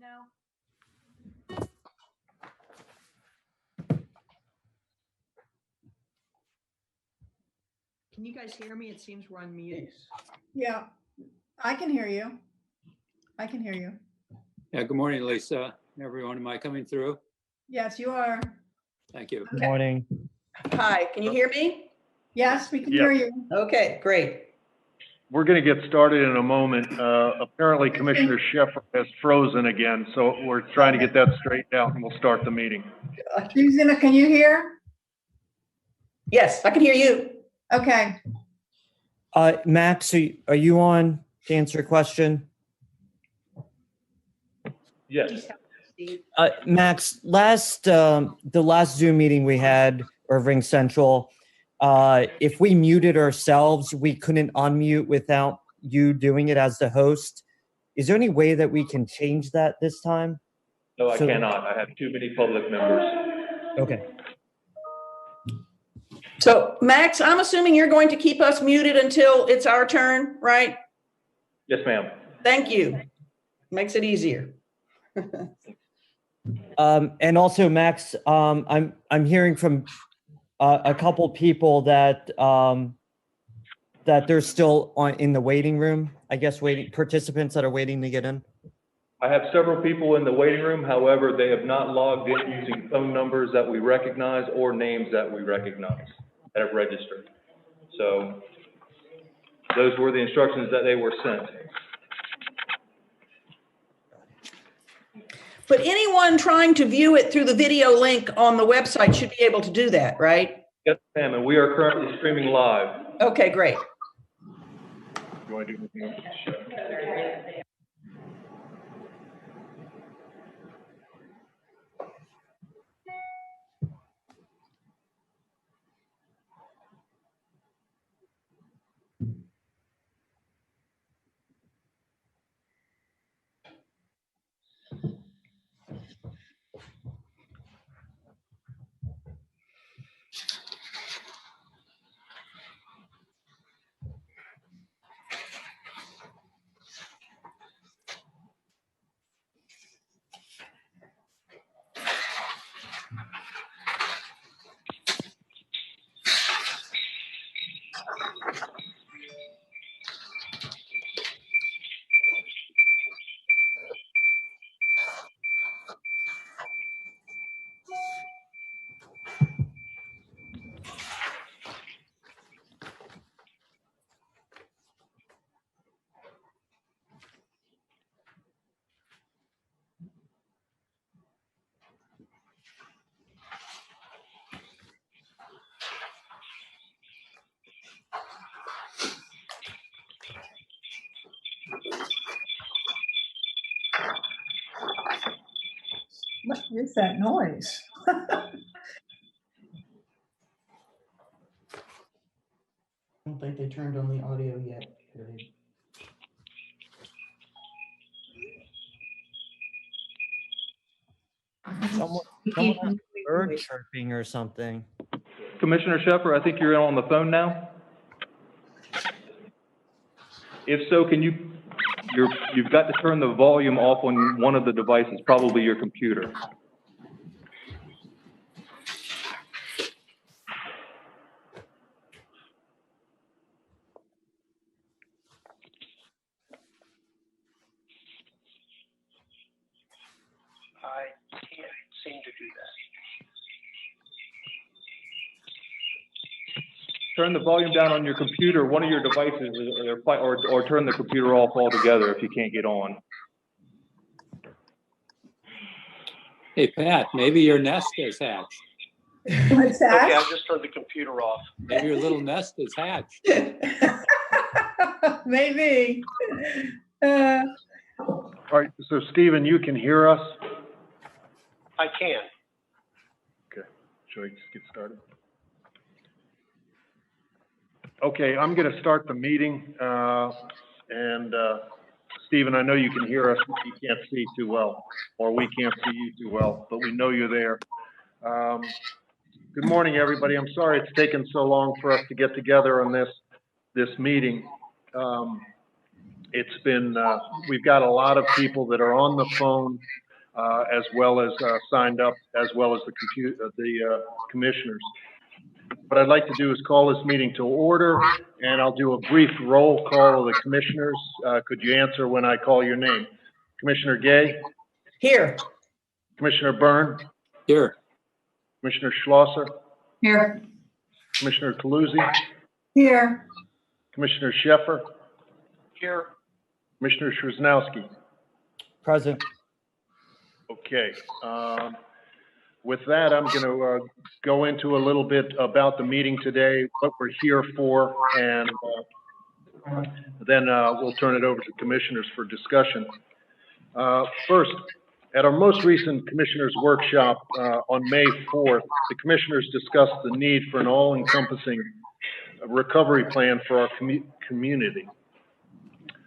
now? Can you guys hear me? It seems we're on mute. Yeah, I can hear you. I can hear you. Yeah, good morning, Lisa. Everyone, am I coming through? Yes, you are. Thank you. Good morning. Hi, can you hear me? Yes, we can hear you. Okay, great. We're going to get started in a moment. Apparently Commissioner Sheffer has frozen again, so we're trying to get that straightened out and we'll start the meeting. Susan, can you hear? Yes, I can hear you. Okay. Max, are you on to answer a question? Yes. Max, the last Zoom meeting we had, Irving Central, if we muted ourselves, we couldn't unmute without you doing it as the host. Is there any way that we can change that this time? No, I cannot. I have too many public members. Okay. So Max, I'm assuming you're going to keep us muted until it's our turn, right? Yes, ma'am. Thank you. Makes it easier. And also, Max, I'm hearing from a couple people that that they're still in the waiting room. I guess participants that are waiting to get in. I have several people in the waiting room. However, they have not logged in using phone numbers that we recognize or names that we recognize that have registered. So those were the instructions that they were sent. But anyone trying to view it through the video link on the website should be able to do that, right? Yes, ma'am, and we are currently streaming live. Okay, great. You want to do anything else? What is that noise? I don't think they turned on the audio yet. Someone has a bird chirping or something. Commissioner Sheffer, I think you're on the phone now. If so, can you've got to turn the volume off on one of the devices, probably your computer. I can't seem to do that. Turn the volume down on your computer, one of your devices, or turn the computer off altogether if you can't get on. Hey, Pat, maybe your nest is hatched. What's that? Okay, I just turned the computer off. Maybe your little nest is hatched. Maybe. All right, so Stephen, you can hear us? I can. Okay, shall we just get started? Okay, I'm going to start the meeting. Stephen, I know you can hear us. You can't see too well, or we can't see you too well, but we know you're there. Good morning, everybody. I'm sorry it's taken so long for us to get together on this meeting. It's been, we've got a lot of people that are on the phone, as well as signed up, as well as the commissioners. What I'd like to do is call this meeting to order, and I'll do a brief roll call of the commissioners. Could you answer when I call your name? Commissioner Gay? Here. Commissioner Byrne? Here. Commissioner Schlosser? Here. Commissioner Taluzzi? Here. Commissioner Sheffer? Here. Commissioner Szymanowski? Present. Okay. With that, I'm going to go into a little bit about the meeting today, what we're here for, and then we'll turn it over to commissioners for discussion. First, at our most recent commissioners workshop on May 4th, the commissioners discussed the need for an all-encompassing recovery plan for our community.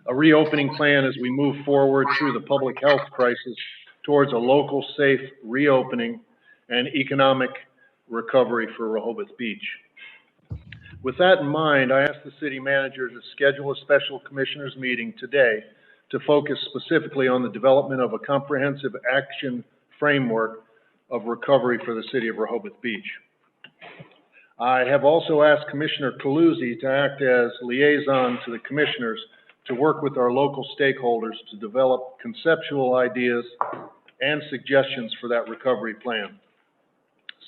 A reopening plan as we move forward through the public health crisis towards a local, safe reopening and economic recovery for Rehoboth Beach. With that in mind, I asked the city manager to schedule a special commissioners meeting today to focus specifically on the development of a comprehensive action framework of recovery for the city of Rehoboth Beach. I have also asked Commissioner Taluzzi to act as liaison to the commissioners to work with our local stakeholders to develop conceptual ideas and suggestions for that recovery plan.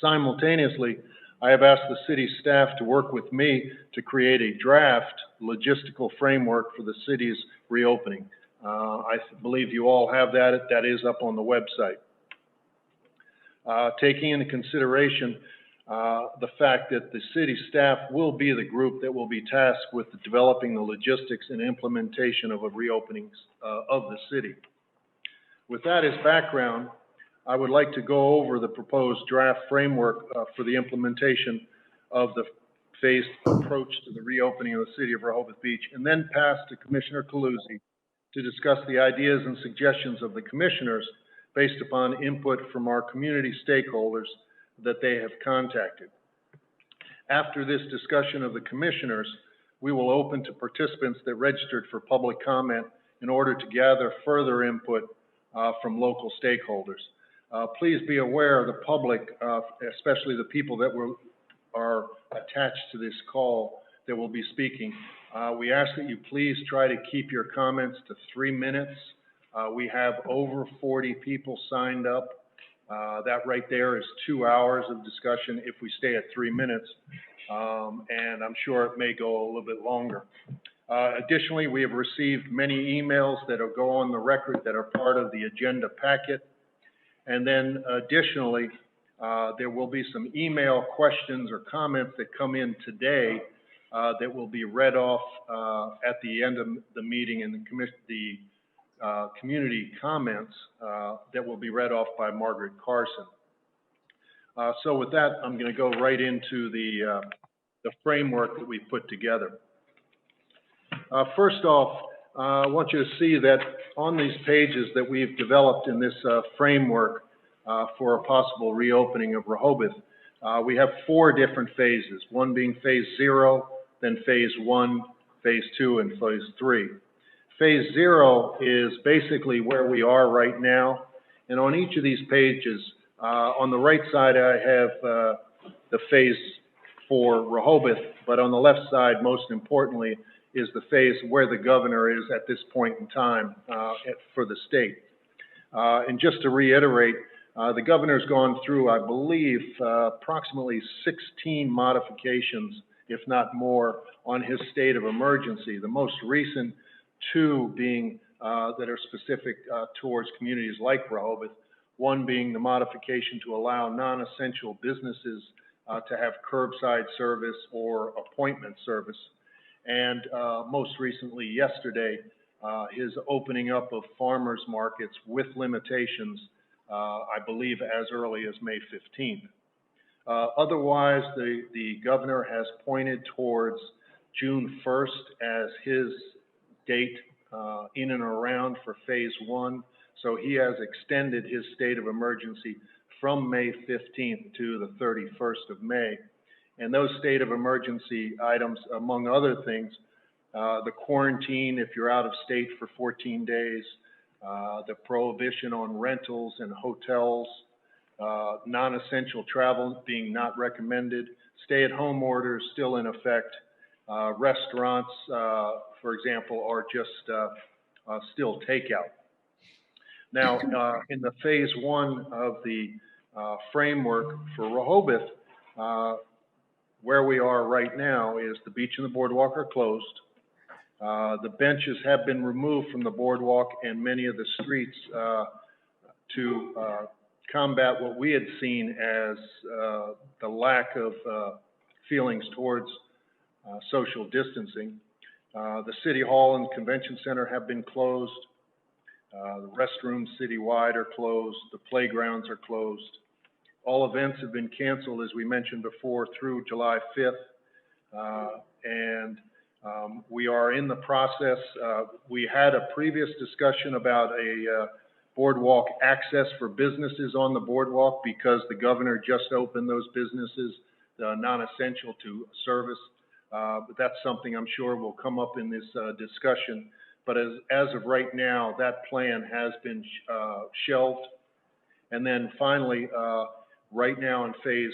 Simultaneously, I have asked the city staff to work with me to create a draft logistical framework for the city's reopening. I believe you all have that. That is up on the website. Taking into consideration the fact that the city staff will be the group that will be tasked with developing the logistics and implementation of a reopening of the city. With that as background, I would like to go over the proposed draft framework for the implementation of the phased approach to the reopening of the city of Rehoboth Beach, and then pass to Commissioner Taluzzi to discuss the ideas and suggestions of the commissioners based upon input from our community stakeholders that they have contacted. After this discussion of the commissioners, we will open to participants that registered for public comment in order to gather further input from local stakeholders. Please be aware the public, especially the people that are attached to this call that will be speaking. We ask that you please try to keep your comments to 3 minutes. We have over 40 people signed up. That right there is 2 hours of discussion if we stay at 3 minutes, and I'm sure it may go a little bit longer. Additionally, we have received many emails that will go on the record that are part of the agenda packet. And then additionally, there will be some email questions or comments that come in today that will be read off at the end of the meeting in the community comments that will be read off by Margaret Carson. So with that, I'm going to go right into the framework that we've put together. First off, I want you to see that on these pages that we've developed in this framework for a possible reopening of Rehoboth, we have 4 different phases, one being phase 0, then phase 1, phase 2, and phase 3. Phase 0 is basically where we are right now, and on each of these pages, on the right side I have the phase for Rehoboth, but on the left side, most importantly, is the phase where the governor is at this point in time for the state. And just to reiterate, the governor's gone through, I believe, approximately 16 modifications, if not more, on his state of emergency. The most recent 2 being that are specific towards communities like Rehoboth, one being the modification to allow non-essential businesses to have curbside service or appointment service. And most recently, yesterday, his opening up of farmers markets with limitations, I believe as early as May 15th. Otherwise, the governor has pointed towards June 1st as his date in and around for phase 1. So he has extended his state of emergency from May 15th to the 31st of May. And those state of emergency items, among other things, the quarantine if you're out of state for 14 days, the prohibition on rentals and hotels, non-essential travel being not recommended, stay-at-home orders still in effect, restaurants, for example, are just still takeout. Now, in the phase one of the framework for Rehoboth, where we are right now is the beach and the boardwalk are closed. The benches have been removed from the boardwalk and many of the streets to combat what we had seen as the lack of feelings towards social distancing. The City Hall and Convention Center have been closed. The restrooms citywide are closed. The playgrounds are closed. All events have been canceled, as we mentioned before, through July 5th. We are in the process. We had a previous discussion about a boardwalk access for businesses on the boardwalk because the governor just opened those businesses, non-essential to service. But that's something I'm sure will come up in this discussion. But as of right now, that plan has been shelved. And then finally, right now in phase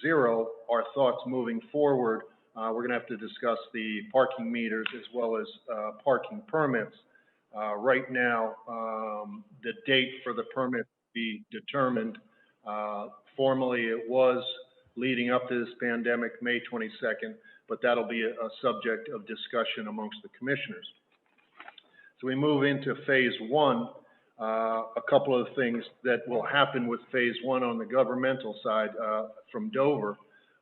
0, our thoughts moving forward, we're going to have to discuss the parking meters as well as parking permits. Right now, the date for the permit to be determined. Formally, it was leading up to this pandemic, May 22nd, but that'll be a subject of discussion amongst the commissioners. So we move into phase 1. A couple of things that will happen with phase 1 on the governmental side from Dover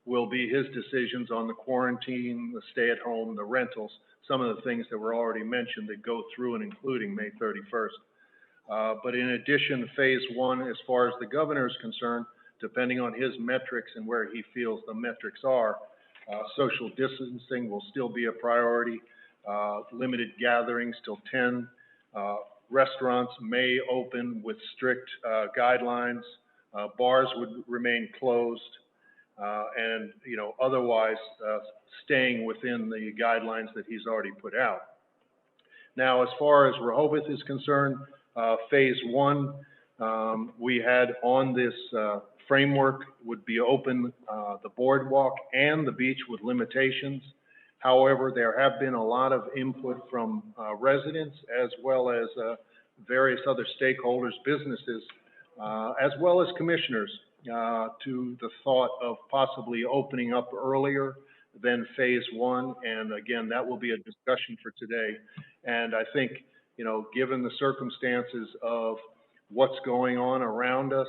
will be his decisions on the quarantine, the stay-at-home, the rentals, some of the things that were already mentioned that go through and including May 31st. But in addition, phase 1, as far as the governor is concerned, depending on his metrics and where he feels the metrics are, social distancing will still be a priority, limited gatherings till 10. Restaurants may open with strict guidelines. Bars would remain closed. And, you know, otherwise staying within the guidelines that he's already put out. Now, as far as Rehoboth is concerned, phase 1, we had on this framework would be open the boardwalk and the beach with limitations. However, there have been a lot of input from residents as well as various other stakeholders, businesses, as well as commissioners to the thought of possibly opening up earlier than phase 1. And again, that will be a discussion for today. And I think, you know, given the circumstances of what's going on around us,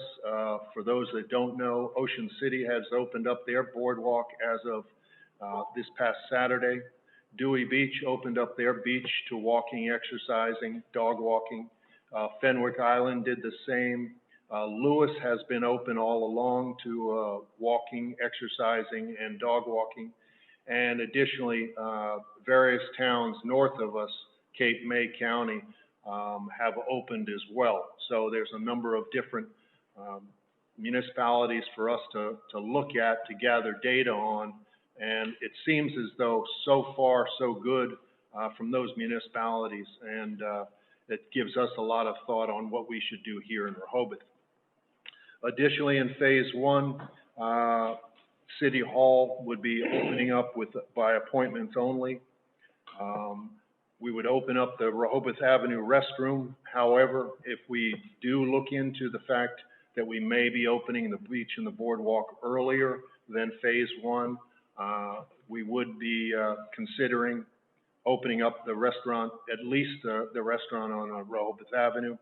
for those that don't know, Ocean City has opened up their boardwalk as of this past Saturday. Dewey Beach opened up their beach to walking, exercising, dog walking. Fenwick Island did the same. Lewis has been open all along to walking, exercising, and dog walking. And additionally, various towns north of us, Cape May County, have opened as well. So there's a number of different municipalities for us to look at, to gather data on. And it seems as though so far so good from those municipalities. And it gives us a lot of thought on what we should do here in Rehoboth. Additionally, in phase 1, City Hall would be opening up by appointments only. We would open up the Rehoboth Avenue restroom. However, if we do look into the fact that we may be opening the beach and the boardwalk earlier than phase 1, we would be considering opening up the restaurant, at least the restaurant on Rehoboth Avenue.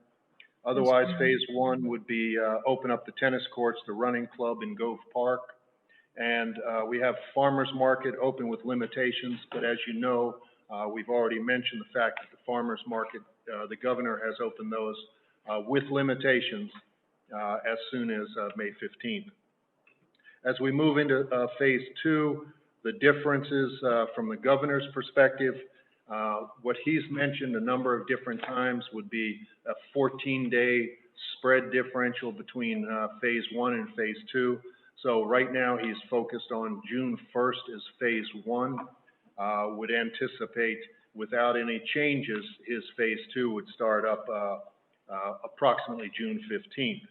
Otherwise, phase 1 would be open up the tennis courts, the running club in Gove Park. And we have farmers market open with limitations, but as you know, we've already mentioned the fact that the farmers market, the governor has opened those with limitations as soon as May 15th. As we move into phase 2, the differences from the governor's perspective, what he's mentioned a number of different times would be a 14-day spread differential between phase 1 and phase 2. So right now he's focused on June 1st as phase 1. Would anticipate without any changes, his phase 2 would start up approximately June 15th.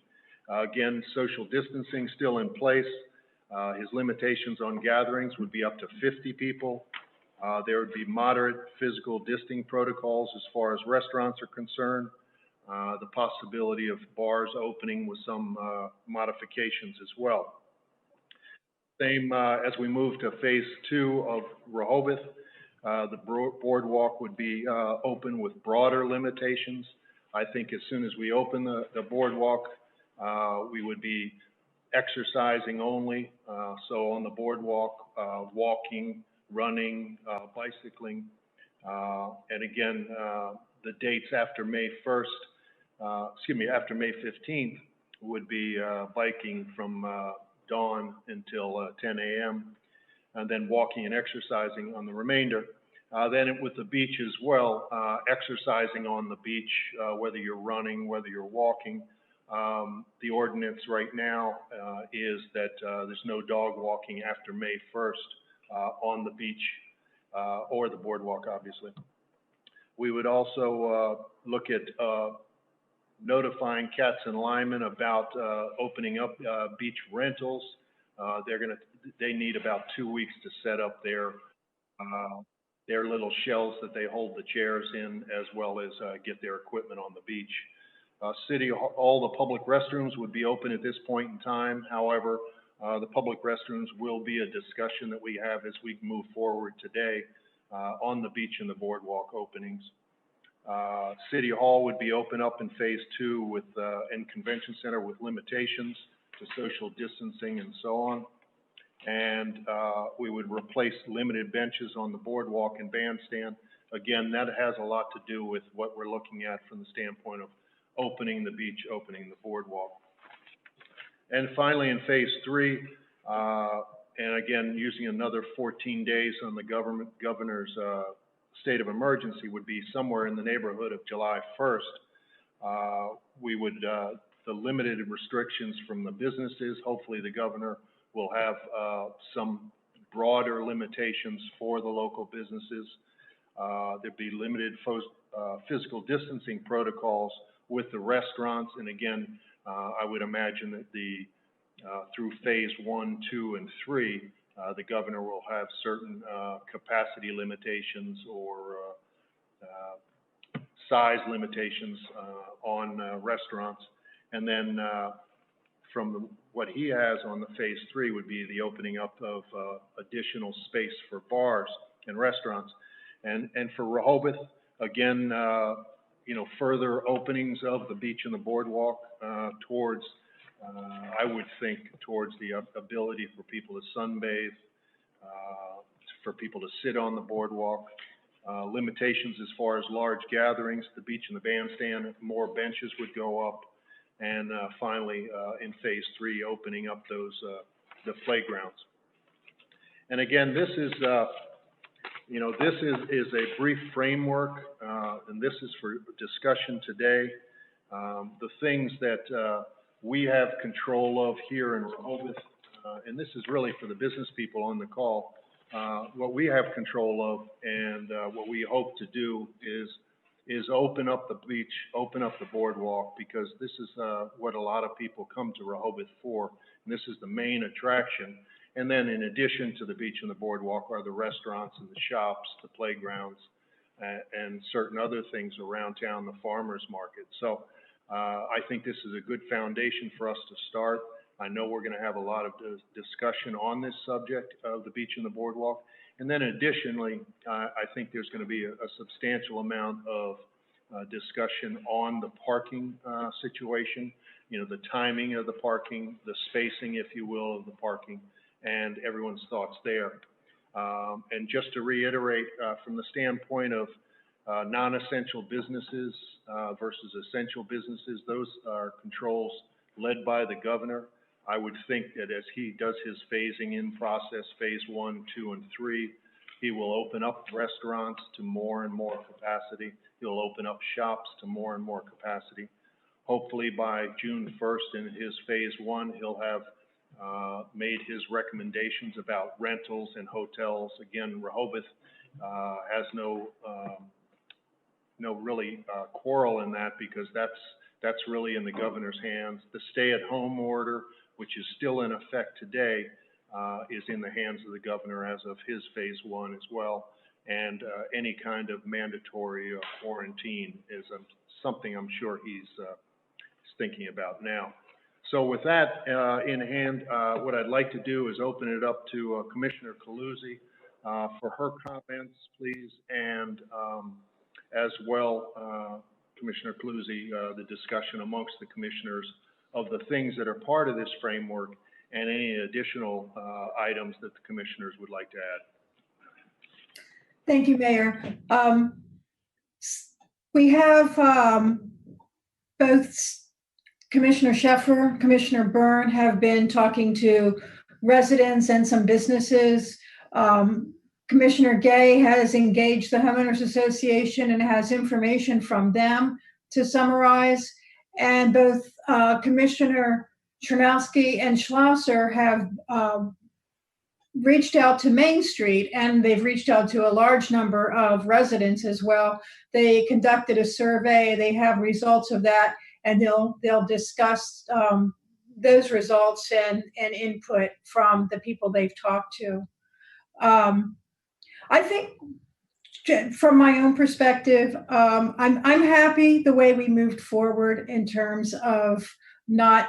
Again, social distancing still in place. His limitations on gatherings would be up to 50 people. There would be moderate physical distancing protocols as far as restaurants are concerned. The possibility of bars opening with some modifications as well. Same as we move to phase 2 of Rehoboth, the boardwalk would be open with broader limitations. I think as soon as we open the boardwalk, we would be exercising only. So on the boardwalk, walking, running, bicycling, and again, the dates after May 1st, after May 15th would be biking from dawn until 10 a.m. and then walking and exercising on the remainder. Then with the beach as well, exercising on the beach, whether you're running, whether you're walking. The ordinance right now is that there's no dog walking after May 1st on the beach or the boardwalk, obviously. We would also look at notifying Cats and Lyman about opening up beach rentals. They need about 2 weeks to set up their little shells that they hold the chairs in, as well as get their equipment on the beach. All the public restrooms would be open at this point in time. However, the public restrooms will be a discussion that we have as we move forward today on the beach and the boardwalk openings. City Hall would be open up in phase 2 with, and Convention Center with limitations to social distancing and so on. And we would replace limited benches on the boardwalk and bandstand. Again, that has a lot to do with what we're looking at from the standpoint of opening the beach, opening the boardwalk. And finally, in phase 3, and again, using another 14 days on the governor's state of emergency, would be somewhere in the neighborhood of July 1st. We would, the limited restrictions from the businesses, hopefully the governor will have some broader limitations for the local businesses. There'd be limited physical distancing protocols with the restaurants. And again, I would imagine that through phase 1, 2, and 3, the governor will have certain capacity limitations or size limitations on restaurants. And then from what he has on the phase 3 would be the opening up of additional space for bars and restaurants. And for Rehoboth, again, further openings of the beach and the boardwalk towards, I would think, towards the ability for people to sunbathe, for people to sit on the boardwalk. Limitations as far as large gatherings, the beach and the bandstand, more benches would go up. And finally, in phase 3, opening up the playgrounds. And again, this is, this is a brief framework, and this is for discussion today. The things that we have control of here in Rehoboth, and this is really for the business people on the call, what we have control of and what we hope to do is open up the beach, open up the boardwalk, because this is what a lot of people come to Rehoboth for, and this is the main attraction. And then in addition to the beach and the boardwalk are the restaurants and the shops, the playgrounds, and certain other things around town, the farmers market. So I think this is a good foundation for us to start. I know we're going to have a lot of discussion on this subject of the beach and the boardwalk. And then additionally, I think there's going to be a substantial amount of discussion on the parking situation, the timing of the parking, the spacing, if you will, of the parking, and everyone's thoughts there. And just to reiterate, from the standpoint of non-essential businesses versus essential businesses, those are controls led by the governor. I would think that as he does his phasing in process, phase 1, 2, and 3, he will open up restaurants to more and more capacity. He'll open up shops to more and more capacity. Hopefully by June 1st in his phase 1, he'll have made his recommendations about rentals and hotels. Again, Rehoboth has no really quarrel in that, because that's really in the governor's hands. The stay-at-home order, which is still in effect today, is in the hands of the governor as of his phase 1 as well. And any kind of mandatory quarantine is something I'm sure he's thinking about now. So with that in hand, what I'd like to do is open it up to Commissioner Coluzzi for her comments, please, and as well, Commissioner Coluzzi, the discussion amongst the commissioners of the things that are part of this framework and any additional items that the commissioners would like to add. Thank you, Mayor. We have both Commissioner Sheffer, Commissioner Byrne have been talking to residents and some businesses. Commissioner Gay has engaged the Homeowners Association and has information from them to summarize. And both Commissioner Chernowski and Schlosser have reached out to Main Street, and they've reached out to a large number of residents as well. They conducted a survey. They have results of that, and they'll discuss those results and input from the people they've talked to. I think from my own perspective, I'm happy the way we moved forward in terms of not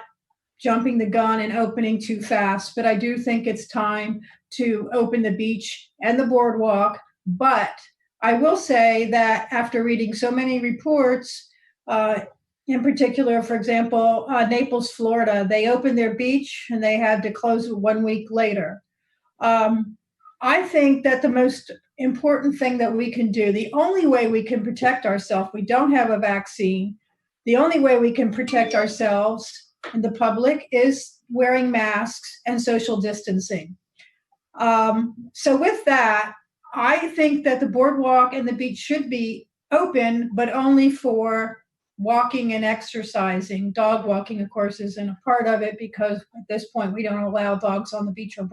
jumping the gun and opening too fast, but I do think it's time to open the beach and the boardwalk. But I will say that after reading so many reports, in particular, for example, Naples, Florida, they opened their beach and they had to close it 1 week later. I think that the most important thing that we can do, the only way we can protect ourselves, we don't have a vaccine, the only way we can protect ourselves and the public is wearing masks and social distancing. So with that, I think that the boardwalk and the beach should be open, but only for walking and exercising. Dog walking, of course, isn't a part of it because at this point we don't allow dogs on the beach or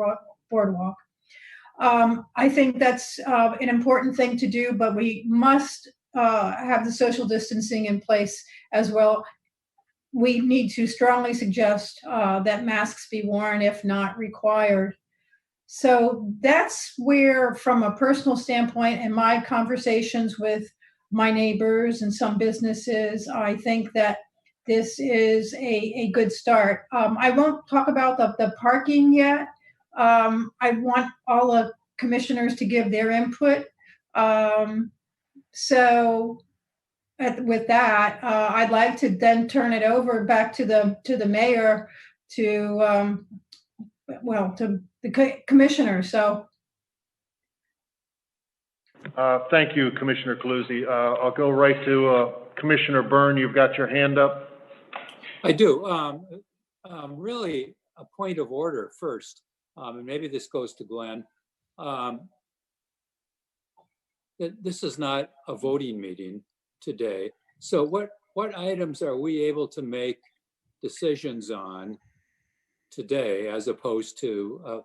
boardwalk. I think that's an important thing to do, but we must have the social distancing in place as well. We need to strongly suggest that masks be worn if not required. So that's where, from a personal standpoint and my conversations with my neighbors and some businesses, I think that this is a good start. I won't talk about the parking yet. I want all the commissioners to give their input. With that, I'd like to then turn it over back to the mayor to the commissioner. So. Thank you, Commissioner Coluzzi. I'll go right to Commissioner Byrne. You've got your hand up. I do. Really, a point of order first, and maybe this goes to Glenn. This is not a voting meeting today. So what items are we able to make decisions on today as opposed to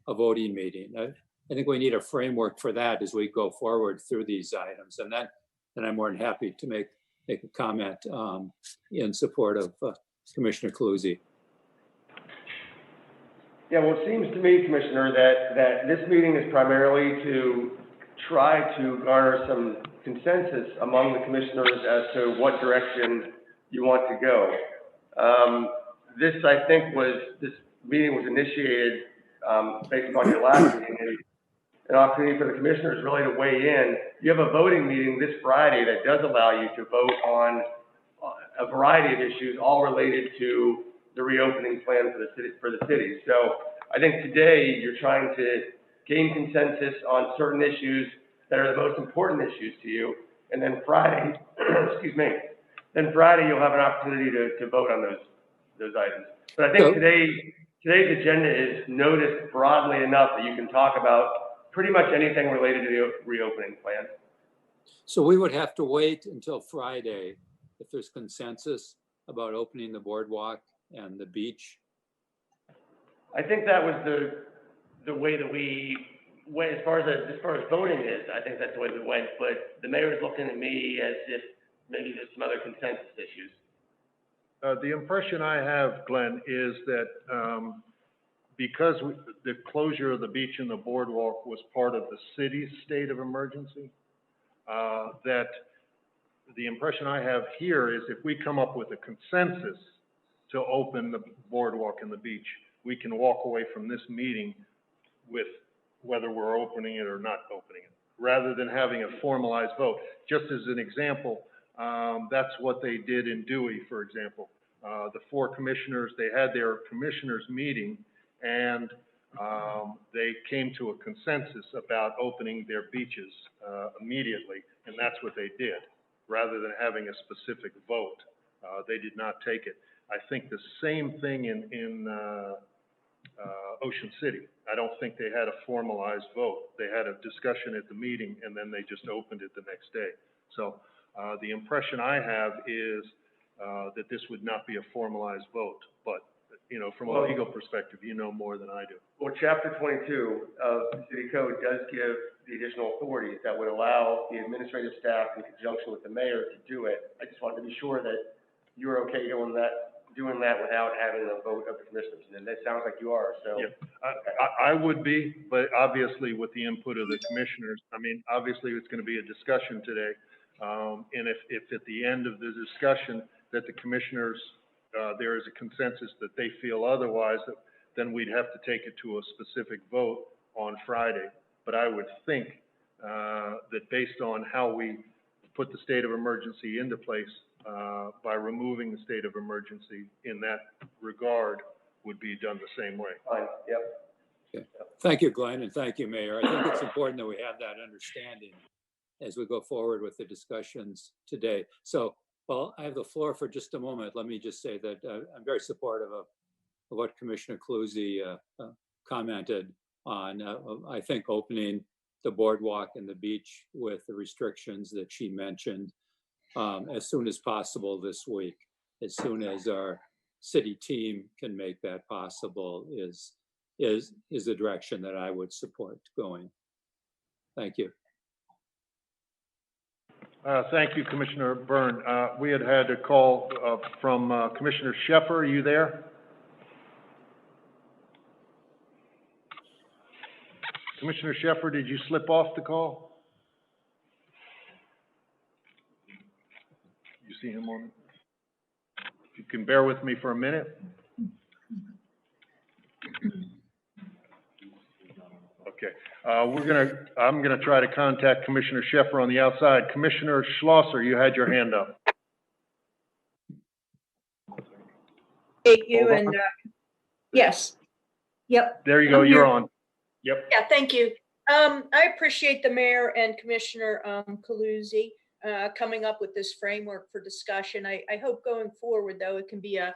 a voting meeting? I think we need a framework for that as we go forward through these items. And then I'm more than happy to make a comment in support of Commissioner Coluzzi. Yeah, well, it seems to me, Commissioner, that this meeting is primarily to try to garner some consensus among the commissioners as to what direction you want to go. This meeting was initiated based upon your last meeting, an opportunity for the commissioners really to weigh in. You have a voting meeting this Friday that does allow you to vote on a variety of issues, all related to the reopening plan for the city. So I think today you're trying to gain consensus on certain issues that are the most important issues to you. And then Friday, excuse me, you'll have an opportunity to vote on those items. But I think today's agenda is noticed broadly enough that you can talk about pretty much anything related to the reopening plan. So we would have to wait until Friday if there's consensus about opening the boardwalk and the beach. I think that was the way that we as far as voting is, I think that's the way we went, but the mayor's looking at me as if maybe there's some other consensus issues. The impression I have, Glenn, is that because the closure of the beach and the boardwalk was part of the city's state of emergency, that the impression I have here is if we come up with a consensus to open the boardwalk and the beach, we can walk away from this meeting with whether we're opening it or not opening it, rather than having a formalized vote. Just as an example, that's what they did in Dewey, for example. The 4 commissioners, they had their commissioners meeting, and they came to a consensus about opening their beaches immediately, and that's what they did, rather than having a specific vote. They did not take it. I think the same thing in Ocean City. I don't think they had a formalized vote. They had a discussion at the meeting, and then they just opened it the next day. So the impression I have is that this would not be a formalized vote, but from a legal perspective, you know more than I do. Well, Chapter 22 of the City Code does give the additional authorities that would allow the administrative staff in conjunction with the mayor to do it. I just wanted to be sure that you're okay doing that without having a vote of the commissioners, and it sounds like you are, so. Yeah, I would be, but obviously with the input of the commissioners, I mean, obviously it's going to be a discussion today. And if at the end of the discussion that the commissioners, there is a consensus that they feel otherwise, then we'd have to take it to a specific vote on Friday. But I would think that based on how we put the state of emergency into place, by removing the state of emergency in that regard, would be done the same way. Fine, yep. Okay. Thank you, Glenn, and thank you, Mayor. I think it's important that we have that understanding as we go forward with the discussions today. So, well, I have the floor for just a moment. Let me just say that I'm very supportive of what Commissioner Cluzy commented on. I think opening the boardwalk and the beach with the restrictions that she mentioned as soon as possible this week, as soon as our city team can make that possible, is the direction that I would support going. Thank you. Thank you, Commissioner Byrne. We had a call from Commissioner Sheffer. Are you there? Commissioner Sheffer, did you slip off the call? You see him on? If you can bear with me for a minute. Okay. I'm gonna try to contact Commissioner Sheffer on the outside. Commissioner Schlosser, you had your hand up. You and yes. Yep. There you go. You're on. Yep. Yeah, thank you. I appreciate the mayor and Commissioner Coluzzi coming up with this framework for discussion. I hope going forward, though, it can be a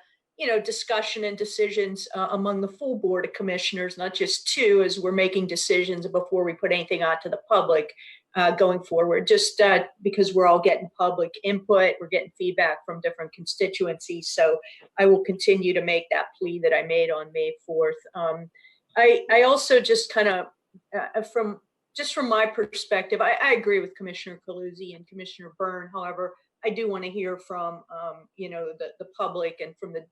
discussion and decisions among the full board of commissioners, not just 2, as we're making decisions before we put anything out to the public going forward. Just because we're all getting public input, we're getting feedback from different constituencies. So I will continue to make that plea that I made on May 4th. I also just kind of, from my perspective, I agree with Commissioner Coluzzi and Commissioner Byrne. However, I do want to hear from, the public and from the,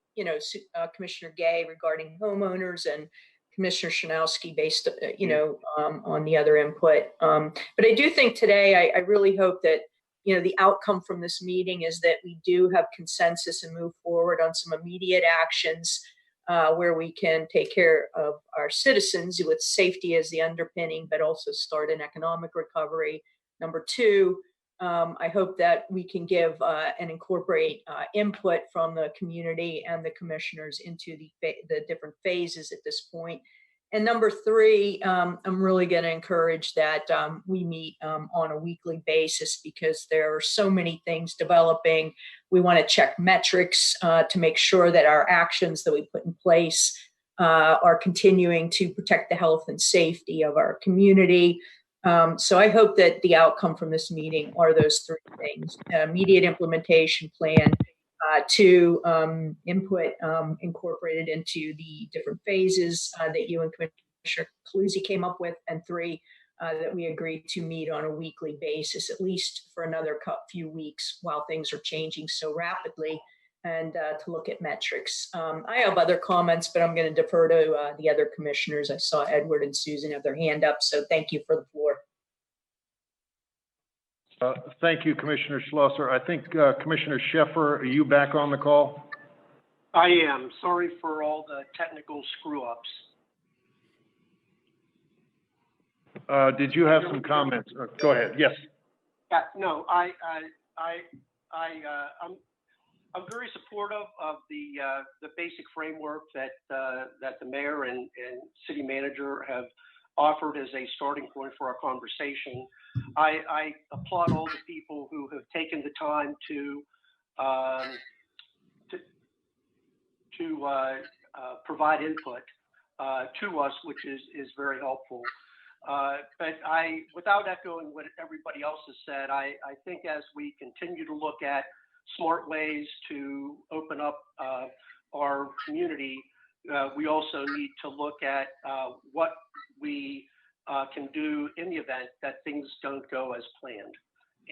Commissioner Gay regarding homeowners and Commissioner Shanowski based, on the other input. But I do think today, I really hope that, the outcome from this meeting is that we do have consensus and move forward on some immediate actions where we can take care of our citizens with safety as the underpinning, but also start an economic recovery. Number 2, I hope that we can give and incorporate input from the community and the commissioners into the different phases at this point. And number 3, I'm really going to encourage that we meet on a weekly basis because there are so many things developing. We want to check metrics to make sure that our actions that we put in place are continuing to protect the health and safety of our community. So I hope that the outcome from this meeting are those 3 things: immediate implementation plan, 2, input incorporated into the different phases that you and Commissioner Commissioner Calusi came up with, and 3, that we agreed to meet on a weekly basis, at least for another few weeks while things are changing so rapidly, and to look at metrics. I have other comments, but I'm going to defer to the other commissioners. I saw Edward and Susan have their hand up, so thank you for the floor. Thank you, Commissioner Schlosser. I think Commissioner Sheffer, are you back on the call? I am. Sorry for all the technical screw-ups. Did you have some comments? Go ahead. Yes. No, I'm very supportive of the basic framework that the mayor and city manager have offered as a starting point for our conversation. I applaud all the people who have taken the time to provide input to us, which is very helpful. But without echoing what everybody else has said, I think as we continue to look at smart ways to open up our community, we also need to look at what we can do in the event that things don't go as planned.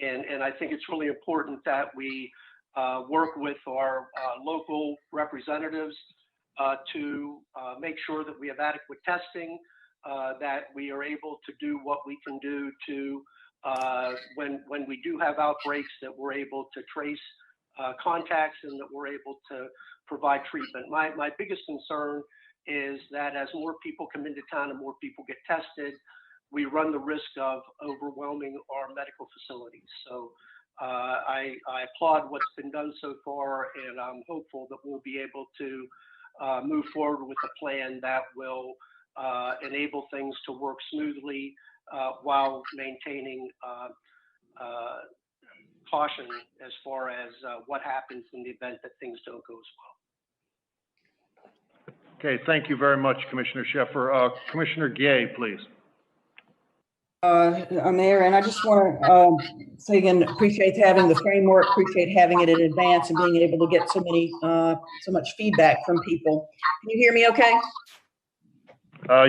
And I think it's really important that we work with our local representatives to make sure that we have adequate testing, that we are able to do what we can do to, when we do have outbreaks, that we're able to trace contacts and that we're able to provide treatment. My biggest concern is that as more people come into town and more people get tested, we run the risk of overwhelming our medical facilities. So I applaud what's been done so far, and I'm hopeful that we'll be able to move forward with a plan that will enable things to work smoothly while maintaining caution as far as what happens in the event that things don't go as well. Okay, thank you very much, Commissioner Sheffer. Commissioner Gay, please. Mayor, and I just want to say again, appreciate having the framework, appreciate having it in advance and being able to get so much feedback from people. Can you hear me okay?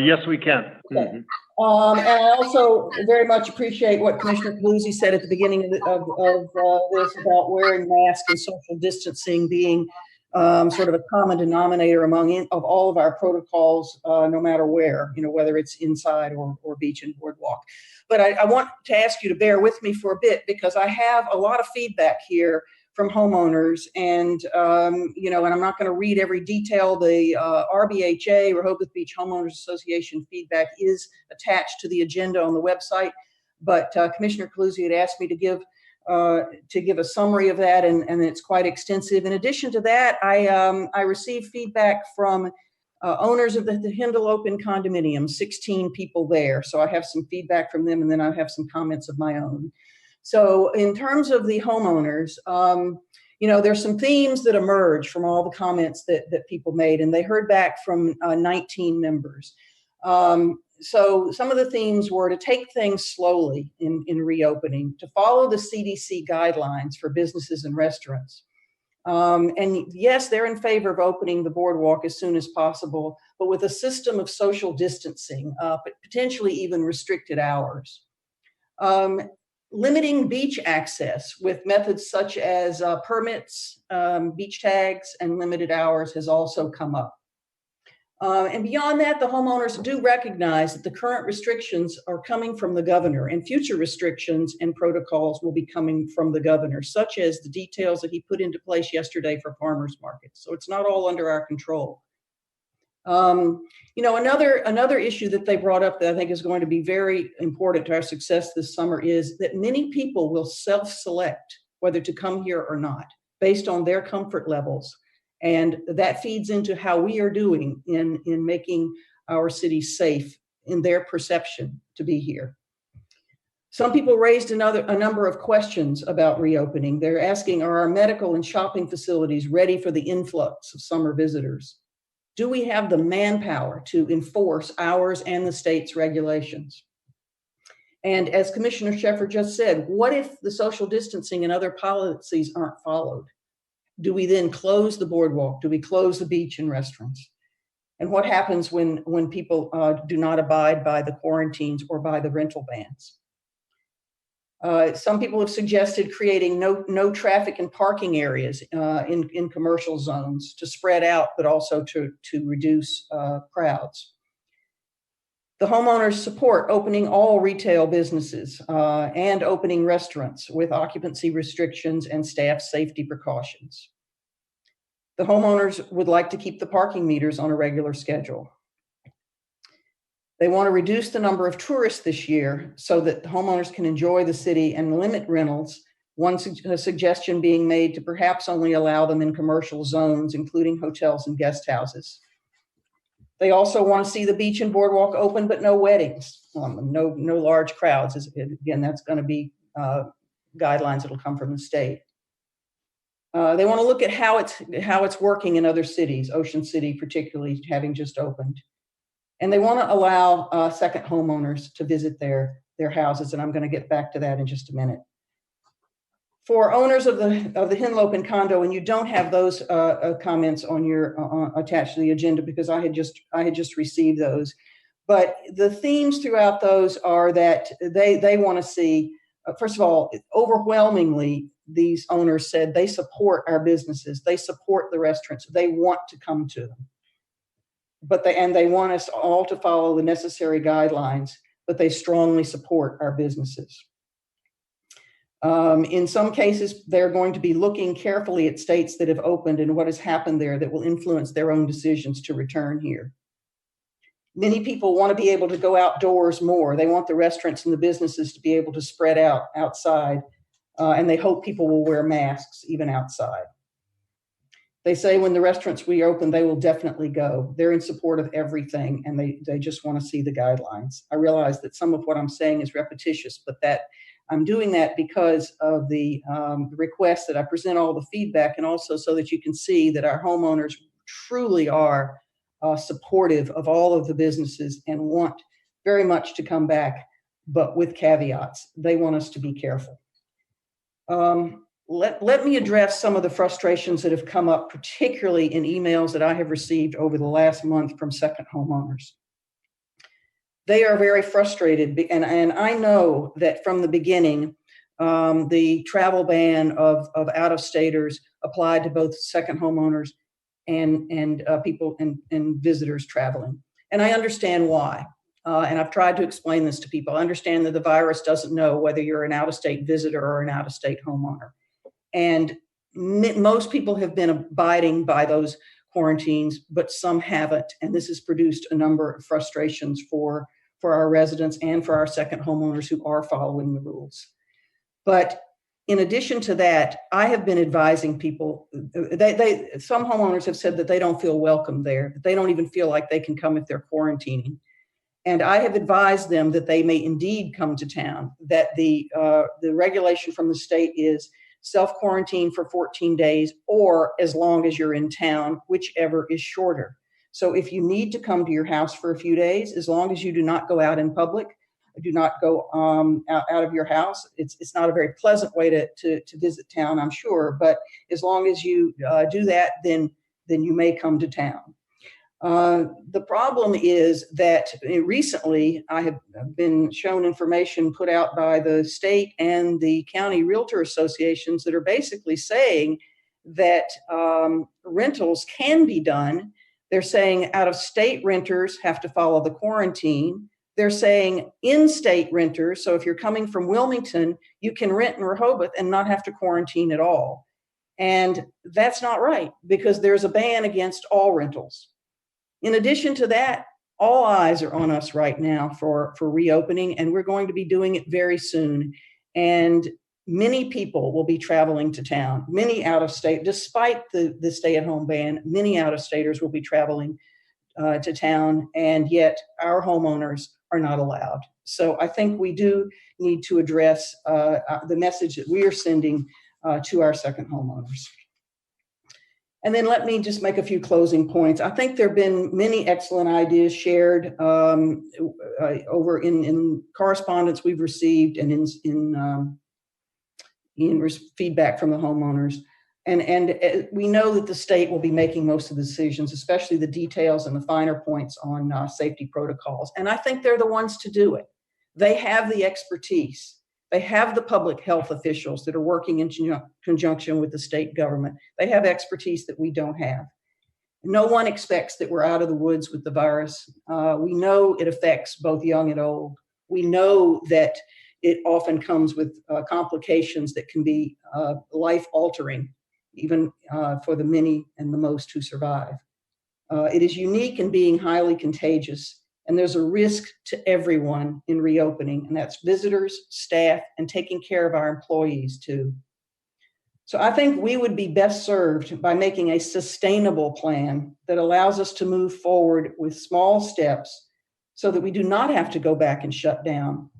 Yes, we can. Okay. And I also very much appreciate what Commissioner Calusi said at the beginning of this about wearing masks and social distancing being sort of a common denominator of all of our protocols, no matter where, whether it's inside or beach and boardwalk. But I want to ask you to bear with me for a bit, because I have a lot of feedback here from homeowners, and and I'm not going to read every detail. The RBHA, Rehoboth Beach Homeowners Association feedback, is attached to the agenda on the website. But Commissioner Calusi had asked me to give a summary of that, and it's quite extensive. In addition to that, I received feedback from owners of the Hindle Open condominium, 16 people there. So I have some feedback from them, and then I have some comments of my own. So in terms of the homeowners, there's some themes that emerge from all the comments that people made, and they heard back from 19 members. So some of the themes were to take things slowly in reopening, to follow the CDC guidelines for businesses and restaurants. And yes, they're in favor of opening the boardwalk as soon as possible, but with a system of social distancing, potentially even restricted hours. Limiting beach access with methods such as permits, beach tags, and limited hours has also come up. And beyond that, the homeowners do recognize that the current restrictions are coming from the governor, and future restrictions and protocols will be coming from the governor, such as the details that he put into place yesterday for farmers markets. So it's not all under our control. Another issue that they brought up that I think is going to be very important to our success this summer is that many people will self-select whether to come here or not based on their comfort levels. And that feeds into how we are doing in making our city safe in their perception to be here. Some people raised a number of questions about reopening. They're asking, are our medical and shopping facilities ready for the influx of summer visitors? Do we have the manpower to enforce ours and the state's regulations? And as Commissioner Sheffer just said, what if the social distancing and other policies aren't followed? Do we then close the boardwalk? Do we close the beach and restaurants? And what happens when people do not abide by the quarantines or by the rental bans. Some people have suggested creating no traffic and parking areas in commercial zones to spread out, but also to reduce crowds. The homeowners support opening all retail businesses and opening restaurants with occupancy restrictions and staff safety precautions. The homeowners would like to keep the parking meters on a regular schedule. They want to reduce the number of tourists this year so that the homeowners can enjoy the city and limit rentals. One suggestion being made to perhaps only allow them in commercial zones, including hotels and guest houses. They also want to see the beach and boardwalk open, but no weddings, no large crowds. Again, that's going to be guidelines that'll come from the state. They want to look at how it's working in other cities, Ocean City particularly, having just opened. And they want to allow second homeowners to visit their houses, and I'm going to get back to that in just a minute. For owners of the Henlopen and condo, and you don't have those comments on your attached to the agenda because I had just received those, but the themes throughout those are that they want to see, first of all, overwhelmingly, these owners said they support our businesses, they support the restaurants, they want to come to them. But they want us all to follow the necessary guidelines, but they strongly support our businesses. In some cases, they're going to be looking carefully at states that have opened and what has happened there that will influence their own decisions to return here. Many people want to be able to go outdoors more. They want the restaurants and the businesses to be able to spread out outside, and they hope people will wear masks even outside. They say when the restaurants reopen, they will definitely go. They're in support of everything, and they just want to see the guidelines. I realize that some of what I'm saying is repetitious, but that I'm doing that because of the request that I present all the feedback, and also so that you can see that our homeowners truly are supportive of all of the businesses and want very much to come back, but with caveats. They want us to be careful. Let me address some of the frustrations that have come up, particularly in emails that I have received over the last month from second homeowners. They are very frustrated, and I know that from the beginning, the travel ban of out-of-staters applied to both second homeowners and people and visitors traveling. And I understand why. And I've tried to explain this to people. I understand that the virus doesn't know whether you're an out-of-state visitor or an out-of-state homeowner. And most people have been abiding by those quarantines, but some haven't. And this has produced a number of frustrations for our residents and for our second homeowners who are following the rules. But in addition to that, I have been advising people, some homeowners have said that they don't feel welcome there, that they don't even feel like they can come if they're quarantining. And I have advised them that they may indeed come to town, that the regulation from the state is self-quarantine for 14 days or as long as you're in town, whichever is shorter. So if you need to come to your house for a few days, as long as you do not go out in public, do not go out of your house. It's not a very pleasant way to visit town, I'm sure, but as long as you do that, then you may come to town. The problem is that recently I have been shown information put out by the state and the county realtor associations that are basically saying that rentals can be done. They're saying out-of-state renters have to follow the quarantine. They're saying in-state renters, so if you're coming from Wilmington, you can rent in Rehoboth and not have to quarantine at all. And that's not right because there's a ban against all rentals. In addition to that, all eyes are on us right now for reopening, and we're going to be doing it very soon. And many people will be traveling to town, many out of state, despite the stay-at-home ban, many out-of-staters will be traveling to town, and yet our homeowners are not allowed. So I think we do need to address the message that we are sending to our second homeowners. And then let me just make a few closing points. I think there have been many excellent ideas shared over in correspondence we've received and in feedback from the homeowners. And we know that the state will be making most of the decisions, especially the details and the finer points on safety protocols. And I think they're the ones to do it. They have the expertise. They have the public health officials that are working in conjunction with the state government. They have expertise that we don't have. No one expects that we're out of the woods with the virus. We know it affects both young and old. We know that it often comes with complications that can be life-altering, even for the many and the most who survive. It is unique in being highly contagious, and there's a risk to everyone in reopening, and that's visitors, staff, and taking care of our employees too. So I think we would be best served by making a sustainable plan that allows us to move forward with small steps so that we do not have to go back and shut down.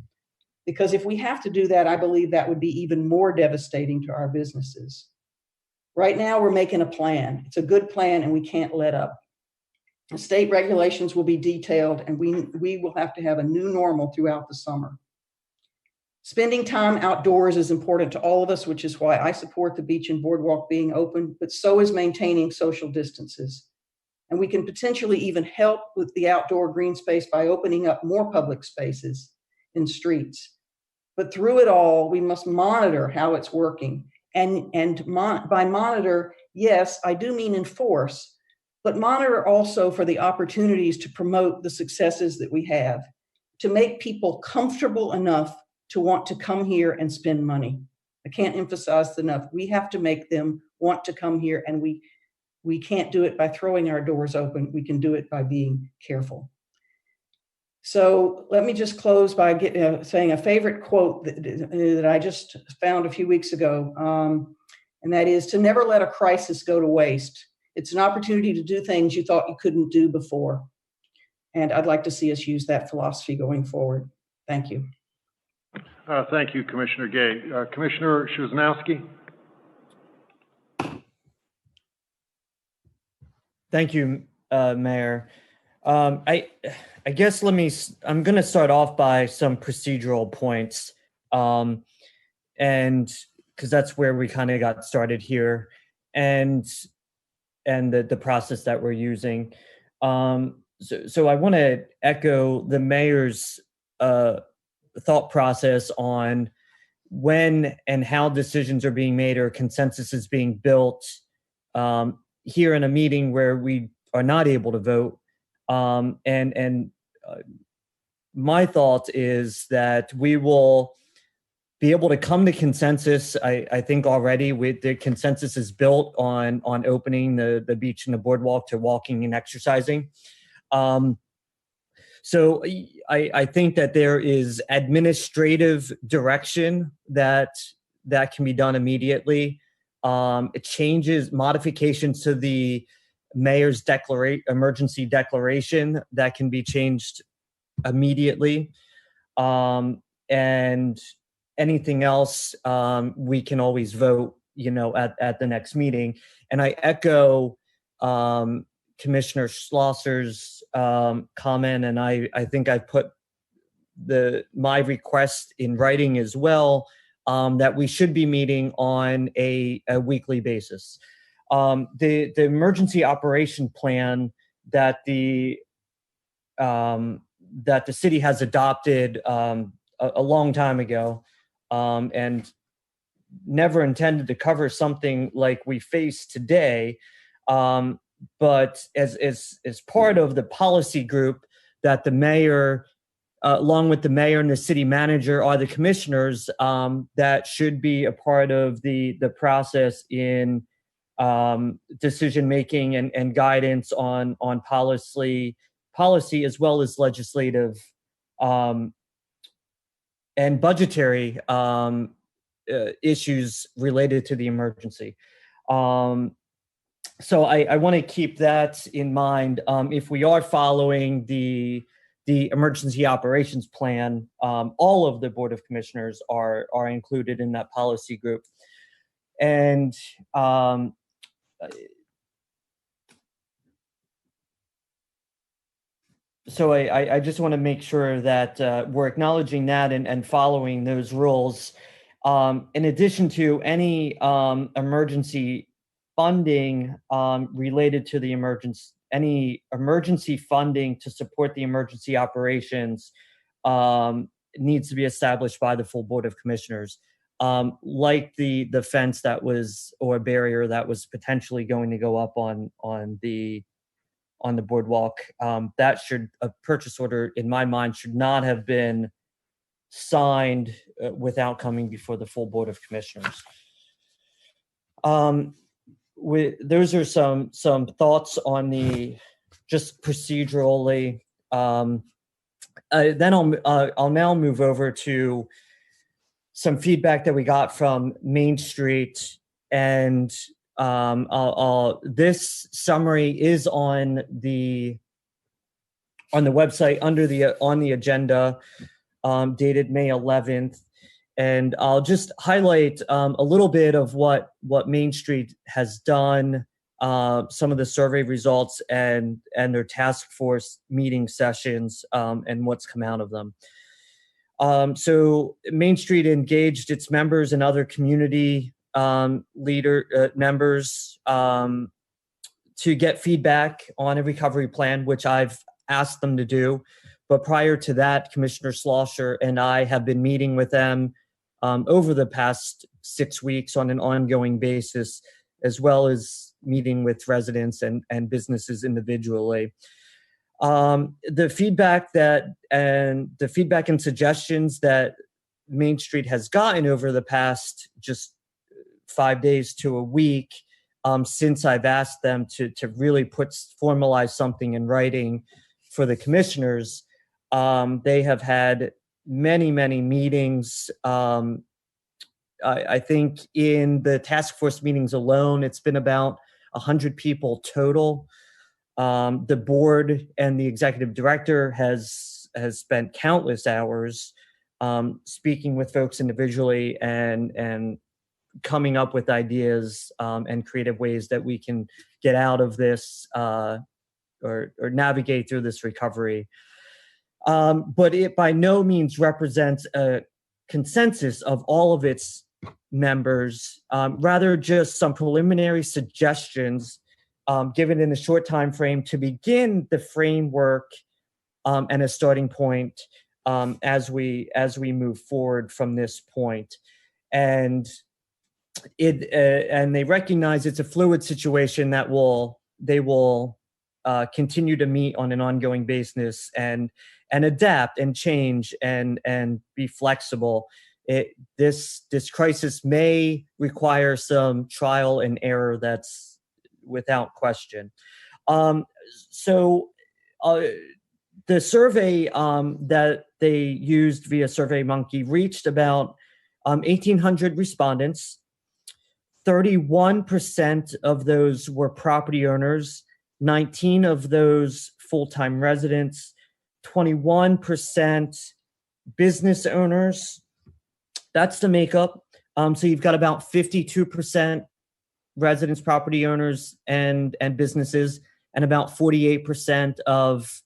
Because if we have to do that, I believe that would be even more devastating to our businesses. Right now, we're making a plan. It's a good plan, and we can't let up. The state regulations will be detailed, and we will have to have a new normal throughout the summer. Spending time outdoors is important to all of us, which is why I support the beach and boardwalk being open, but so is maintaining social distances. And we can potentially even help with the outdoor green space by opening up more public spaces in streets. But through it all, we must monitor how it's working. By monitor, yes, I do mean enforce, but monitor also for the opportunities to promote the successes that we have, to make people comfortable enough to want to come here and spend money. I can't emphasize enough. We have to make them want to come here, and we can't do it by throwing our doors open. We can do it by being careful. So let me just close by saying a favorite quote that I just found a few weeks ago, and that is to never let a crisis go to waste. It's an opportunity to do things you thought you couldn't do before. And I'd like to see us use that philosophy going forward. Thank you. Thank you, Commissioner Gay. Commissioner Szymanowski. Thank you, Mayor. I guess I'm going to start off by some procedural points, and because that's where we kind of got started here, and the process that we're using. So I want to echo the mayor's thought process on when and how decisions are being made or consensus is being built here in a meeting where we are not able to vote. My thought is that we will be able to come to consensus. I think already with the consensus is built on opening the beach and the boardwalk to walking and exercising. So I think that there is administrative direction that can be done immediately. It changes modifications to the mayor's emergency declaration that can be changed immediately. And anything else, we can always vote, at the next meeting. And I echo Commissioner Schlosser's comment, and I think I put my request in writing as well, that we should be meeting on a weekly basis. The emergency operation plan that the city has adopted a long time ago, and never intended to cover something like we face today. But as part of the policy group that the mayor, along with the mayor and the city manager, are the commissioners that should be a part of the process in decision making and guidance on policy as well as legislative and budgetary issues related to the emergency. So I want to keep that in mind. If we are following the emergency operations plan, all of the Board of Commissioners are included in that policy group. And so I just want to make sure that we're acknowledging that and following those rules. In addition to any emergency funding related to the any emergency funding to support the emergency operations needs to be established by the full Board of Commissioners. Like the fence that was, or barrier that was potentially going to go up on the boardwalk, that a purchase order, in my mind, should not have been signed without coming before the full Board of Commissioners. Those are some thoughts on the just procedurally. Then I'll now move over to some feedback that we got from Main Street, and this summary is on the website on the agenda, dated May 11th. And I'll just highlight a little bit of what Main Street has done, some of the survey results and their task force meeting sessions, and what's come out of them. So Main Street engaged its members and other community members to get feedback on a recovery plan, which I've asked them to do. But prior to that, Commissioner Schlosser and I have been meeting with them over the past 6 weeks on an ongoing basis, as well as meeting with residents and businesses individually. The feedback and suggestions that Main Street has gotten over the past just 5 days to a week, since I've asked them to really formalize something in writing for the commissioners, they have had many meetings. I think in the task force meetings alone, it's been about 100 people total. The board and the executive director has spent countless hours speaking with folks individually and coming up with ideas and creative ways that we can get out of this or navigate through this recovery. But it by no means represents a consensus of all of its members, rather just some preliminary suggestions given in a short time frame to begin the framework and a starting point as we move forward from this point. And they recognize it's a fluid situation that they will continue to meet on an ongoing basis and adapt and change and be flexible. This crisis may require some trial and error, that's without question. So the survey that they used via SurveyMonkey reached about 1,800 respondents. 31% of those were property owners, 19 of those full-time residents, 21% business owners. That's the makeup. So you've got about 52% residents, property owners, and businesses, and about 48% of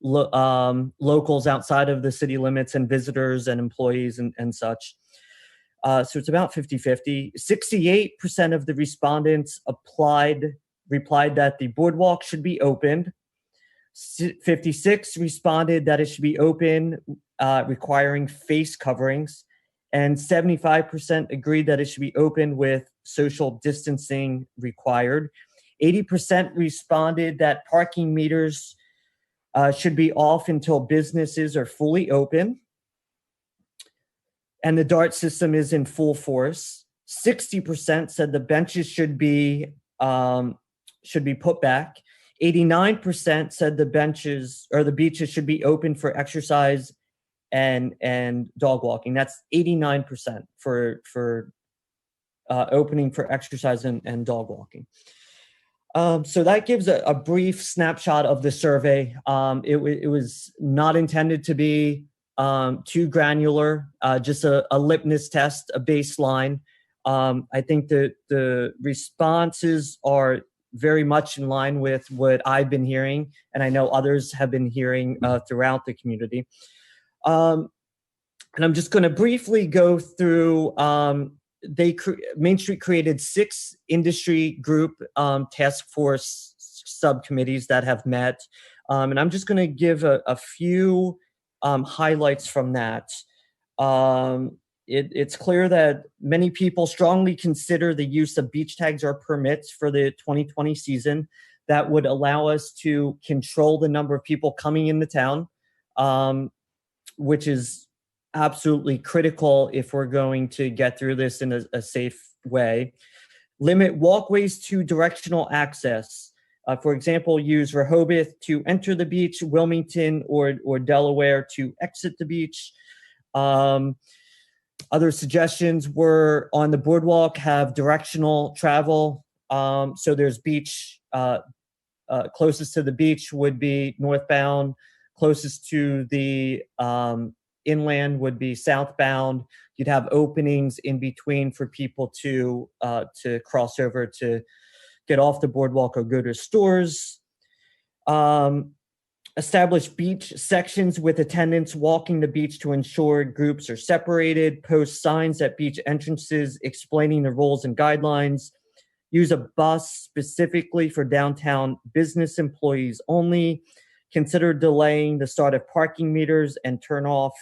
locals outside of the city limits and visitors and employees and such. So it's about 50-50. 68% of the respondents replied that the boardwalk should be opened. 56 responded that it should be open, requiring face coverings. And 75% agreed that it should be open with social distancing required. 80% responded that parking meters should be off until businesses are fully open and the DART system is in full force. 60% said the benches should be put back. 89% said the benches or the beaches should be open for exercise and dog walking. That's 89% for opening for exercise and dog walking. So that gives a brief snapshot of the survey. It was not intended to be too granular, just a litmus test, a baseline. I think that the responses are very much in line with what I've been hearing, and I know others have been hearing throughout the community. And I'm just going to briefly go through Main Street created 6 industry group task force subcommittees that have met. And I'm just going to give a few highlights from that. It's clear that many people strongly consider the use of beach tags or permits for the 2020 season that would allow us to control the number of people coming into town, which is absolutely critical if we're going to get through this in a safe way. Limit walkways to directional access. For example, use Rehoboth to enter the beach, Wilmington or Delaware to exit the beach. Other suggestions were on the boardwalk, have directional travel. So there's beach, closest to the beach would be northbound, closest to the inland would be southbound. You'd have openings in between for people to cross over to get off the boardwalk or go to stores. Establish beach sections with attendants walking the beach to ensure groups are separated. Post signs at beach entrances explaining the rules and guidelines. Use a bus specifically for downtown business employees only. Consider delaying the start of parking meters and turn off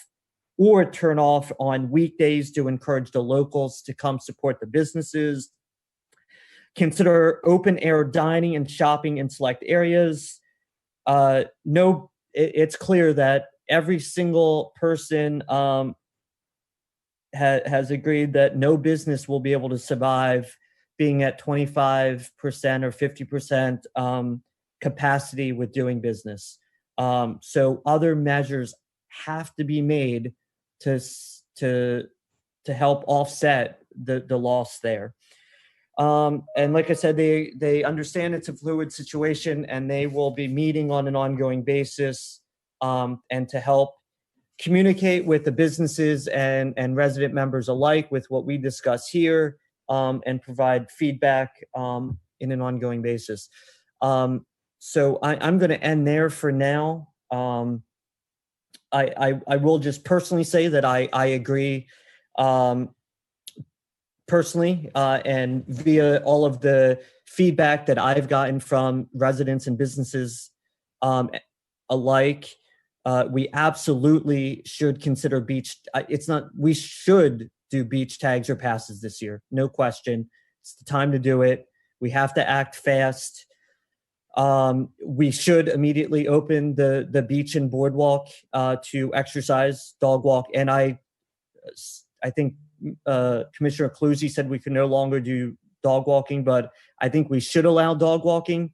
on weekdays to encourage the locals to come support the businesses. Consider open air dining and shopping in select areas. It's clear that every single person has agreed that no business will be able to survive being at 25% or 50% capacity with doing business. So other measures have to be made to help offset the loss there. And like I said, they understand it's a fluid situation, and they will be meeting on an ongoing basis and to help communicate with the businesses and resident members alike with what we discuss here and provide feedback in an ongoing basis. So I'm going to end there for now. I will just personally say that I agree personally and via all of the feedback that I've gotten from residents and businesses alike. We absolutely should consider we should do beach tags or passes this year. No question. It's the time to do it. We have to act fast. We should immediately open the beach and boardwalk to exercise, dog walk. And I think Commissioner Cluzy said we can no longer do dog walking, but I think we should allow dog walking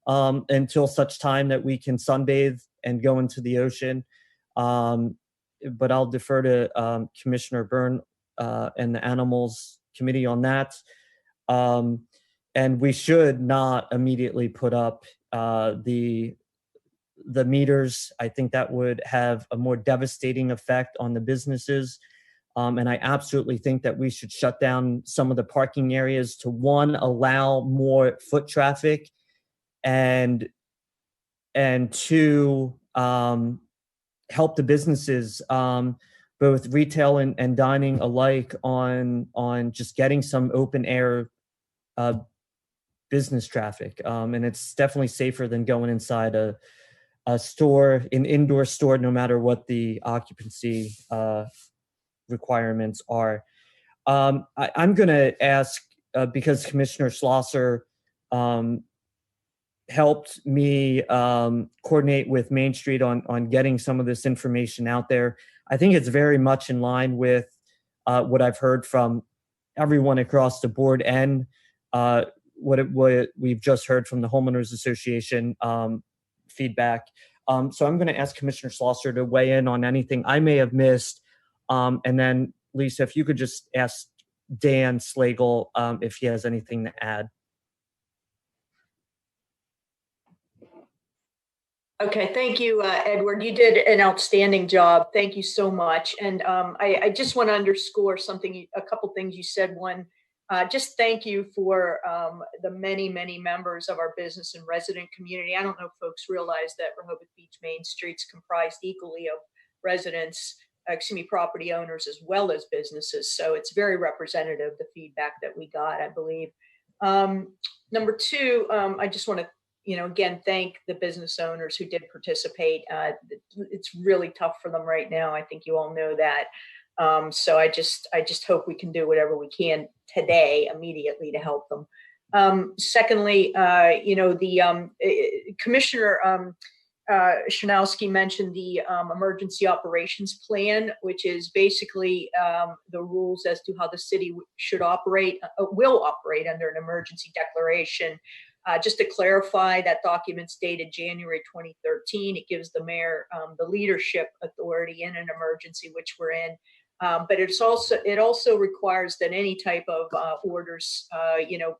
until such time that we can sunbathe and go into the ocean. But I'll defer to Commissioner Byrne and the Animals Committee on that. And we should not immediately put up the meters. I think that would have a more devastating effect on the businesses. And I absolutely think that we should shut down some of the parking areas to, one, allow more foot traffic, and two, help the businesses, both retail and dining alike, on just getting some open air business traffic. And it's definitely safer than going inside a store, an indoor store, no matter what the occupancy requirements are. I'm going to ask, because Commissioner Schlosser helped me coordinate with Main Street on getting some of this information out there. I think it's very much in line with what I've heard from everyone across the board, and what we've just heard from the Homeowners Association feedback. So I'm going to ask Commissioner Schlosser to weigh in on anything I may have missed. And then, Lisa, if you could just ask Dan Slagle if he has anything to add. Okay, thank you, Edward. You did an outstanding job. Thank you so much. And I just want to underscore a couple things you said. One, just thank you for the many, many members of our business and resident community. I don't know if folks realize that Rehoboth Beach Main Street's comprised equally of residents property owners as well as businesses. So it's very representative, the feedback that we got, I believe. Number two, I just want to, again, thank the business owners who did participate. It's really tough for them right now. I think you all know that. So I just hope we can do whatever we can today immediately to help them. Secondly, Commissioner Shanowski mentioned the emergency operations plan, which is basically the rules as to how the city should operate, will operate under an emergency declaration. Just to clarify, that document's dated January 2013. It gives the mayor the leadership authority in an emergency, which we're in. But it also requires that any type of orders,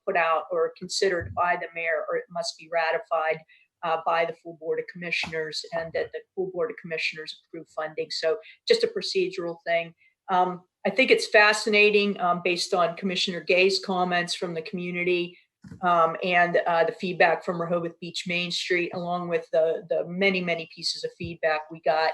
put out or considered by the mayor, or it must be ratified by the full Board of Commissioners, and that the full Board of Commissioners approve funding. So just a procedural thing. I think it's fascinating based on Commissioner Gay's comments from the community and the feedback from Rehoboth Beach Main Street, along with the many, many pieces of feedback we got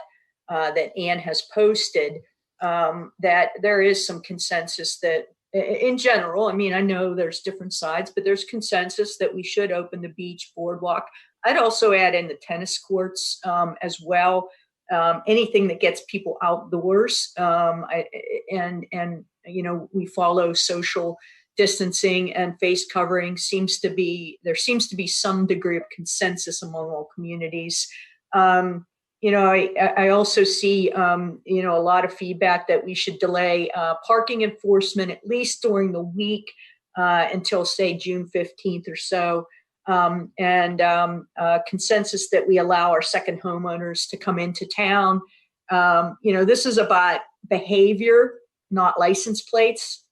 that Ann has posted, that there is some consensus that in general, I mean, I know there's different sides, but there's consensus that we should open the beach, boardwalk. I'd also add in the tennis courts as well. Anything that gets people outdoors, we follow social distancing and face covering. There seems to be some degree of consensus among all communities. I also see, a lot of feedback that we should delay parking enforcement, at least during the week until, say, June 15th or so. Consensus that we allow our second homeowners to come into town. This is about behavior, not license plates.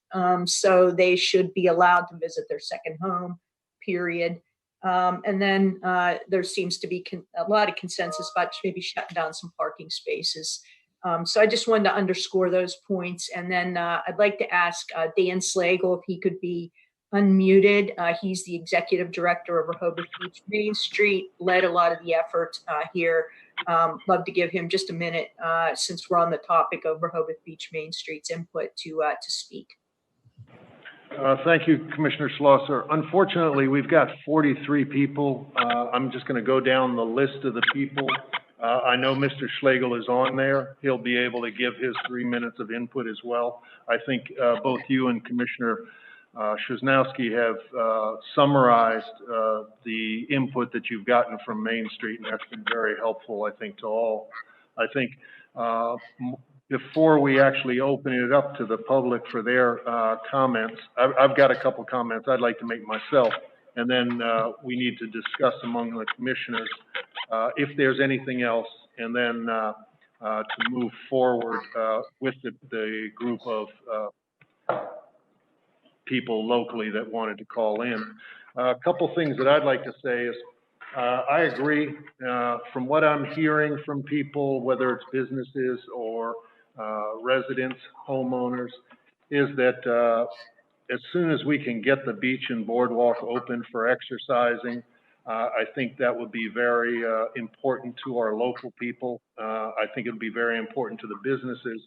So they should be allowed to visit their second home, period. And then there seems to be a lot of consensus about maybe shutting down some parking spaces. So I just wanted to underscore those points. And then I'd like to ask Dan Slagle if he could be unmuted. He's the executive director of Rehoboth Beach Main Street, led a lot of the effort here. Love to give him just a minute since we're on the topic of Rehoboth Beach Main Street's input to speak. Thank you, Commissioner Schlosser. Unfortunately, we've got 43 people. I'm just going to go down the list of the people. I know Mr. Schlegel is on there. He'll be able to give his 3 minutes of input as well. I think both you and Commissioner Szyznowski have summarized the input that you've gotten from Main Street, and that's been very helpful, I think, to all. I think before we actually open it up to the public for their comments, I've got a couple comments I'd like to make myself, and then we need to discuss among the commissioners if there's anything else, and then to move forward with the group of people locally that wanted to call in. A couple things that I'd like to say is I agree from what I'm hearing from people, whether it's businesses or residents, homeowners, is that as soon as we can get the beach and boardwalk open for exercising, I think that would be very important to our local people. I think it would be very important to the businesses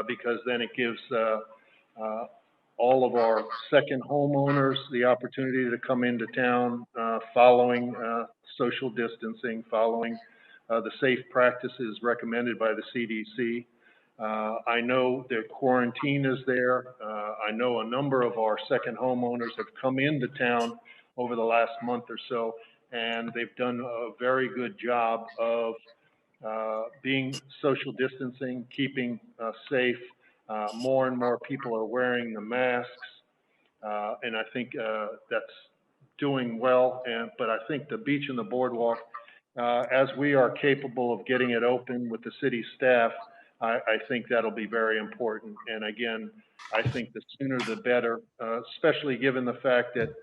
because then it gives all of our second homeowners the opportunity to come into town following social distancing, following the safe practices recommended by the CDC. I know that quarantine is there. I know a number of our second homeowners have come into town over the last month or so, and they've done a very good job of being social distancing, keeping safe. More and more people are wearing the masks, and I think that's doing well. But I think the beach and the boardwalk, as we are capable of getting it open with the city staff, I think that'll be very important. And again, I think the sooner the better, especially given the fact that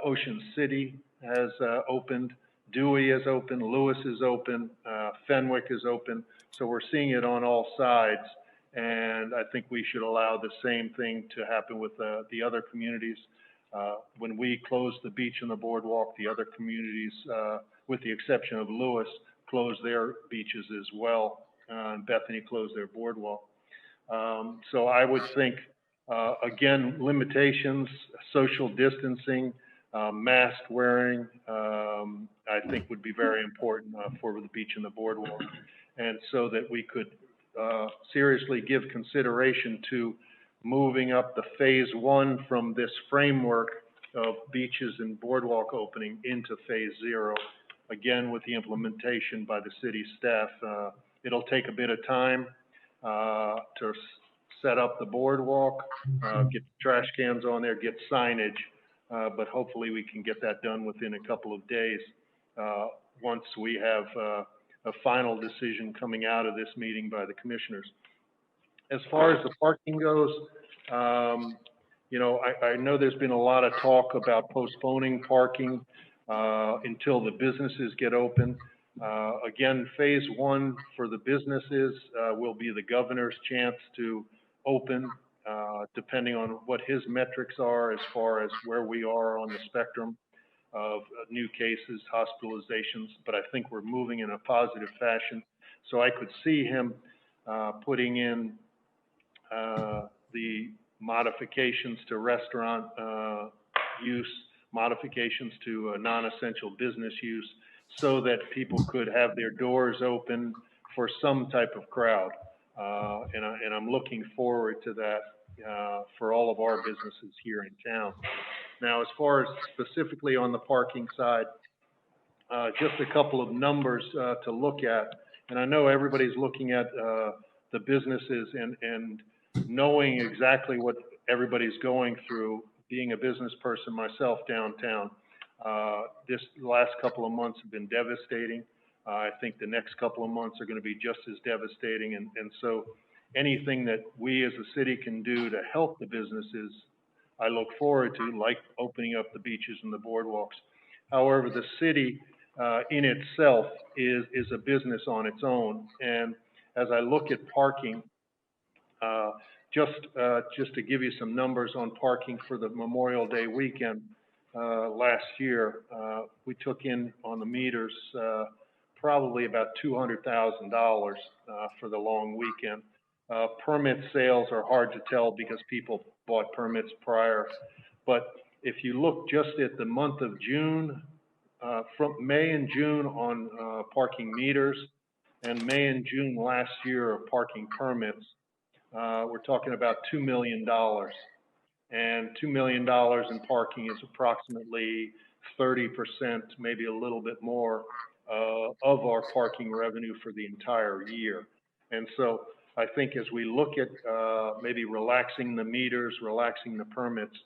Ocean City has opened, Dewey is open, Lewis is open, Fenwick is open. So we're seeing it on all sides. And I think we should allow the same thing to happen with the other communities. When we close the beach and the boardwalk, the other communities, with the exception of Lewis, close their beaches as well. and Bethany closed their Boardwalk. So I would think, again, limitations, social distancing, mask wearing, I think would be very important for the beach and the Boardwalk. And so that we could seriously give consideration to moving up the phase 1 from this framework of beaches and boardwalk opening into phase 0, again, with the implementation by the city staff. It'll take a bit of time to set up the boardwalk, get trash cans on there, get signage, but hopefully we can get that done within a couple of days once we have a final decision coming out of this meeting by the commissioners. As far as the parking goes, you know, I know there's been a lot of talk about postponing parking until the businesses get open. Again, phase 1 for the businesses will be the governor's chance to open, depending on what his metrics are as far as where we are on the spectrum of new cases, hospitalizations, but I think we're moving in a positive fashion. So I could see him putting in the modifications to restaurant use, modifications to non-essential business use, so that people could have their doors open for some type of crowd. And I'm looking forward to that for all of our businesses here in town. Now, as far as specifically on the parking side, just a couple of numbers to look at. And I know everybody's looking at the businesses and knowing exactly what everybody's going through. Being a business person myself downtown, this last couple of months have been devastating. I think the next couple of months are going to be just as devastating. And so anything that we as a city can do to help the businesses, I look forward to, like opening up the beaches and the boardwalks. However, the city in itself is a business on its own. And as I look at parking, just to give you some numbers on parking for the Memorial Day weekend last year, we took in on the meters probably about $200,000 for the long weekend. Permit sales are hard to tell because people bought permits prior. But if you look just at the month of June, from May and June on parking meters, and May and June last year of parking permits, we're talking about $2 million. And $2 million in parking is approximately 30%, maybe a little bit more, of our parking revenue for the entire year. And so I think as we look at maybe relaxing the meters, relaxing the permits,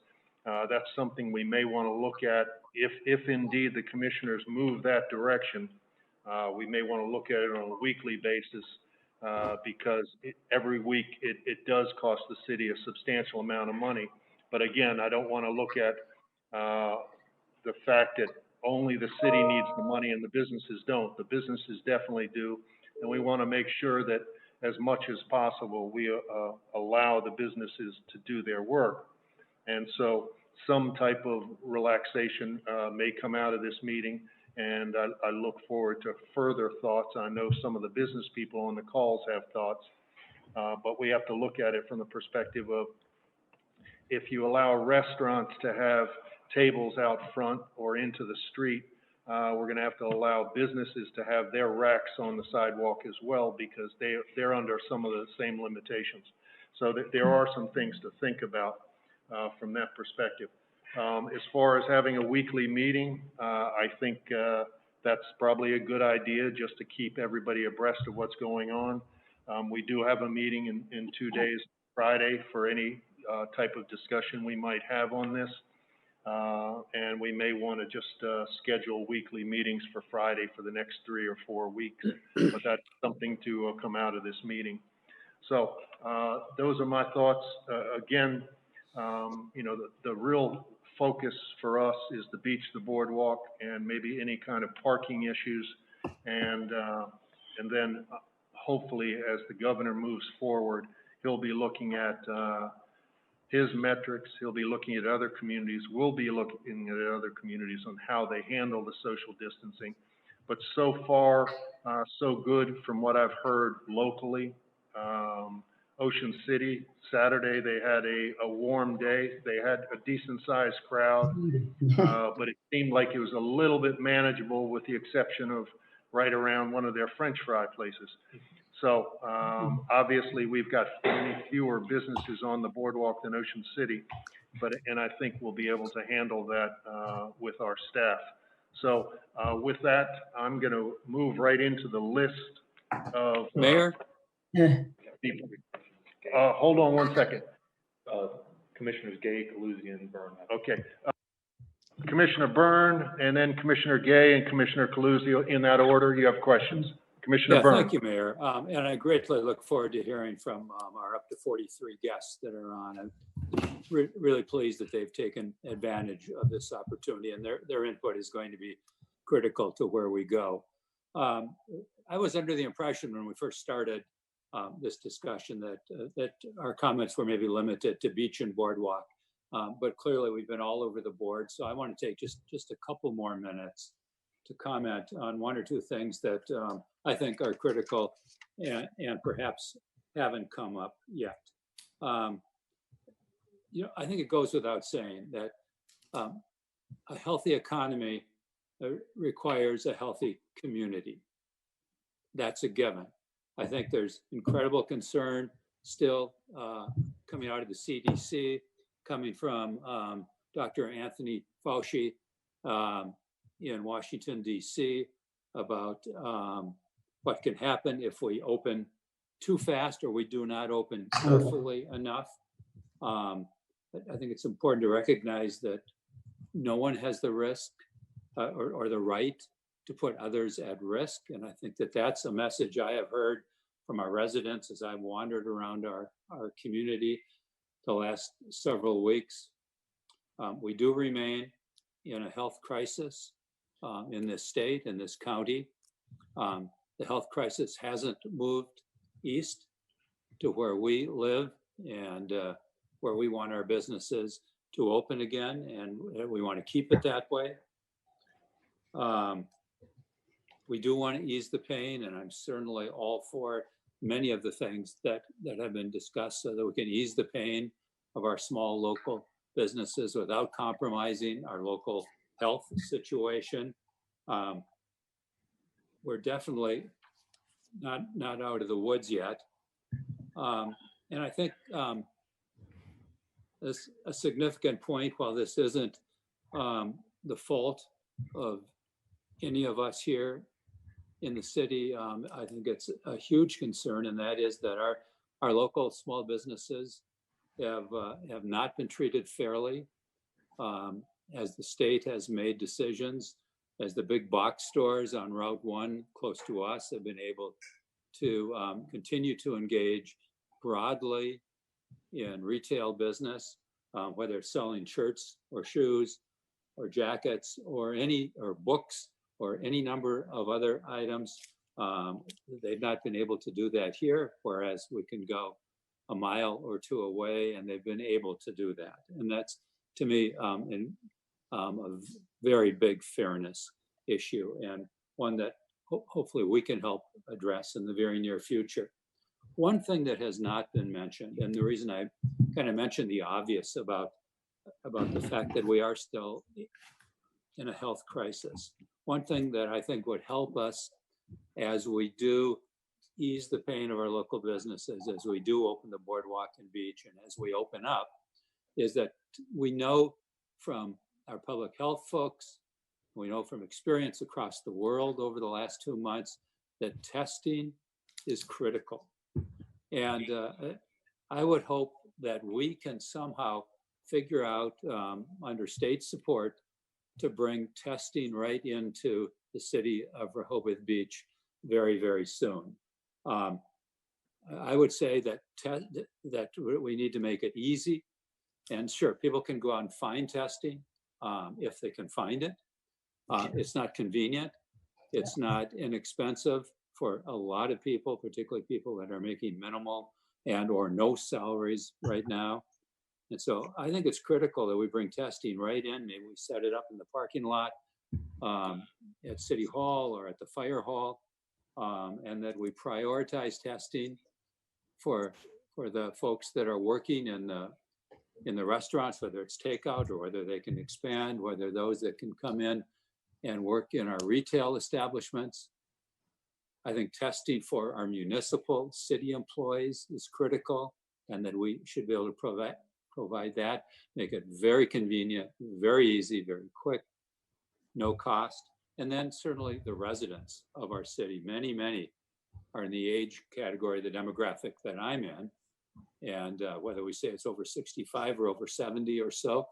that's something we may want to look at. If indeed the commissioners move that direction, we may want to look at it on a weekly basis because every week it does cost the city a substantial amount of money. But again, I don't want to look at the fact that only the city needs the money and the businesses don't. The businesses definitely do. And we want to make sure that as much as possible, we allow the businesses to do their work. And so some type of relaxation may come out of this meeting. And I look forward to further thoughts. I know some of the business people on the calls have thoughts, but we have to look at it from the perspective of if you allow restaurants to have tables out front or into the street, we're going to have to allow businesses to have their racks on the sidewalk as well because they're under some of the same limitations. So there are some things to think about from that perspective. As far as having a weekly meeting, I think that's probably a good idea just to keep everybody abreast of what's going on. We do have a meeting in 2 days, Friday, for any type of discussion we might have on this. And we may want to just schedule weekly meetings for Friday for the next 3 or 4 weeks, but that's something to come out of this meeting. So those are my thoughts. Again, you know, the real focus for us is the beach, the boardwalk, and maybe any kind of parking issues. And then hopefully as the governor moves forward, he'll be looking at his metrics. He'll be looking at other communities. We'll be looking at other communities on how they handle the social distancing. but so far, so good from what I've heard locally. Ocean City, Saturday, they had a warm day. They had a decent sized crowd, but it seemed like it was a little bit manageable with the exception of right around one of their French fry places. So obviously we've got many fewer businesses on the boardwalk than Ocean City, and I think we'll be able to handle that with our staff. So with that, I'm going to move right into the list of Mayor? people. Hold on one second. Commissioners Gay, Calusi, and Byrne. Okay. Commissioner Byrne, and then Commissioner Gay and Commissioner Calusi, in that order. You have questions. Commissioner Yeah, Byrne. thank you, Mayor. And I greatly look forward to hearing from our up to 43 guests that are on. I'm really pleased that they've taken advantage of this opportunity, and their input is going to be critical to where we go. I was under the impression when we first started this discussion that our comments were maybe limited to beach and boardwalk, but clearly we've been all over the board. So I want to take just a couple more minutes to comment on one or two things that I think are critical and perhaps haven't come up yet. I think it goes without saying that a healthy economy requires a healthy community. That's a given. I think there's incredible concern still coming out of the CDC, coming from Dr. Anthony Fauci in Washington, D.C., about what can happen if we open too fast or we do not open carefully enough. I think it's important to recognize that no one has the risk or the right to put others at risk. And I think that that's a message I have heard from our residents as I've wandered around our community the last several weeks. We do remain in a health crisis in this state, in this county. The health crisis hasn't moved east to where we live and where we want our businesses to open again, and we want to keep it that way. We do want to ease the pain, and I'm certainly all for many of the things that have been discussed so that we can ease the pain of our small local businesses without compromising our local health situation. We're definitely not out of the woods yet. And I think a significant point, while this isn't the fault of any of us here in the city, I think it's a huge concern, and that is that our local small businesses have not been treated fairly as the state has made decisions, as the big box stores on Route 1 close to us have been able to continue to engage broadly in retail business, whether it's selling shirts or shoes or jackets or books or any number of other items. They've not been able to do that here, whereas we can go a mile or two away, and they've been able to do that. And that's, to me, a very big fairness issue, and one that hopefully we can help address in the very near future. One thing that has not been mentioned, and the reason I kind of mentioned the obvious about the fact that we are still in a health crisis, one thing that I think would help us as we do ease the pain of our local businesses, as we do open the boardwalk and beach, and as we open up, is that we know from our public health folks, we know from experience across the world over the last 2 months that testing is critical. And I would hope that we can somehow figure out, under state support, to bring testing right into the city of Rehoboth Beach very, very soon. I would say that we need to make it easy. And sure, people can go out and find testing if they can find it. It's not convenient. It's not inexpensive for a lot of people, particularly people that are making minimal and or no salaries right now. And so I think it's critical that we bring testing right in. Maybe we set it up in the parking lot. at City Hall or at the fire hall, and that we prioritize testing for the folks that are working in the restaurants, whether it's takeout or whether they can expand, whether those that can come in and work in our retail establishments. I think testing for our municipal city employees is critical, and that we should be able to provide that, make it very convenient, very easy, very quick, no cost. And then certainly the residents of our city, many are in the age category, the demographic that I'm in. And whether we say it's over 65 or over 70 or so,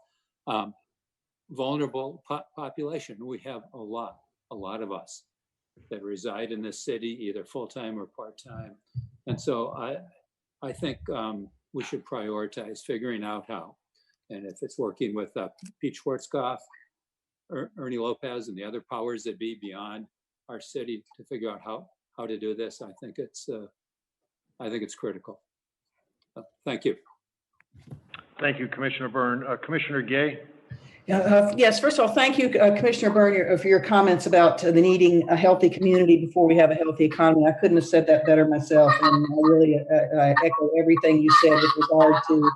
vulnerable population. We have a lot of us that reside in this city, either full-time or part-time. And so I think we should prioritize figuring out how. And if it's working with Pete Schwarzkopf, Ernie Lopez, and the other powers that be beyond our city to figure out how to do this, I think it's critical. Thank you. Thank you, Commissioner Byrne. Commissioner Gay? Yes, first of all, thank you, Commissioner Byrne, for your comments about the needing a healthy community before we have a healthy economy. I couldn't have said that better myself, and I really echo everything you said with regard to,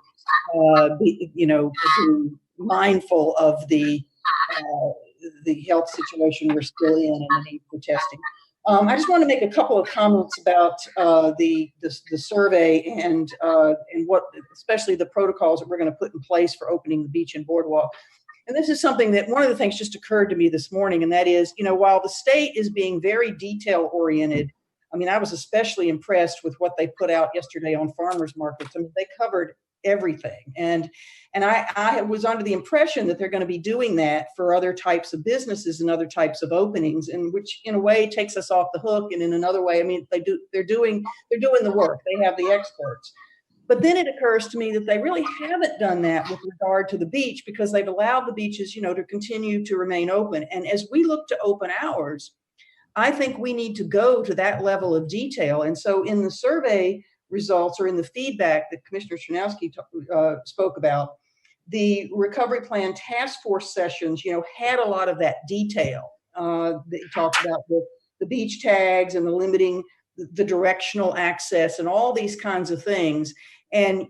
being mindful of the health situation we're still in and the need for testing. I just want to make a couple of comments about the survey and what, especially the protocols that we're going to put in place for opening the beach and boardwalk. And this is something that one of the things just occurred to me this morning, and that is, while the state is being very detail oriented, I mean, I was especially impressed with what they put out yesterday on farmers markets. I mean, they covered everything. And I was under the impression that they're going to be doing that for other types of businesses and other types of openings, and which in a way takes us off the hook. And in another way, I mean, they're doing the work. They have the experts. But then it occurs to me that they really haven't done that with regard to the beach, because they've allowed the beaches, to continue to remain open. And as we look to open hours, I think we need to go to that level of detail. And so in the survey results, or in the feedback that Commissioner Chernowski spoke about, the recovery plan task force sessions, had a lot of that detail that you talked about, the beach tags and the limiting the directional access and all these kinds of things. And,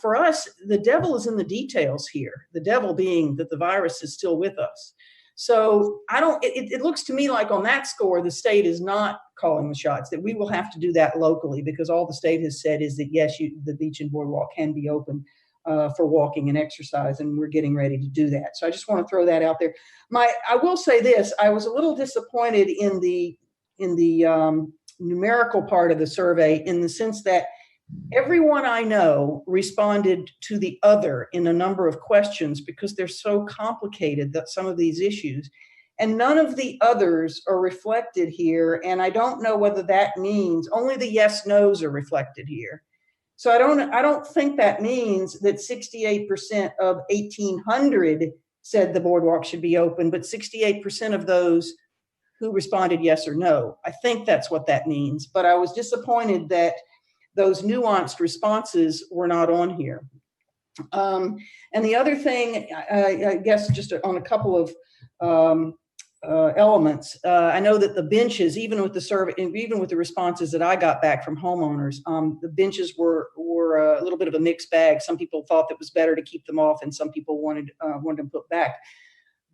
for us, the devil is in the details here, the devil being that the virus is still with us. So it looks to me like on that score, the state is not calling the shots, that we will have to do that locally, because all the state has said is that, yes, the beach and boardwalk can be open for walking and exercise, and we're getting ready to do that. So I just want to throw that out there. I will say this, I was a little disappointed in the numerical part of the survey, in the sense that everyone I know responded to the other in a number of questions, because they're so complicated, that some of these issues, and none of the others are reflected here. And I don't know whether that means only the yes, no's are reflected here. So I don't think that means that 68% of 1,800 said the boardwalk should be open, but 68% of those who responded yes or no. I think that's what that means. But I was disappointed that those nuanced responses were not on here. And the other thing, I guess, just on a couple of elements, I know that the benches, even with the survey, even with the responses that I got back from homeowners, the benches were a little bit of a mixed bag. Some people thought that it was better to keep them off, and some people wanted them put back.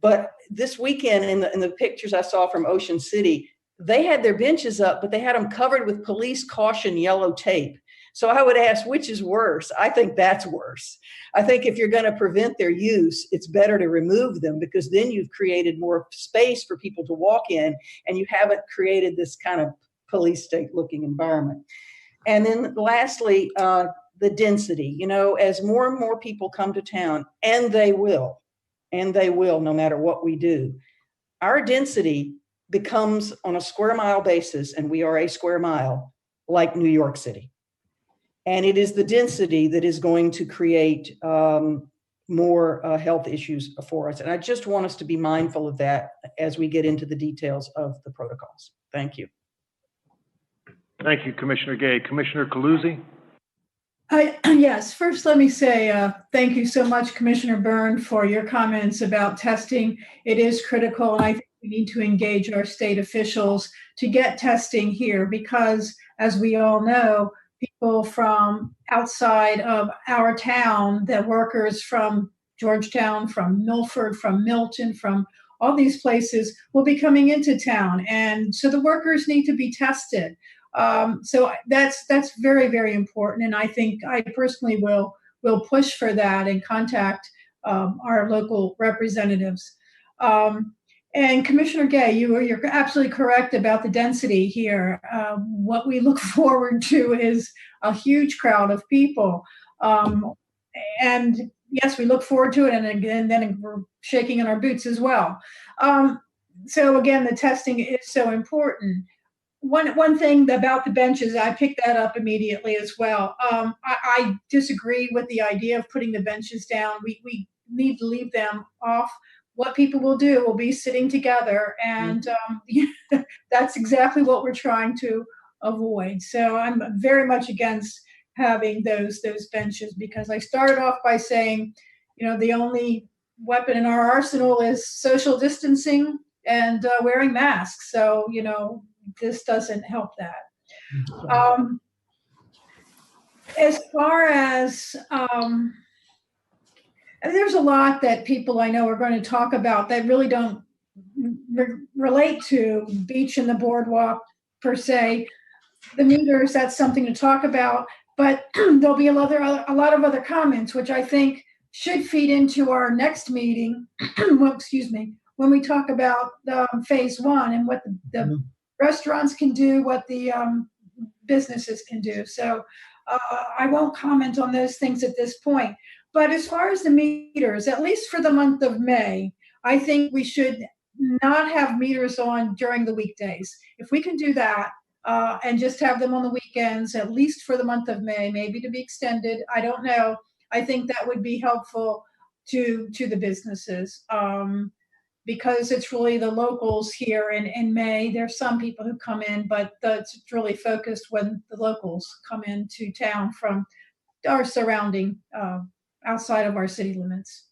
But this weekend, in the pictures I saw from Ocean City, they had their benches up, but they had them covered with police caution yellow tape. So I would ask, which is worse? I think that's worse. I think if you're going to prevent their use, it's better to remove them, because then you've created more space for people to walk in, and you haven't created this kind of police state looking environment. And then lastly, the density, as more and more people come to town, and they will no matter what we do, our density becomes on a square mile basis, and we are a square mile, like New York City. And it is the density that is going to create more health issues for us. And I just want us to be mindful of that as we get into the details of the protocols. Thank you. Thank you, Commissioner Gay. Commissioner Coluzzi? Yes, first let me say thank you so much, Commissioner Byrne, for your comments about testing. It is critical, and I think we need to engage our state officials to get testing here because, as we all know, people from outside of our town, the workers from Georgetown, from Milford, from Milton, from all these places will be coming into town. And so the workers need to be tested. So that's very, very important, and I think I personally will push for that and contact our local representatives. Um, and Commissioner Gay, you're absolutely correct about the density here. What we look forward to is a huge crowd of people, and yes, we look forward to it, and again, then we're shaking in our boots as well. So again, the testing is so important. One thing about the benches, I picked that up immediately as well. I disagree with the idea of putting the benches down. We need to leave them off. What people will do will be sitting together, and that's exactly what we're trying to avoid. So I'm very much against having those benches because I started off by saying, the only weapon in our arsenal is social distancing and wearing masks. So this doesn't help that. As far as there's a lot that people I know are going to talk about that really don't relate to beach and the boardwalk per se. The meters, that's something to talk about, but there'll be a lot of other comments, which I think should feed into our next meeting. Well, excuse me, when we talk about phase one and what the restaurants can do, what the businesses can do. So I won't comment on those things at this point. But as far as the meters, at least for the month of May, I think we should not have meters on during the weekdays. If we can do that and just have them on the weekends, at least for the month of May, maybe to be extended, I don't know. I think that would be helpful to the businesses. Because it's really the locals here in May. There's some people who come in, but it's really focused when the locals come into town from our surrounding, outside of our city limits.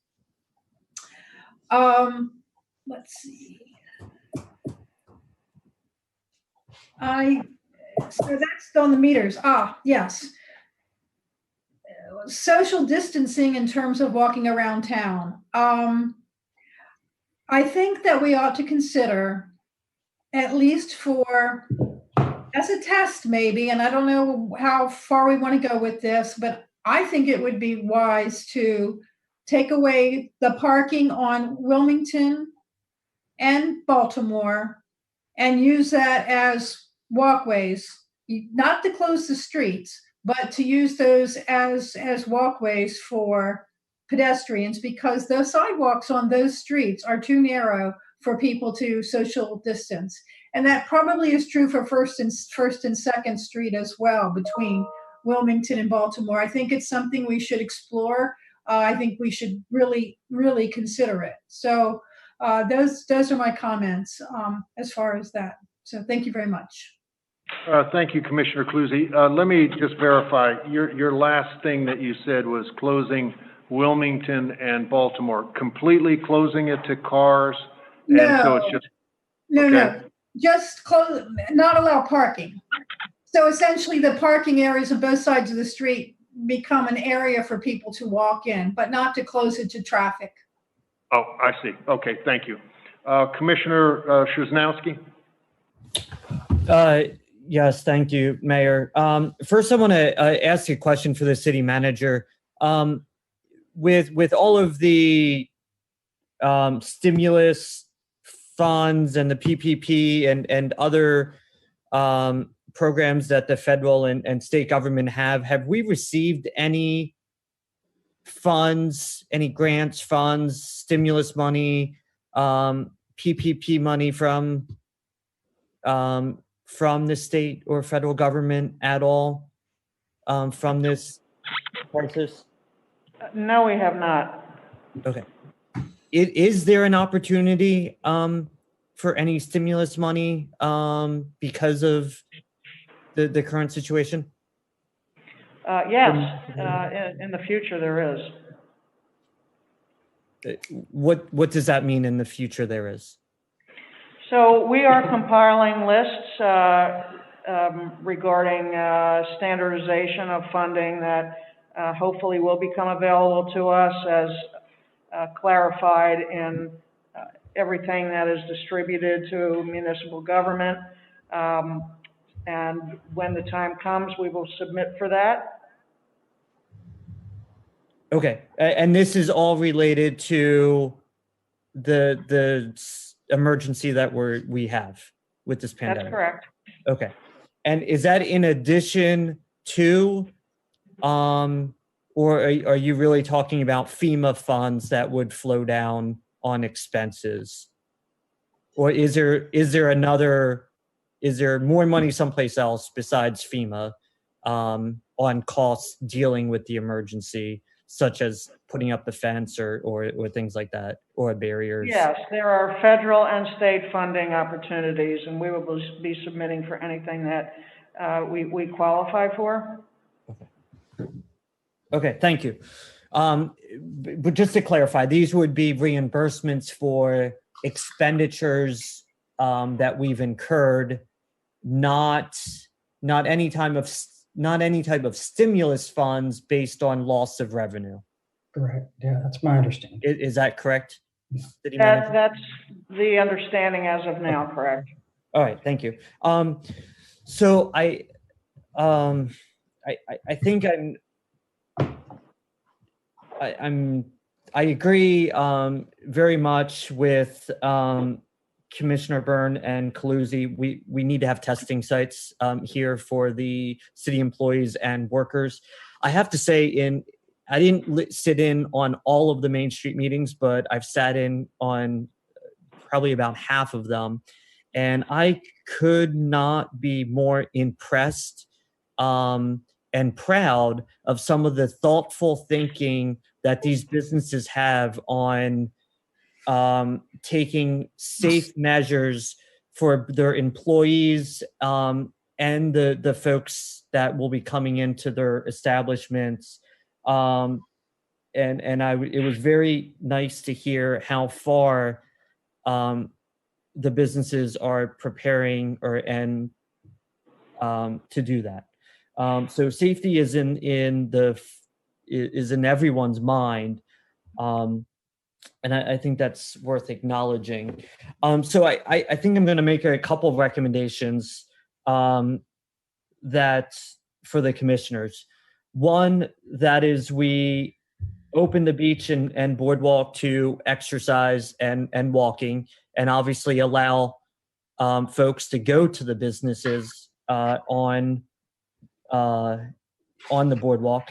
Let's see. So that's on the meters. Yes. Social distancing in terms of walking around town. I think that we ought to consider, at least as a test maybe, and I don't know how far we want to go with this, but I think it would be wise to take away the parking on Wilmington and Baltimore and use that as walkways, not to close the streets, but to use those as walkways for pedestrians, because those sidewalks on those streets are too narrow for people to social distance. And that probably is true for First and Second Street as well, between Wilmington and Baltimore. I think it's something we should explore. I think we should really, really consider it. So those are my comments as far as that. So thank you very much. Thank you, Commissioner Cluzy. Let me just verify, your last thing that you said was closing Wilmington and Baltimore, completely closing it to cars? No, and so it's just, no, just close, not allow parking. So essentially the parking areas on both sides of the street become an area for people to walk in, but not to close it to traffic. Oh, I see. Okay, thank you. Commissioner Szymanowski? Yes, thank you, Mayor. First, I want to ask you a question for the city manager. With all of the stimulus funds and the PPP and other programs that the federal and state government have we received any funds, any grants, funds, stimulus money, PPP money from the state or federal government at all from this crisis? No, we have not. Okay. Is there an opportunity for any stimulus money because of the current situation? Yes, in the future there is. What does that mean in the future there is? So we are compiling lists regarding standardization of funding that hopefully will become available to us as clarified in everything that is distributed to municipal government. And when the time comes, we will submit for that. Okay, and this is all related to the emergency that we have with this pandemic. That's correct. Okay, and is that in addition to, or are you really talking about FEMA funds that would flow down on expenses, or is there more money someplace else besides FEMA on costs dealing with the emergency, such as putting up the fence or things like that, or barriers? Yes, there are federal and state funding opportunities, and we will be submitting for anything that we qualify for. Okay, thank you. But just to clarify, these would be reimbursements for expenditures that we've incurred, not any type of stimulus funds based on loss of revenue. Correct. Yeah, that's my understanding. Is that correct, City Manager? That's the understanding as of now, correct? All right, thank you. So I think I agree very much with Commissioner Byrne and Caluzzi. We need to have testing sites here for the city employees and workers. I have to say, I didn't sit in on all of the Main Street meetings, but I've sat in on probably about half of them, and I could not be more impressed and proud of some of the thoughtful thinking that these businesses have on taking safe measures for their employees and the folks that will be coming into their establishments. And it was very nice to hear how far the businesses are preparing to do that. So safety is in everyone's mind, and I think that's worth acknowledging. So I think I'm going to make a couple of recommendations that for the commissioners. One, that is we open the beach and boardwalk to exercise and walking, and obviously allow folks to go to the businesses on the boardwalk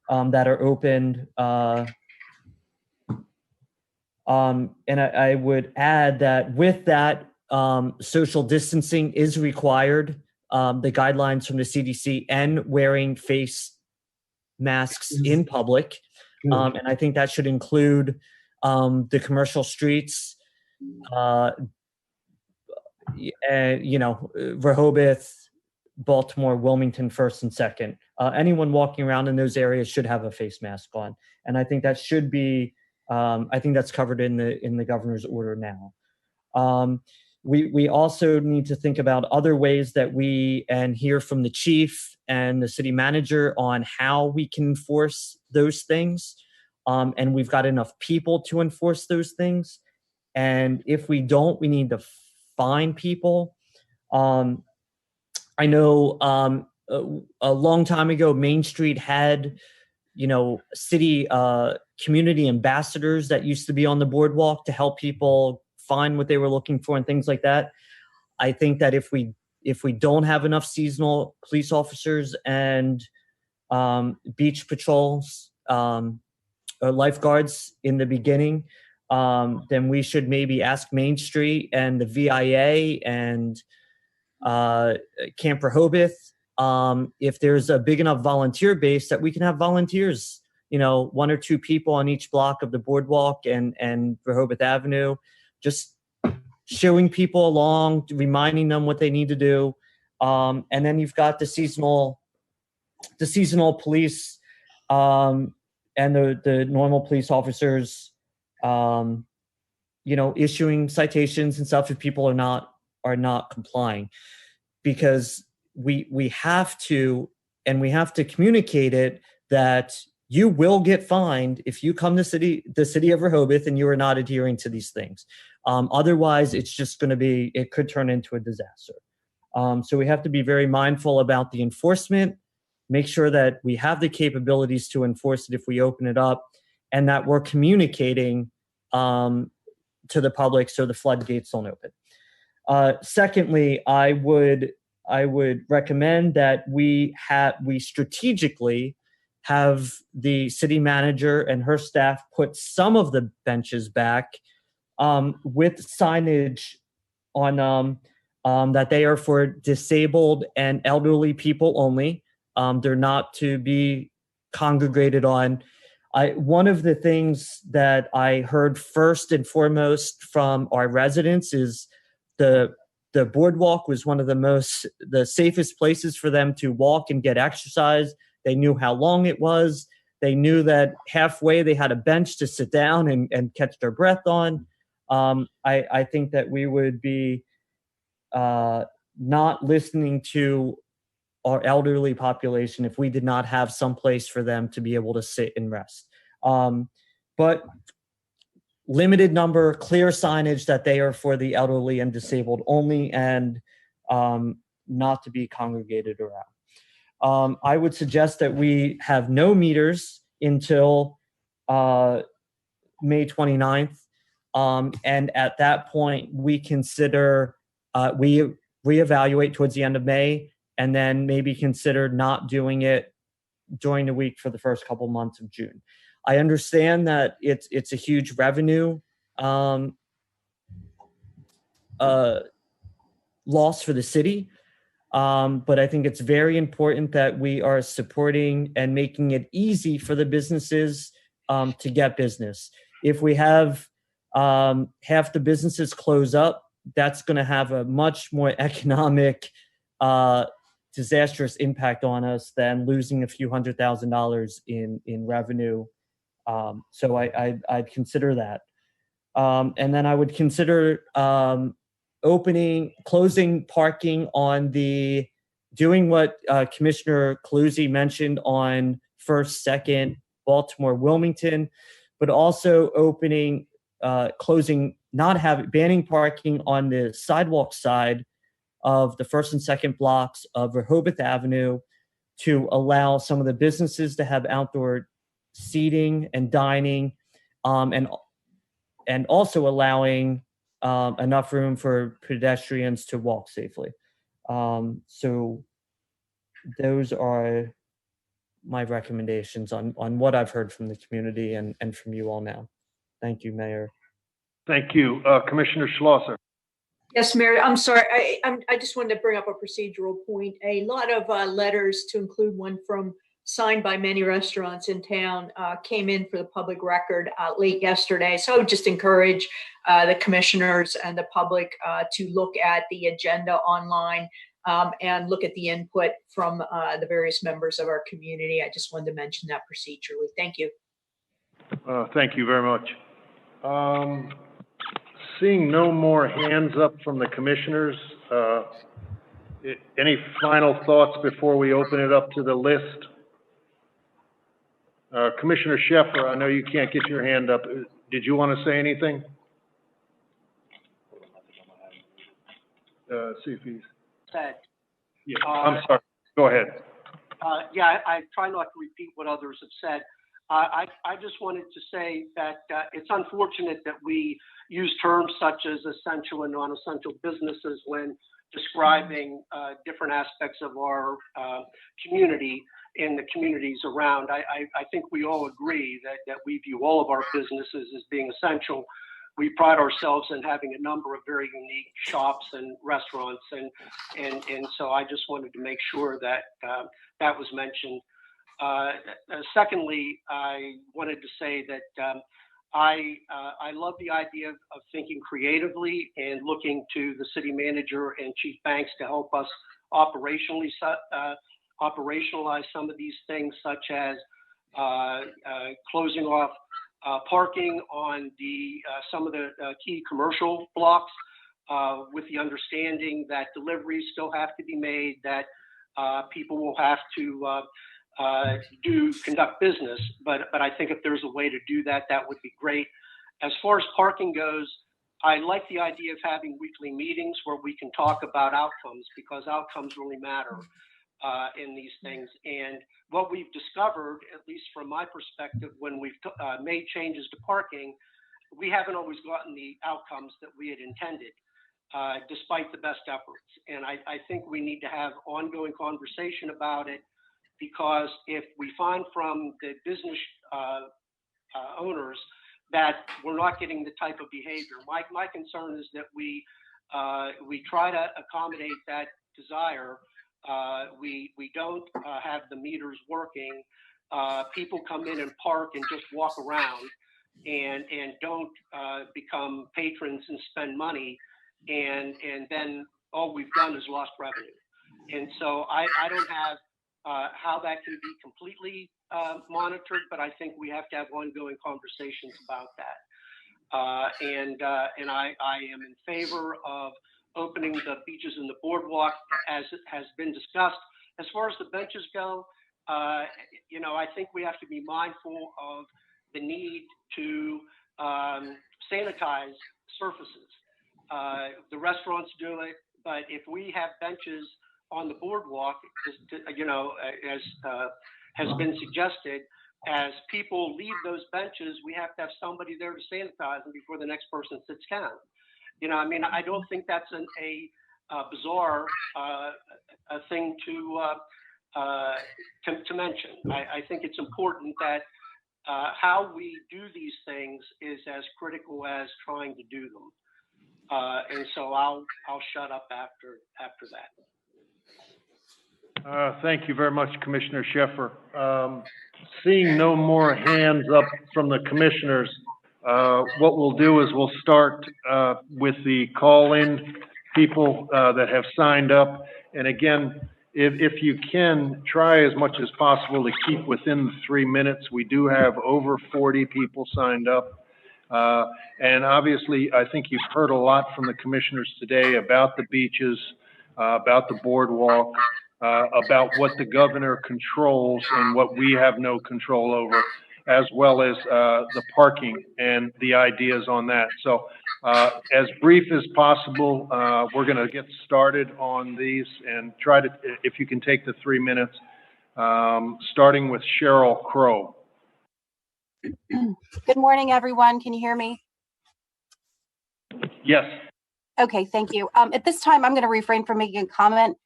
that are opened. And I would add that with that, social distancing is required. The guidelines from the CDC and wearing face masks in public. And I think that should include the commercial streets, Rehoboth, Baltimore, Wilmington, First and Second. Anyone walking around in those areas should have a face mask on, and I think that should be. I think that's covered in the governor's order now. We also need to think about other ways that and hear from the chief and the city manager on how we can enforce those things. And we've got enough people to enforce those things. And if we don't, we need to fine people. I know a long time ago, Main Street had, city community ambassadors that used to be on the boardwalk to help people find what they were looking for and things like that. I think that if we don't have enough seasonal police officers and beach patrols or lifeguards in the beginning, then we should maybe ask Main Street and the VIA and Camp Rehoboth if there's a big enough volunteer base that we can have volunteers, 1 or 2 people on each block of the boardwalk and Rehoboth Avenue, just showing people along, reminding them what they need to do. And then you've got the seasonal seasonal police and the normal police officers, issuing citations and stuff if people are not complying, because we have to communicate it that you will get fined if you come to the city of Rehoboth and you are not adhering to these things. Otherwise, it's just going to it could turn into a disaster. So we have to be very mindful about the enforcement, make sure that we have the capabilities to enforce it if we open it up, and that we're communicating to the public so the floodgates don't open. Secondly, I would recommend that we strategically have the city manager and her staff put some of the benches back with signage on that they are for disabled and elderly people only. They're not to be congregated on. One of the things that I heard first and foremost from our residents is the Boardwalk was one of the safest places for them to walk and get exercise. They knew how long it was. They knew that halfway they had a bench to sit down and catch their breath on. I think that we would be not listening to our elderly population if we did not have some place for them to be able to sit and rest. But limited number, clear signage that they are for the elderly and disabled only, and not to be congregated around. I would suggest that we have no meters until May 29th. And at that point, we consider, we reevaluate towards the end of May, and then maybe consider not doing it during the week for the first couple months of June. I understand that it's a huge revenue loss for the city, but I think it's very important that we are supporting and making it easy for the businesses to get business. If we have half the businesses close up, that's going to have a much more economic disastrous impact on us than losing a few $100,000 in revenue. So I'd consider that. And then I would consider closing parking on doing what Commissioner Calusi mentioned on 1st, 2nd, Baltimore, Wilmington, but also banning parking on the sidewalk side of the 1st and 2nd blocks of Rehoboth Avenue to allow some of the businesses to have outdoor seating and dining, and also allowing enough room for pedestrians to walk safely. So those are my recommendations on what I've heard from the community and from you all now. Thank you, Mayor. Thank you. Commissioner Schlosser. Yes, Mayor, I'm sorry. I just wanted to bring up a procedural point. A lot of letters, to include one signed by many restaurants in town, came in for the public record late yesterday. So I would just encourage the commissioners and the public to look at the agenda online and look at the input from the various members of our community. I just wanted to mention that procedurally. Thank you. Thank you very much. Seeing no more hands up from the commissioners, any final thoughts before we open it up to the list? Commissioner Sheffer, I know you can't get your hand up. Did you want to say anything? See if he's... Said. Yeah, I'm sorry. Go ahead. Yeah, I try not to repeat what others have said. I just wanted to say that it's unfortunate that we use terms such as essential and non-essential businesses when describing different aspects of our community and the communities around. I think we all agree that we view all of our businesses as being essential. We pride ourselves in having a number of very unique shops and restaurants, and so I just wanted to make sure that that was mentioned. Secondly, I wanted to say that I love the idea of thinking creatively and looking to the city manager and Chief Banks to help us operationally operationalize some of these things, such as closing off parking on some of the key commercial blocks, with the understanding that deliveries still have to be made, that people will have to conduct business. But I think if there's a way to do that, that would be great. As far as parking goes, I like the idea of having weekly meetings where we can talk about outcomes, because outcomes really matter in these things. And what we've discovered, at least from my perspective, when we've made changes to parking, we haven't always gotten the outcomes that we had intended, despite the best efforts. And I think we need to have ongoing conversation about it, because if we find from the business owners that we're not getting the type of behavior, my concern is that we try to accommodate that desire. We don't have the meters working. People come in and park and just walk around and don't become patrons and spend money. And then all we've done is lost revenue. And so I don't have how that can be completely monitored, but I think we have to have ongoing conversations about that. And I am in favor of opening the beaches and the boardwalk, as has been discussed. As far as the benches go, I think we have to be mindful of the need to sanitize surfaces. The restaurants do it, but if we have benches on the boardwalk, as has been suggested, as people leave those benches, we have to have somebody there to sanitize them before the next person sits down. I don't think that's a bizarre thing to mention. I think it's important that how we do these things is as critical as trying to do them. And so I'll shut up after that. Thank you very much, Commissioner Sheffer. Seeing no more hands up from the commissioners, what we'll do is we'll start with the call-in people that have signed up. And again, if you can, try as much as possible to keep within the 3 minutes. We do have over 40 people signed up. And obviously, I think you've heard a lot from the commissioners today about the beaches, about the boardwalk, about what the governor controls and what we have no control over, as well as the parking and the ideas on that. So as brief as possible, we're going to get started on these and try to, if you can take the 3 minutes, starting with Cheryl Crow. Good morning, everyone. Can you hear me? Yes. Okay, thank you. At this time, I'm going to refrain from making a comment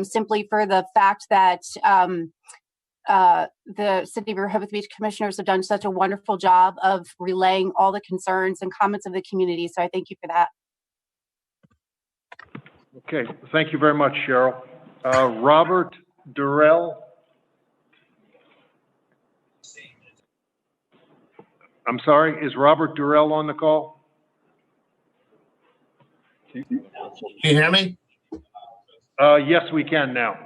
simply for the fact that the City of Rehoboth Beach commissioners have done such a wonderful job of relaying all the concerns and comments of the community. So I thank you for that. Okay, thank you very much, Cheryl. Robert Durrell. I'm sorry, is Robert Durrell on the call? Can you hear me? Yes, we can now.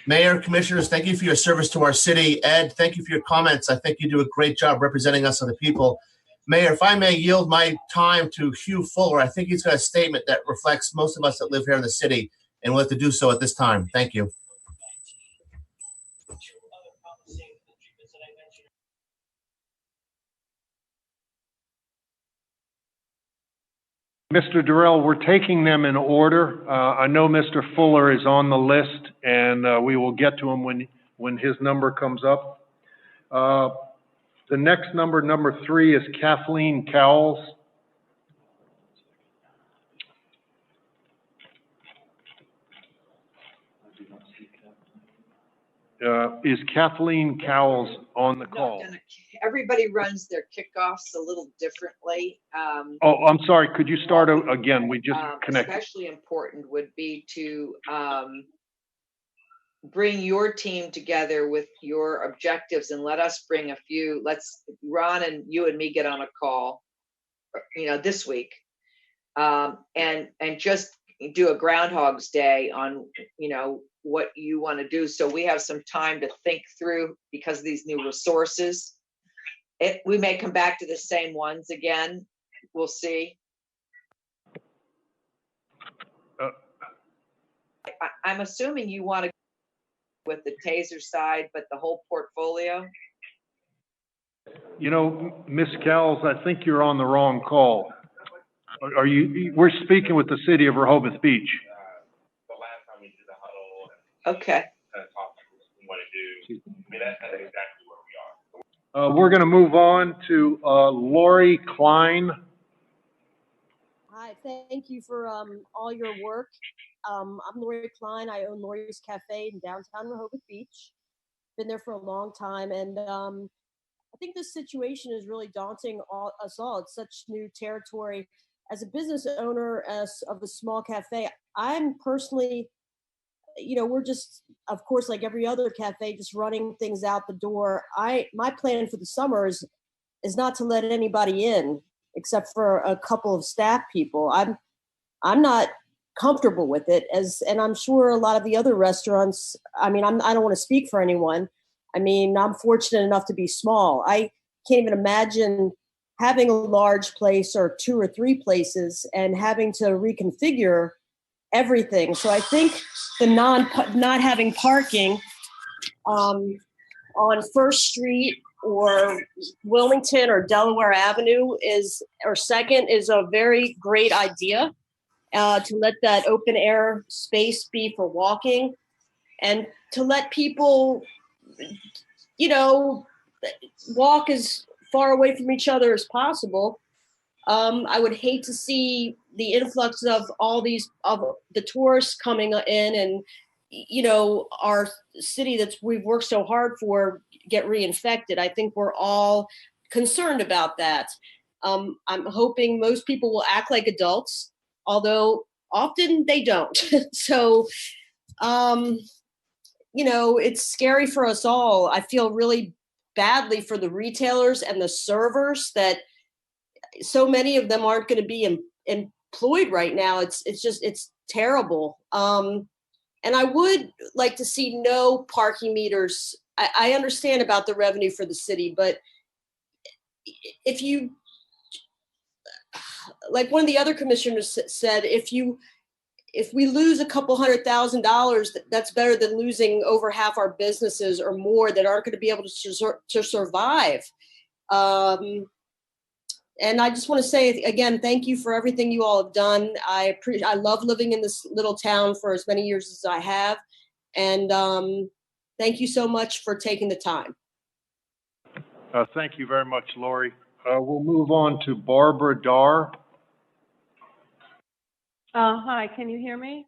Mayor, commissioners, thank you for your service to our city. Ed, thank you for your comments. I think you do a great job representing us and the people. Mayor, if I may yield my time to Hugh Fuller, I think he's got a statement that reflects most of us that live here in the city, and we'll have to do so at this time. Thank you. Mr. Durrell, we're taking them in order. I know Mr. Fuller is on the list, and we will get to him when his number comes up. The next number, number 3, is Kathleen Cowles. Is Kathleen Cowles on the call? Everybody runs their kickoffs a little differently. Oh, I'm sorry. Could you start again? We just connected. Especially important would be to bring your team together with your objectives and let us bring a few. Let's, Ron and you and me, get on a call, this week, and just do a Groundhog's Day on, what you want to do. So we have some time to think through because of these new resources. We may come back to the same ones again. We'll see. I'm assuming you want to go with the taser side, but the whole portfolio. Ms. Cowles, I think you're on the wrong call. We're speaking with the city of Rehoboth Beach. Okay. We're going to move on to Lori Klein. Hi, thank you for all your work. I'm Lori Klein. I own Lori's Cafe in downtown Rehoboth Beach. Been there for a long time, and I think this situation is really daunting us all. It's such new territory. As a business owner of a small cafe, I'm personally, we're just, of course, like every other cafe, just running things out the door. My plan for the summer is not to let anybody in except for a couple of staff people. I'm not comfortable with it, and I'm sure a lot of the other restaurants. I don't want to speak for anyone. I'm fortunate enough to be small. I can't even imagine having a large place or 2 or 3 places and having to reconfigure everything. So I think the not having parking on First Street or Wilmington or Delaware Avenue is a very great idea, to let that open air space be for walking and to let people, walk as far away from each other as possible. I would hate to see the influx of all of the tourists coming in and, our city we've worked so hard for get reinfected. I think we're all concerned about that. I'm hoping most people will act like adults, although often they don't. So, it's scary for us all. I feel really badly for the retailers and the servers that so many of them aren't going to be employed right now. It's terrible. And I would like to see no parking meters. I understand about the revenue for the city, but if you, like one of the other commissioners said, if we lose a couple $100,000, that's better than losing over half our businesses or more that aren't going to be able to survive. And I just want to say again, thank you for everything you all have done. I love living in this little town for as many years as I have. And thank you so much for taking the time. Thank you very much, Lori. We'll move on to Barbara Darr. Hi, can you hear me?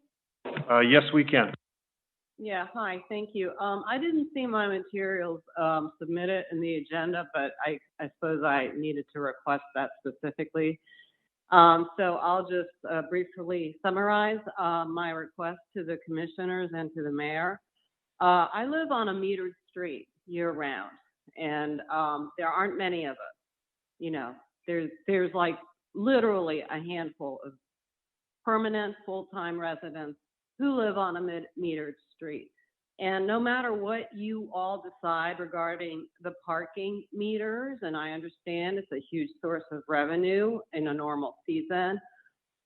Yes, we can. Yeah, hi, thank you. I didn't see my materials submitted in the agenda, but I suppose I needed to request that specifically. So I'll just briefly summarize my request to the commissioners and to the mayor. I live on a metered street year round, and there aren't many of us. There's like literally a handful of permanent full-time residents who live on a metered street. And no matter what you all decide regarding the parking meters, and I understand it's a huge source of revenue in a normal season,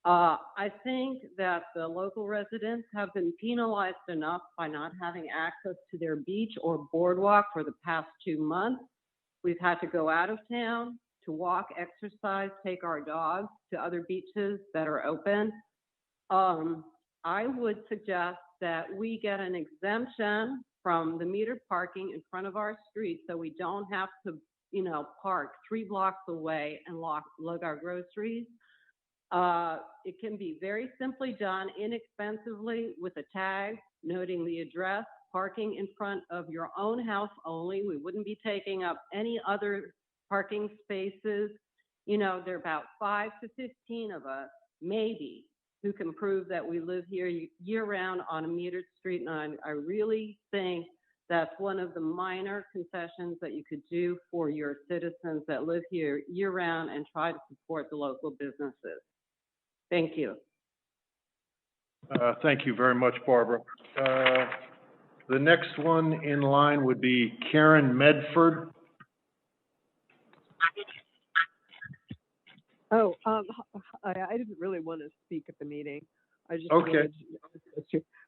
I think that the local residents have been penalized enough by not having access to their beach or boardwalk for the past 2 months. We've had to go out of town to walk, exercise, take our dogs to other beaches that are open. I would suggest that we get an exemption from the metered parking in front of our street so we don't have to, park 3 blocks away and lug our groceries. It can be very simply done inexpensively with a tag noting the address, parking in front of your own house only. We wouldn't be taking up any other parking spaces. There are about 5 to 15 of us, maybe, who can prove that we live here year-round on a metered street. And I really think that's one of the minor concessions that you could do for your citizens that live here year-round and try to support the local businesses. Thank you. Thank you very much, Barbara. The next one in line would be Karen Medford. Oh, I didn't really want to speak at the meeting. I just Okay.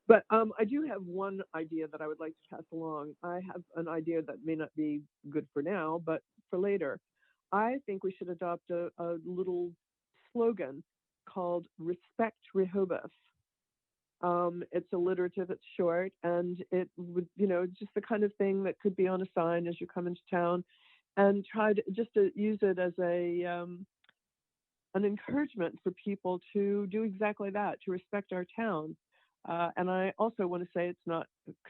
But I do have one idea that I would like to pass along. I have an idea that may not be good for now, but for later. I think we should adopt a little slogan called Respect Rehoboth. It's alliterative, it's short, and it would, just the kind of thing that could be on a sign as you come into town, and try to use it as an encouragement for people to do exactly that, to respect our town. And I also want to say it's not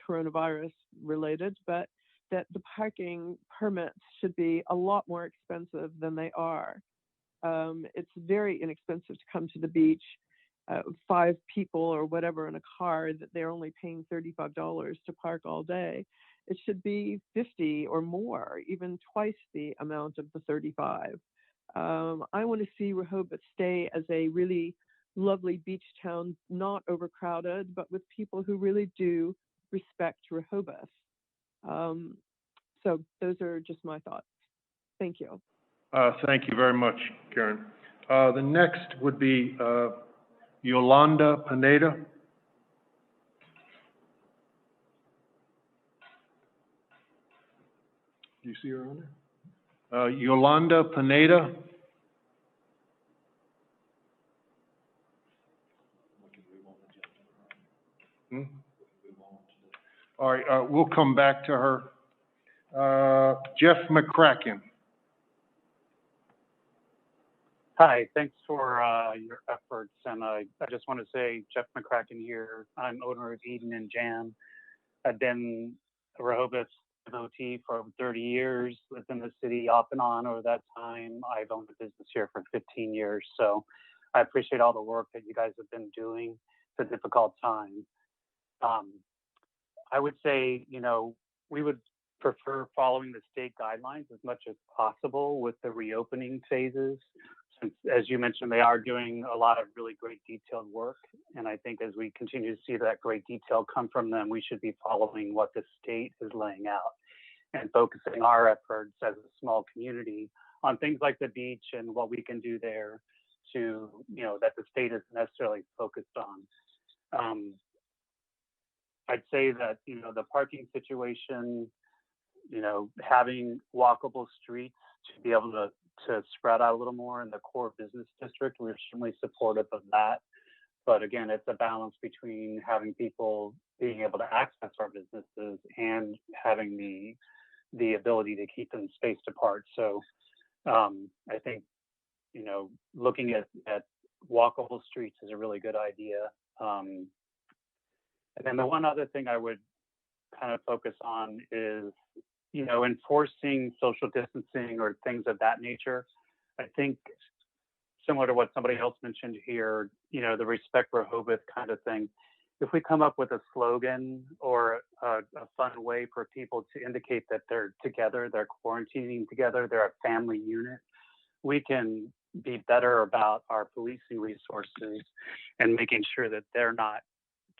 coronavirus related, but that the parking permits should be a lot more expensive than they are. It's very inexpensive to come to the beach, 5 people or whatever in a car, that they're only paying $35 to park all day. It should be 50 or more, even twice the amount of the 35. I want to see Rehoboth stay as a really lovely beach town, not overcrowded, but with people who really do respect Rehoboth. So those are just my thoughts. Thank you. Thank you very much, Karen. The next would be Yolanda Pineda. Do you see her on there? Yolanda Pineda. All right, we'll come back to her. Jeff McCracken. Hi, thanks for your efforts. And I just want to say, Jeff McCracken here. I'm owner of Eden and Jam. I've been a Rehoboth devotee for over 30 years, lived in the city off and on over that time. I've owned a business here for 15 years. So I appreciate all the work that you guys have been doing. It's a difficult time. I would say, we would prefer following the state guidelines as much as possible with the reopening phases. Since, as you mentioned, they are doing a lot of really great detailed work. And I think as we continue to see that great detail come from them, we should be following what the state is laying out and focusing our efforts as a small community on things like the beach and what we can do there to, that the state isn't necessarily focused on. I'd say that, the parking situation, having walkable streets to be able to spread out a little more in the core business district, we're certainly supportive of that. But again, it's a balance between having people being able to access our businesses and having the ability to keep them spaced apart. So I think, looking at walkable streets is a really good idea. And then the one other thing I would kind of focus on is, enforcing social distancing or things of that nature. I think similar to what somebody else mentioned here, the Respect Rehoboth kind of thing. If we come up with a slogan or a fun way for people to indicate that they're together, they're quarantining together, they're a family unit, we can be better about our policing resources and making sure that they're not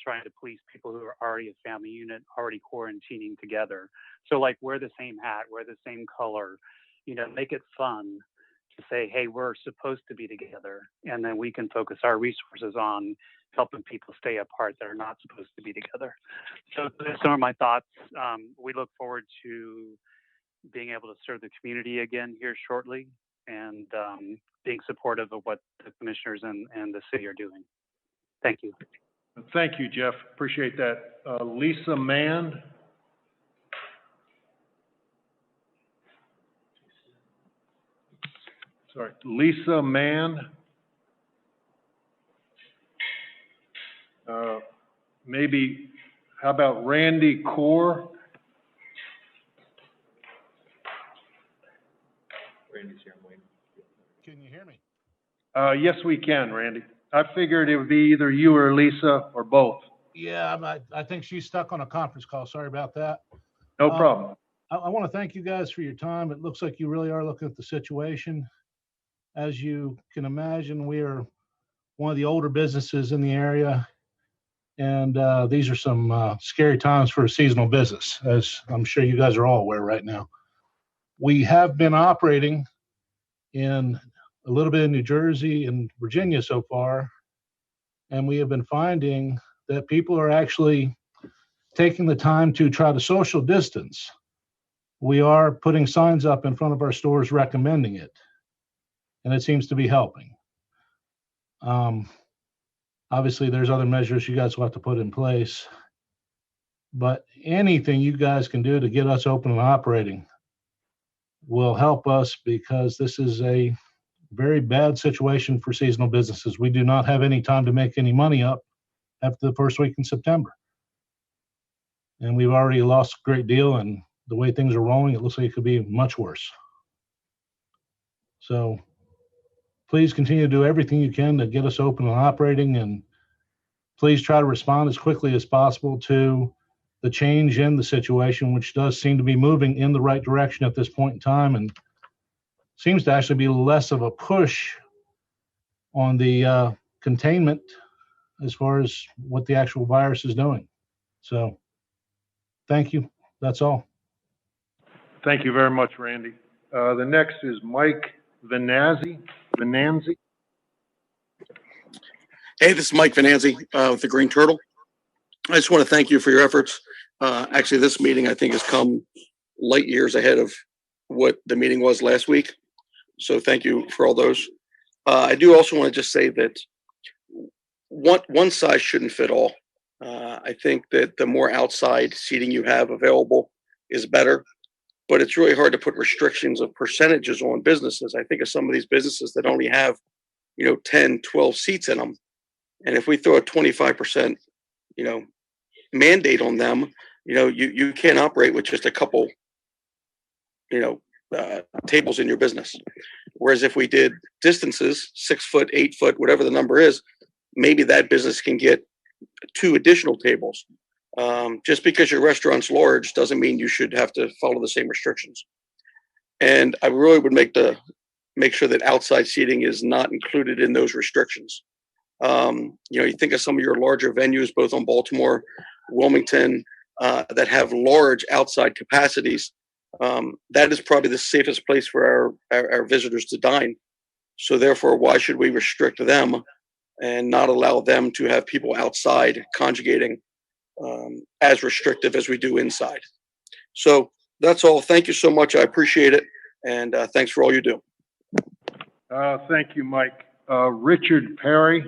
trying to police people who are already a family unit, already quarantining together. So like wear the same hat, wear the same color, make it fun to say, hey, we're supposed to be together. And then we can focus our resources on helping people stay apart that are not supposed to be together. So some of my thoughts. We look forward to being able to serve the community again here shortly and being supportive of what the commissioners and the city are doing. Thank you. Thank you, Jeff. Appreciate that. Lisa Mann. Sorry, Lisa Mann. Maybe, how about Randy Core? Randy's here, I'm waiting. Can you hear me? Yes, we can, Randy. I figured it would be either you or Lisa or both. Yeah, I think she's stuck on a conference call. Sorry about that. No problem. I want to thank you guys for your time. It looks like you really are looking at the situation. As you can imagine, we are one of the older businesses in the area. And these are some scary times for a seasonal business, as I'm sure you guys are all aware right now. We have been operating in a little bit in New Jersey and Virginia so far, and we have been finding that people are actually taking the time to try to social distance. We are putting signs up in front of our stores recommending it, and it seems to be helping. Obviously, there's other measures you guys will have to put in place, but anything you guys can do to get us open and operating will help us, because this is a very bad situation for seasonal businesses. We do not have any time to make any money up after the first week in September. And we've already lost a great deal, and the way things are rolling, it looks like it could be much worse. So please continue to do everything you can to get us open and operating, and please try to respond as quickly as possible to the change in the situation, which does seem to be moving in the right direction at this point in time, and seems to actually be less of a push on the containment as far as what the actual virus is doing. So thank you. That's all. Thank you very much, Randy. The next is Mike Venanzi. Hey, this is Mike Venanzi with the Green Turtle. I just want to thank you for your efforts. Actually, this meeting, I think, has come light years ahead of what the meeting was last week. So thank you for all those. I do also want to just say that one size shouldn't fit all. I think that the more outside seating you have available is better, but it's really hard to put restrictions of percentages on businesses. I think of some of these businesses that only have, 10, 12 seats in them. And if we throw a 25%, mandate on them, you can't operate with just a couple, tables in your business. Whereas if we did distances, 6 foot, 8 foot, whatever the number is, maybe that business can get 2 additional tables. Just because your restaurant's large doesn't mean you should have to follow the same restrictions. And I really would make sure that outside seating is not included in those restrictions. You think of some of your larger venues, both on Baltimore, Wilmington, that have large outside capacities. That is probably the safest place for our visitors to dine. So therefore, why should we restrict them and not allow them to have people outside conjugating as restrictive as we do inside? So that's all. Thank you so much. I appreciate it. And thanks for all you do. Thank you, Mike. Richard Perry.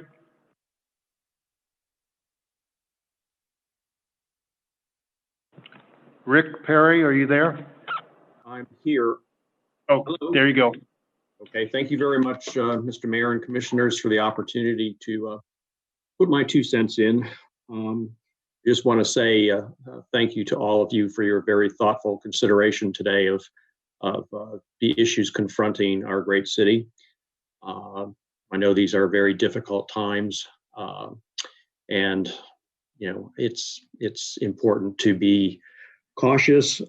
Rick Perry, are you there? I'm here. Oh, hello. There you go. Okay, thank you very much, Mr. Mayor and Commissioners, for the opportunity to put my 2 cents in. Just want to say thank you to all of you for your very thoughtful consideration today of the issues confronting our great city. I know these are very difficult times, and it's important to be cautious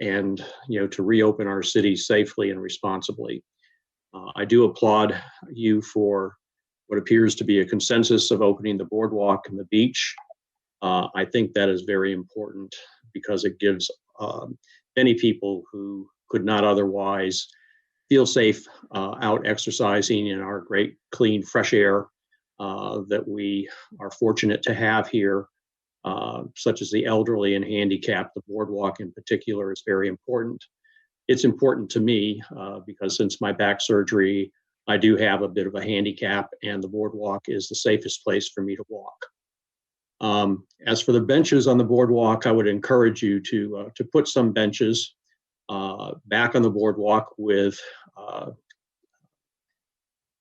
and to reopen our city safely and responsibly. I do applaud you for what appears to be a consensus of opening the boardwalk and the beach. I think that is very important because it gives many people who could not otherwise feel safe out exercising in our great, clean, fresh air that we are fortunate to have here, such as the elderly and handicapped. The boardwalk in particular is very important. It's important to me because since my back surgery, I do have a bit of a handicap, and the boardwalk is the safest place for me to walk. As for the benches on the boardwalk, I would encourage you to put some benches back on the boardwalk with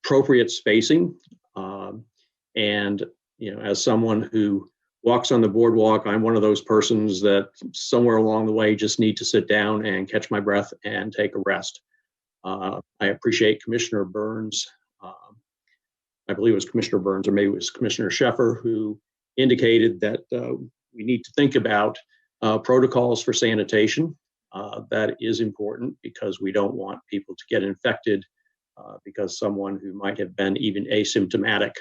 appropriate spacing. And as someone who walks on the boardwalk, I'm one of those persons that somewhere along the way just need to sit down and catch my breath and take a rest. I appreciate Commissioner Burns. I believe it was Commissioner Burns, or maybe it was Commissioner Sheffer, who indicated that we need to think about protocols for sanitation. That is important because we don't want people to get infected because someone who might have been even asymptomatic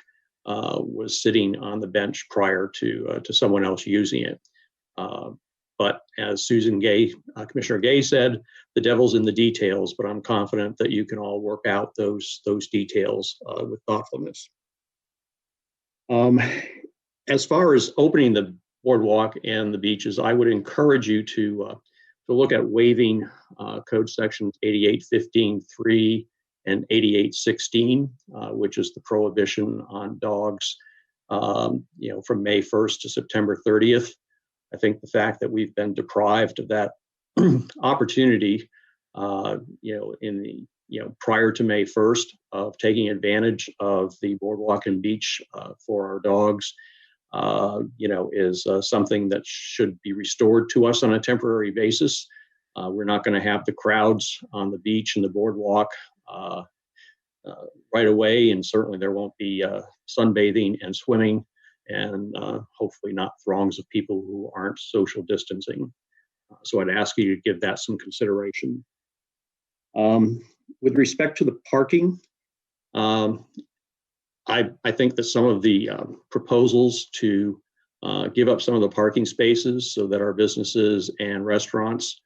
was sitting on the bench prior to someone else using it. But as Commissioner Gay said, the devil's in the details, but I'm confident that you can all work out those details with thoughtfulness. As far as opening the boardwalk and the beaches, I would encourage you to look at waiving Code Sections 8815.3 and 8816, which is the prohibition on dogs, from May 1st to September 30th. I think the fact that we've been deprived of that opportunity, prior to May 1st, of taking advantage of the boardwalk and beach for our dogs, is something that should be restored to us on a temporary basis. We're not going to have the crowds on the beach and the boardwalk right away, and certainly there won't be sunbathing and swimming, and hopefully not throngs of people who aren't social distancing. So I'd ask you to give that some consideration. With respect to the parking, I think that some of the proposals to give up some of the parking spaces so that our businesses and restaurants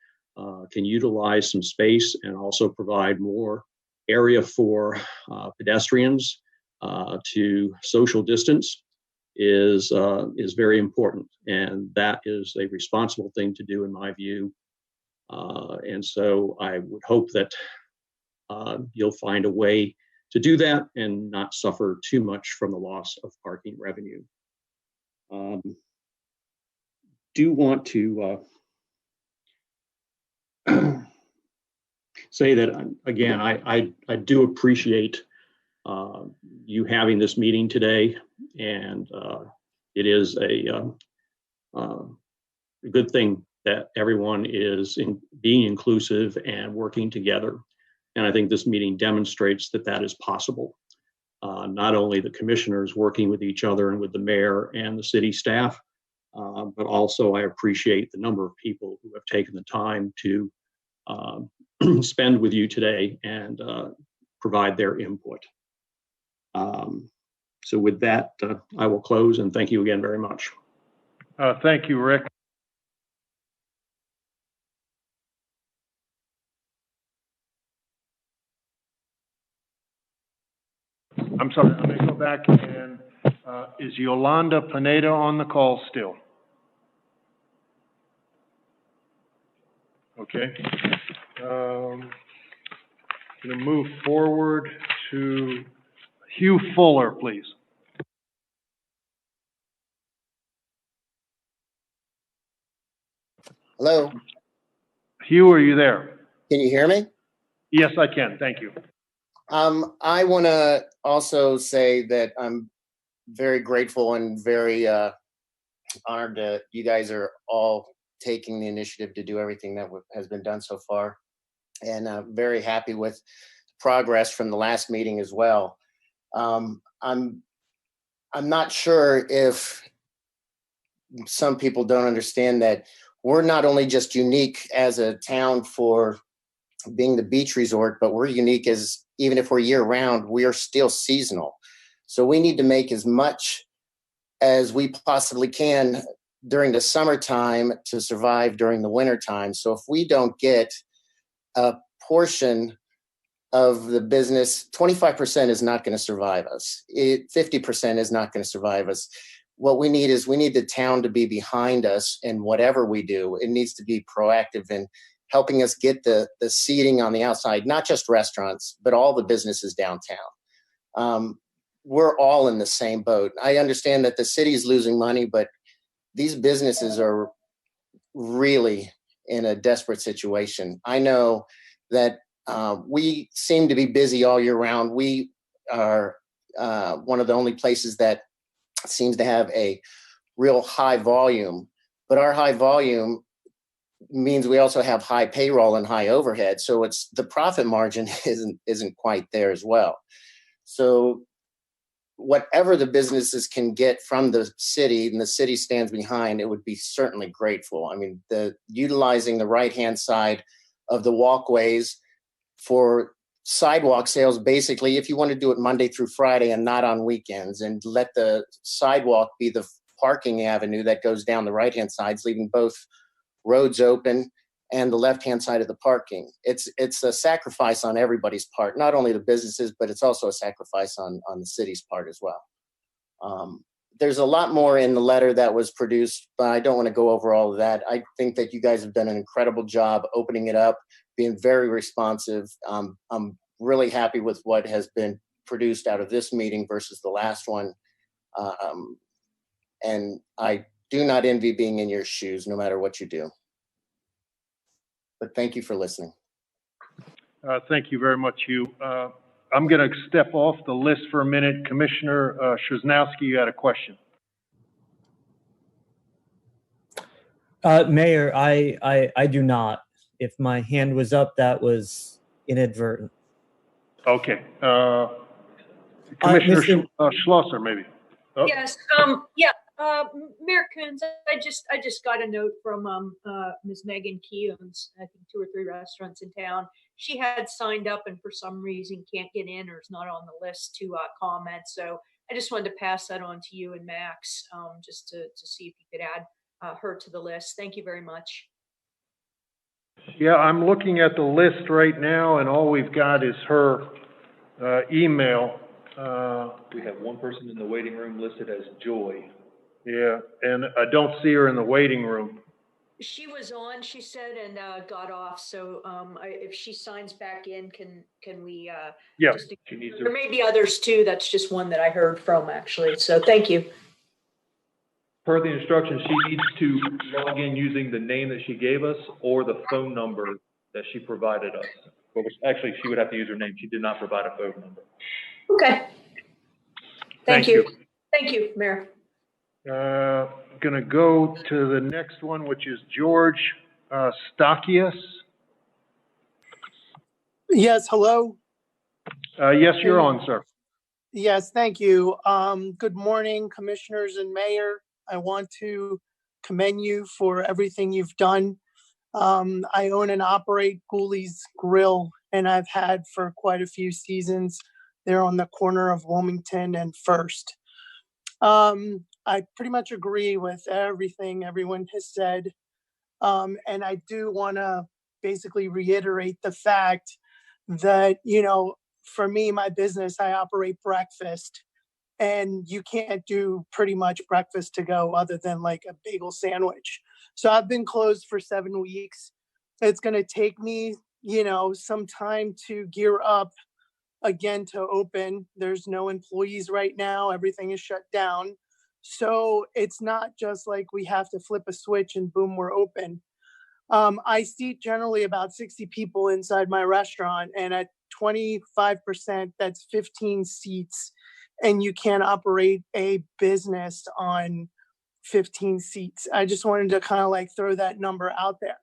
can utilize some space and also provide more area for pedestrians to social distance is very important, and that is a responsible thing to do in my view. And so I would hope that you'll find a way to do that and not suffer too much from the loss of parking revenue. Do want to say that again, I do appreciate you having this meeting today, and it is a good thing that everyone is being inclusive and working together. And I think this meeting demonstrates that that is possible. Not only the commissioners working with each other and with the mayor and the city staff, but also I appreciate the number of people who have taken the time to spend with you today and provide their input. So with that, I will close, and thank you again very much. Thank you, Rick. I'm sorry, I'm going to go back and is Yolanda Pineda on the call still? Okay. Going to move forward to Hugh Fuller, please. Hello. Hugh, are you there? Can you hear me? Yes, I can. Thank you. I want to also say that I'm very grateful and very honored that you guys are all taking the initiative to do everything that has been done so far, and very happy with progress from the last meeting as well. I'm not sure if some people don't understand that we're not only just unique as a town for being the beach resort, but we're unique as even if we're year round, we are still seasonal. So we need to make as much as we possibly can during the summertime to survive during the wintertime. So if we don't get a portion of the business, 25% is not going to survive us. 50% is not going to survive us. What we need is the town to be behind us in whatever we do. It needs to be proactive in helping us get the seating on the outside, not just restaurants, but all the businesses downtown. We're all in the same boat. I understand that the city is losing money, but these businesses are really in a desperate situation. I know that we seem to be busy all year round. We are one of the only places that seems to have a real high volume, but our high volume means we also have high payroll and high overhead. So it's the profit margin isn't quite there as well. So whatever the businesses can get from the city and the city stands behind, it would be certainly grateful. I mean, utilizing the right-hand side of the walkways for sidewalk sales, basically, if you want to do it Monday through Friday and not on weekends, and let the sidewalk be the parking avenue that goes down the right-hand sides, leaving both roads open and the left-hand side of the parking. It's a sacrifice on everybody's part, not only the businesses, but it's also a sacrifice on the city's part as well. There's a lot more in the letter that was produced, but I don't want to go over all of that. I think that you guys have done an incredible job opening it up, being very responsive. I'm really happy with what has been produced out of this meeting versus the last one. And I do not envy being in your shoes, no matter what you do. But thank you for listening. Thank you very much, Hugh. I'm going to step off the list for a minute. Commissioner Szyznowski, you had a question. Mayor, I do not. If my hand was up, that was inadvertent. Okay. Commissioner Schlosser, maybe. Oh. Yes. Mayor Coons, I just got a note from Ms. Megan Key, owns I think 2 or 3 restaurants in town. She had signed up and for some reason can't get in or is not on the list to comment. So I just wanted to pass that on to you and Max, just to see if you could add her to the list. Thank you very much. Yeah, I'm looking at the list right now, and all we've got is her email. We have one person in the waiting room listed as Joy. Yeah, and I don't see her in the waiting room. She was on, she said, and got off. So if she signs back in, can we? Yeah, just, she needs there may be others too. That's just one that I heard from actually. So thank you. Per the instructions, she needs to log in using the name that she gave us or the phone number that she provided us. But actually, she would have to use her name. She did not provide a phone number. Okay. Thank you. Thank you, Mayor. Going to go to the next one, which is George Stakias. Yes, hello. Yes, you're on, sir. Yes, thank you. Good morning, commissioners and mayor. I want to commend you for everything you've done. I own and operate Ghoulies Grill, and I've had for quite a few seasons. They're on the corner of Wilmington and First. I pretty much agree with everything everyone has said. And I do want to basically reiterate the fact that, you know, for me, my business, I operate breakfast, and you can't do pretty much breakfast to go other than like a bagel sandwich. So I've been closed for 7 weeks. It's going to take me, you know, some time to gear up again to open. There's no employees right now. Everything is shut down. So it's not just like we have to flip a switch and boom, we're open. I seat generally about 60 people inside my restaurant, and at 25%, that's 15 seats, and you can't operate a business on 15 seats. I just wanted to kind of like throw that number out there.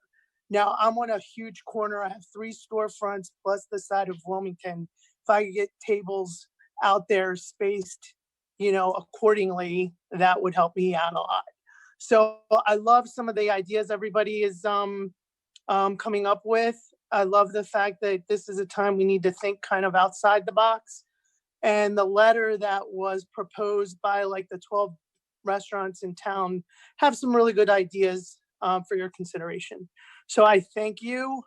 Now, I'm on a huge corner. I have 3 storefronts plus the side of Wilmington. If I could get tables out there spaced, you know, accordingly, that would help me out a lot. So I love some of the ideas everybody is coming up with. I love the fact that this is a time we need to think kind of outside the box. And the letter that was proposed by like the 12 restaurants in town have some really good ideas for your consideration. So I thank you,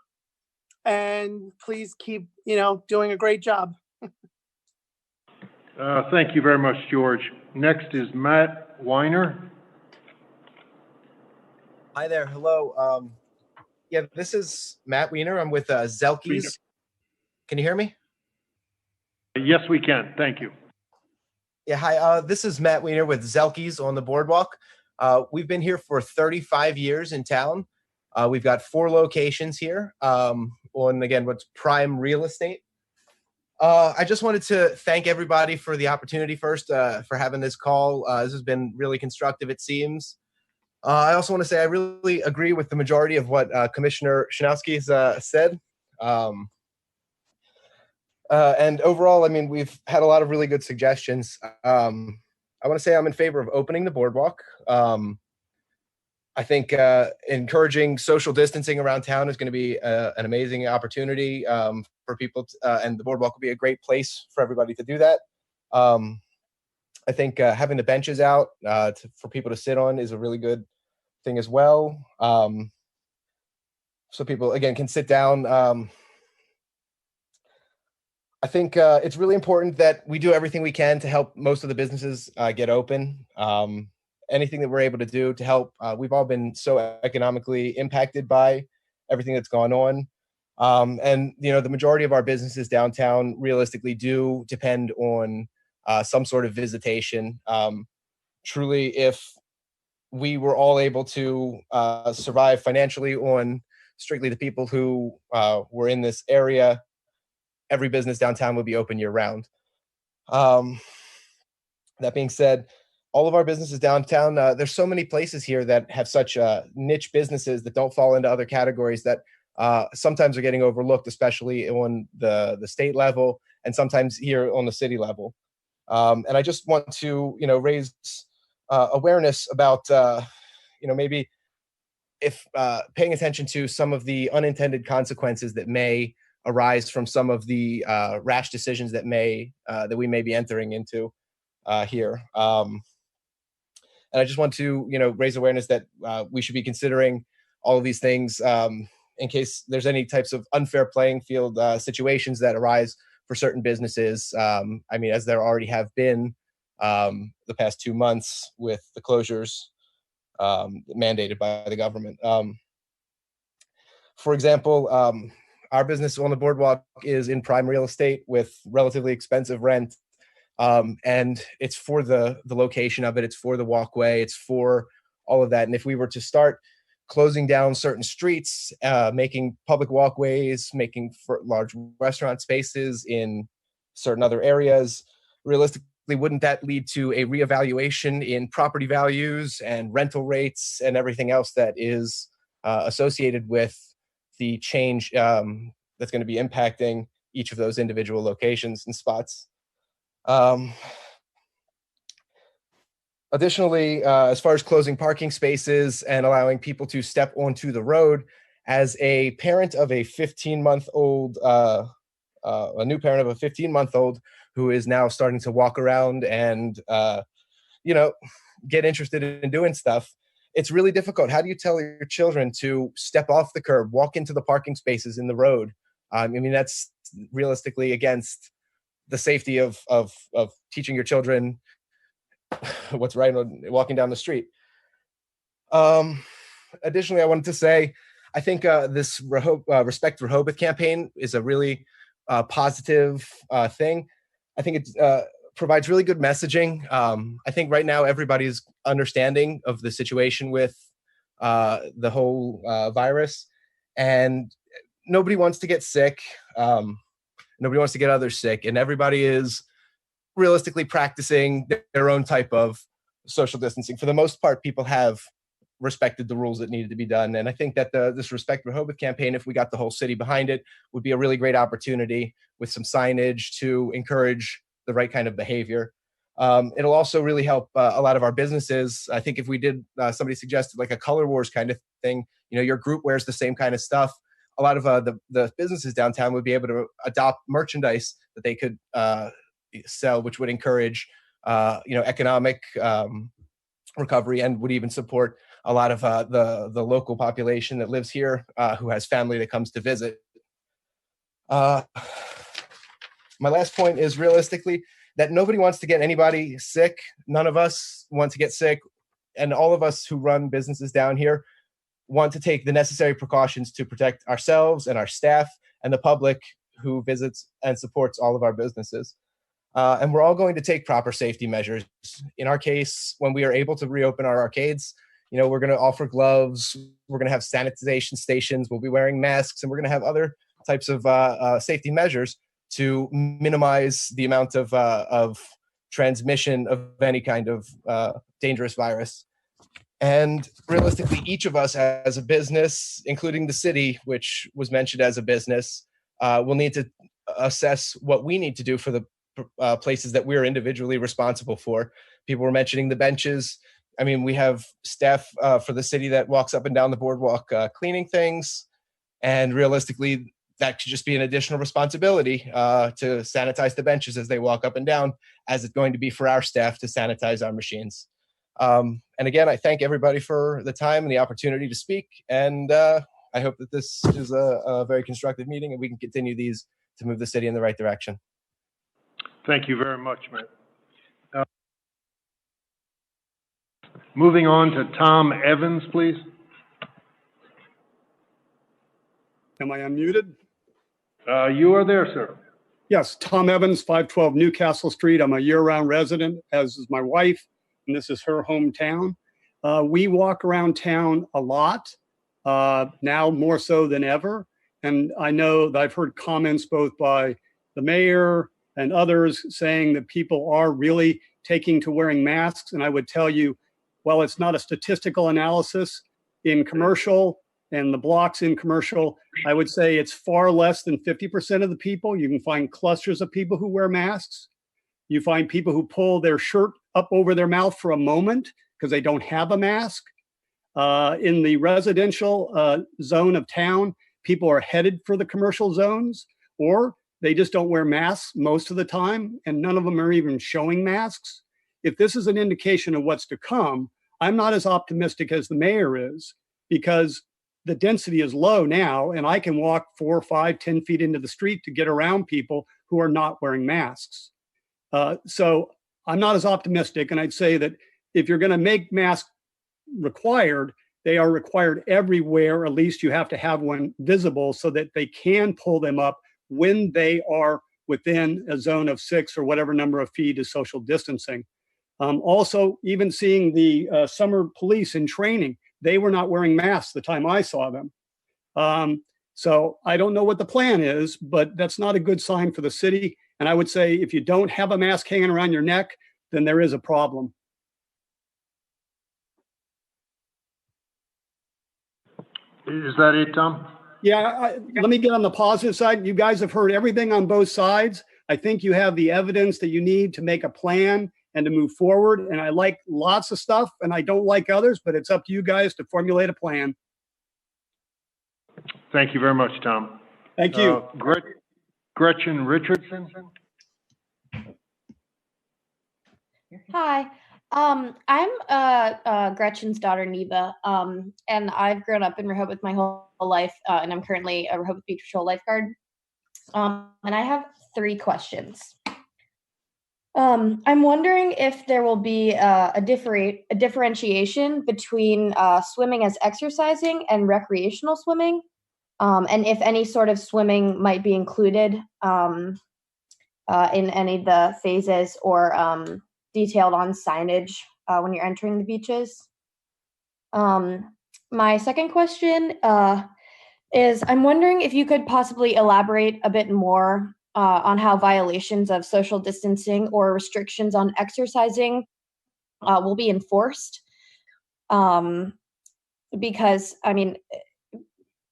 and please keep, you know, doing a great job. Thank you very much, George. Next is Matt Weiner. Hi there. Hello. Yeah, this is Matt Weiner. I'm with Zelke's. Can you hear me? Yes, we can. Thank you. Yeah, hi. This is Matt Weiner with Zelke's on the Boardwalk. We've been here for 35 years in town. We've got 4 locations here on, again, what's prime real estate. I just wanted to thank everybody for the opportunity first, for having this call. This has been really constructive, it seems. I also want to say I really agree with the majority of what Commissioner Szyznowski has said. And overall, I mean, we've had a lot of really good suggestions. I want to say I'm in favor of opening the Boardwalk. I think encouraging social distancing around town is going to be an amazing opportunity for people, and the boardwalk will be a great place for everybody to do that. I think having the benches out for people to sit on is a really good thing as well. So people, again, can sit down. I think it's really important that we do everything we can to help most of the businesses get open. Anything that we're able to do to help. We've all been so economically impacted by everything that's gone on. And, you know, the majority of our businesses downtown realistically do depend on some sort of visitation. Truly, if we were all able to survive financially on strictly the people who were in this area, every business downtown would be open year round. That being said, all of our businesses downtown, there's so many places here that have such niche businesses that don't fall into other categories that sometimes are getting overlooked, especially on the state level and sometimes here on the city level. And I just want to, you know, raise awareness about, you know, maybe if paying attention to some of the unintended consequences that may arise from some of the rash decisions that we may be entering into here. And I just want to, you know, raise awareness that we should be considering all of these things in case there's any types of unfair playing field situations that arise for certain businesses. I mean, as there already have been the past 2 months with the closures mandated by the government. For example, our business on the boardwalk is in prime real estate with relatively expensive rent. And it's for the location of it, it's for the walkway, it's for all of that. And if we were to start closing down certain streets, making public walkways, making for large restaurant spaces in certain other areas, realistically, wouldn't that lead to a reevaluation in property values and rental rates and everything else that is associated with the change that's going to be impacting each of those individual locations and spots? Additionally, as far as closing parking spaces and allowing people to step onto the road, as a parent of a 15-month-old, a new parent of a 15-month-old who is now starting to walk around and, you know, get interested in doing stuff, it's really difficult. How do you tell your children to step off the curb, walk into the parking spaces in the road? I mean, that's realistically against the safety of teaching your children what's right on walking down the street. Additionally, I wanted to say, I think this Respect Rehoboth campaign is a really positive thing. I think it provides really good messaging. I think right now everybody's understanding of the situation with the whole virus, and nobody wants to get sick. Nobody wants to get others sick, and everybody is realistically practicing their own type of social distancing. For the most part, people have respected the rules that needed to be done. And I think that this Respect Rehoboth campaign, if we got the whole city behind it, would be a really great opportunity with some signage to encourage the right kind of behavior. It'll also really help a lot of our businesses. I think if we did, somebody suggested like a color wars kind of thing, you know, your group wears the same kind of stuff. A lot of the businesses downtown would be able to adopt merchandise that they could sell, which would encourage, you know, economic recovery and would even support a lot of the local population that lives here who has family that comes to visit. My last point is realistically that nobody wants to get anybody sick. None of us want to get sick. And all of us who run businesses down here want to take the necessary precautions to protect ourselves and our staff and the public who visits and supports all of our businesses. And we're all going to take proper safety measures. In our case, when we are able to reopen our arcades, you know, we're going to offer gloves, we're going to have sanitization stations, we'll be wearing masks, and we're going to have other types of safety measures to minimize the amount of transmission of any kind of dangerous virus. And realistically, each of us as a business, including the city, which was mentioned as a business, will need to assess what we need to do for the places that we're individually responsible for. People were mentioning the benches. I mean, we have staff for the city that walks up and down the boardwalk cleaning things. And realistically, that could just be an additional responsibility to sanitize the benches as they walk up and down, as it's going to be for our staff to sanitize our machines. And again, I thank everybody for the time and the opportunity to speak. And I hope that this is a very constructive meeting and we can continue these to move the city in the right direction. Thank you very much, Matt. Moving on to Tom Evans, please. Am I unmuted? You are there, sir. Yes, Tom Evans, 512 Newcastle Street. I'm a year-round resident, as is my wife, and this is her hometown. We walk around town a lot, now more so than ever. And I know that I've heard comments both by the mayor and others saying that people are really taking to wearing masks. And I would tell you, while it's not a statistical analysis in commercial and the blocks in commercial, I would say it's far less than 50% of the people. You can find clusters of people who wear masks. You find people who pull their shirt up over their mouth for a moment because they don't have a mask. In the residential zone of town, people are headed for the commercial zones, or they just don't wear masks most of the time, and none of them are even showing masks. If this is an indication of what's to come, I'm not as optimistic as the mayor is, because the density is low now, and I can walk 4, 5, 10 feet into the street to get around people who are not wearing masks. So I'm not as optimistic, and I'd say that if you're going to make masks required, they are required everywhere. At least you have to have one visible so that they can pull them up when they are within a zone of 6 or whatever number of feet is social distancing. Also, even seeing the summer police in training, they were not wearing masks the time I saw them. So I don't know what the plan is, but that's not a good sign for the city. And I would say if you don't have a mask hanging around your neck, then there is a problem. Is that it, Tom? Yeah, let me get on the positive side. You guys have heard everything on both sides. I think you have the evidence that you need to make a plan and to move forward. And I like lots of stuff and I don't like others, but it's up to you guys to formulate a plan. Thank you very much, Tom. Thank you. Gretchen Richardson. Hi, I'm Gretchen's daughter, Neva, and I've grown up in Rehoboth my whole life, and I'm currently a Rehoboth Beach Patrol lifeguard. And I have 3 questions. I'm wondering if there will be a differentiation between swimming as exercising and recreational swimming, and if any sort of swimming might be included in any of the phases or detailed on signage when you're entering the beaches. My second question is I'm wondering if you could possibly elaborate a bit more on how violations of social distancing or restrictions on exercising will be enforced. Because, I mean,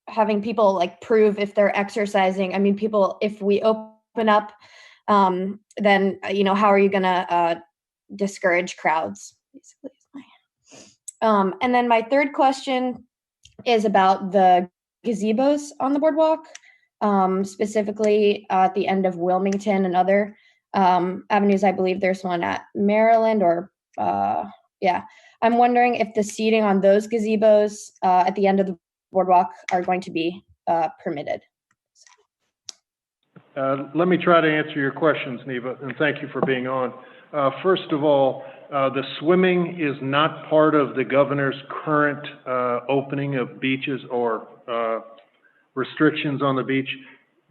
having people like prove if they're exercising, I mean, people, if we open up, then, you know, how are you going to discourage crowds, basically. And then my third question is about the gazebos on the boardwalk. Specifically at the end of Wilmington and other avenues. I believe there's one at Maryland or, yeah. I'm wondering if the seating on those gazebos at the end of the boardwalk are going to be permitted. Let me try to answer your questions, Neva, and thank you for being on. First of all, the swimming is not part of the governor's current opening of beaches or restrictions on the beach.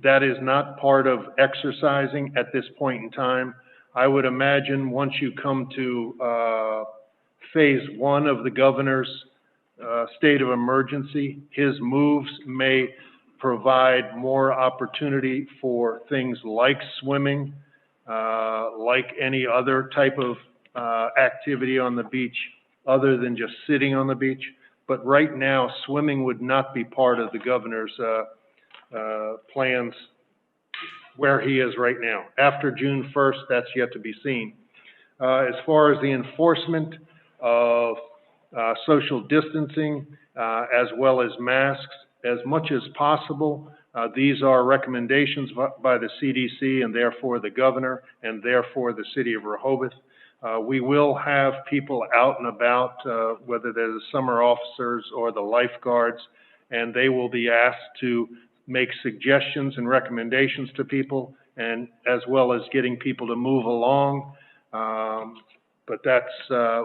That is not part of exercising at this point in time. I would imagine once you come to phase 1 of the governor's state of emergency, his moves may provide more opportunity for things like swimming, like any other type of activity on the beach other than just sitting on the beach. But right now, swimming would not be part of the governor's plans where he is right now. After June 1st, that's yet to be seen. As far as the enforcement, of social distancing as well as masks as much as possible. These are recommendations by the CDC and therefore the governor and therefore the city of Rehoboth. We will have people out and about, whether they're the summer officers or the lifeguards, and they will be asked to make suggestions and recommendations to people, and as well as getting people to move along. But that's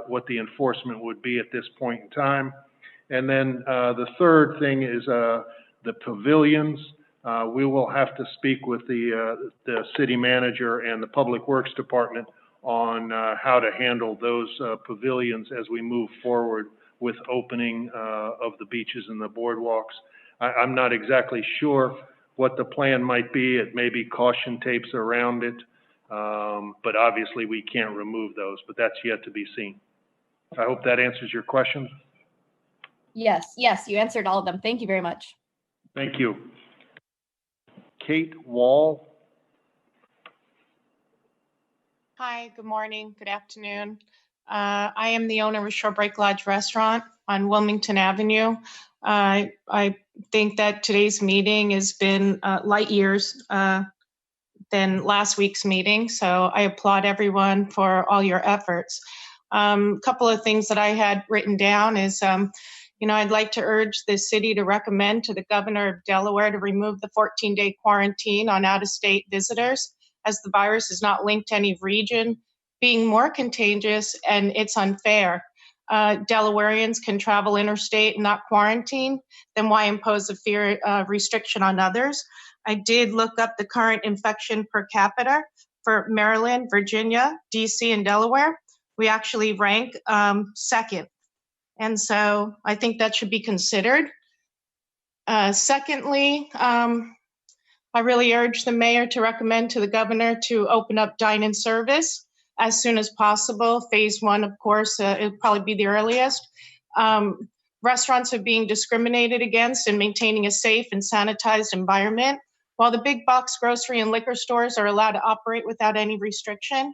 what the enforcement would be at this point in time. And then the third thing is the pavilions. We will have to speak with the city manager and the Public Works Department on how to handle those pavilions as we move forward with opening of the beaches and the boardwalks. I'm not exactly sure what the plan might be. It may be caution tapes around it, but obviously we can't remove those, but that's yet to be seen. I hope that answers your question. Yes, you answered all of them. Thank you very much. Thank you. Kate Wall. Hi, good morning, good afternoon. I am the owner of Shorebreak Lodge Restaurant on Wilmington Avenue. I think that today's meeting has been light years than last week's meeting, so I applaud everyone for all your efforts. A couple of things that I had written down is, I'd like to urge the city to recommend to the governor of Delaware to remove the 14-day quarantine on out-of-state visitors, as the virus is not linked to any region being more contagious, and it's unfair. Delawareans can travel interstate and not quarantine, then why impose a fear restriction on others? I did look up the current infection per capita for Maryland, Virginia, DC, and Delaware. We actually rank second. And so I think that should be considered. Secondly, I really urge the mayor to recommend to the governor to open up dine-in service as soon as possible. Phase 1, of course, it'll probably be the earliest. Restaurants are being discriminated against in maintaining a safe and sanitized environment, while the big box grocery and liquor stores are allowed to operate without any restriction.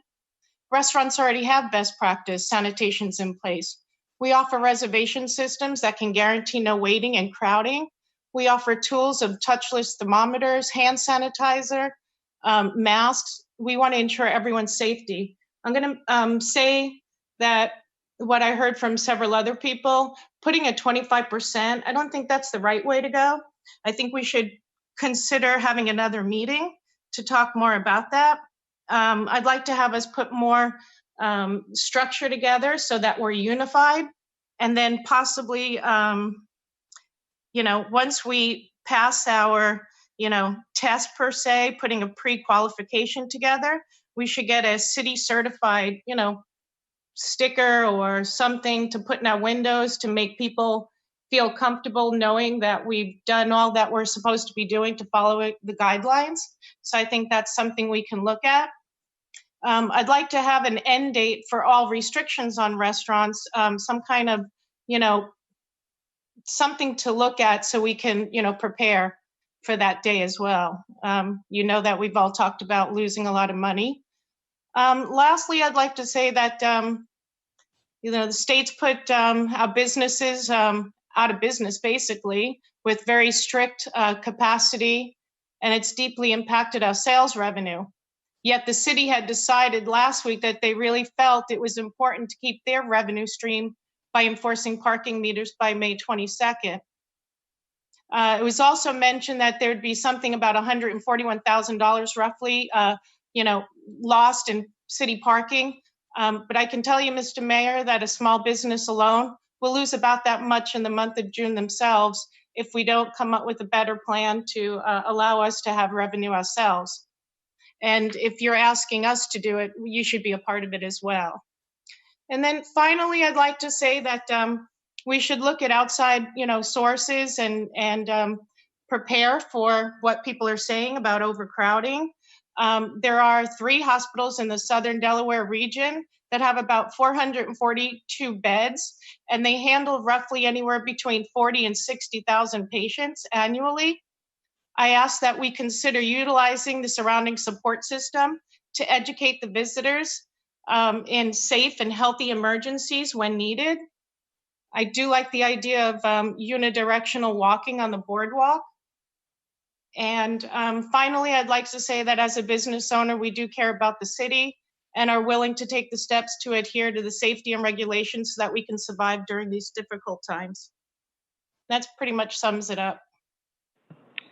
Restaurants already have best practice sanitations in place. We offer reservation systems that can guarantee no waiting and crowding. We offer tools of touchless thermometers, hand sanitizer, masks. We want to ensure everyone's safety. I'm going to say that what I heard from several other people, putting a 25%, I don't think that's the right way to go. I think we should consider having another meeting to talk more about that. I'd like to have us put more structure together so that we're unified, and then possibly, once we pass our, test per se, putting a pre-qualification together, we should get a city certified, sticker or something to put in our windows to make people feel comfortable knowing that we've done all that we're supposed to be doing to follow the guidelines. So I think that's something we can look at. I'd like to have an end date for all restrictions on restaurants, some kind of, something to look at so we can, prepare for that day as well. That we've all talked about losing a lot of money. Lastly, I'd like to say that, the state's put our businesses out of business, basically, with very strict capacity, and it's deeply impacted our sales revenue. Yet the city had decided last week that they really felt it was important to keep their revenue stream by enforcing parking meters by May 22nd. It was also mentioned that there'd be something about $141,000 roughly, lost in city parking. But I can tell you, Mr. Mayor, that a small business alone will lose about that much in the month of June themselves if we don't come up with a better plan to allow us to have revenue ourselves. And if you're asking us to do it, you should be a part of it as well. And then finally, I'd like to say that we should look at outside, sources and prepare for what people are saying about overcrowding. There are 3 hospitals in the Southern Delaware region that have about 442 beds, and they handle roughly anywhere between 40 and 60,000 patients annually. I ask that we consider utilizing the surrounding support system to educate the visitors in safe and healthy emergencies when needed. I do like the idea of unidirectional walking on the boardwalk. And finally, I'd like to say that as a business owner, we do care about the city and are willing to take the steps to adhere to the safety and regulations so that we can survive during these difficult times. That's pretty much sums it up.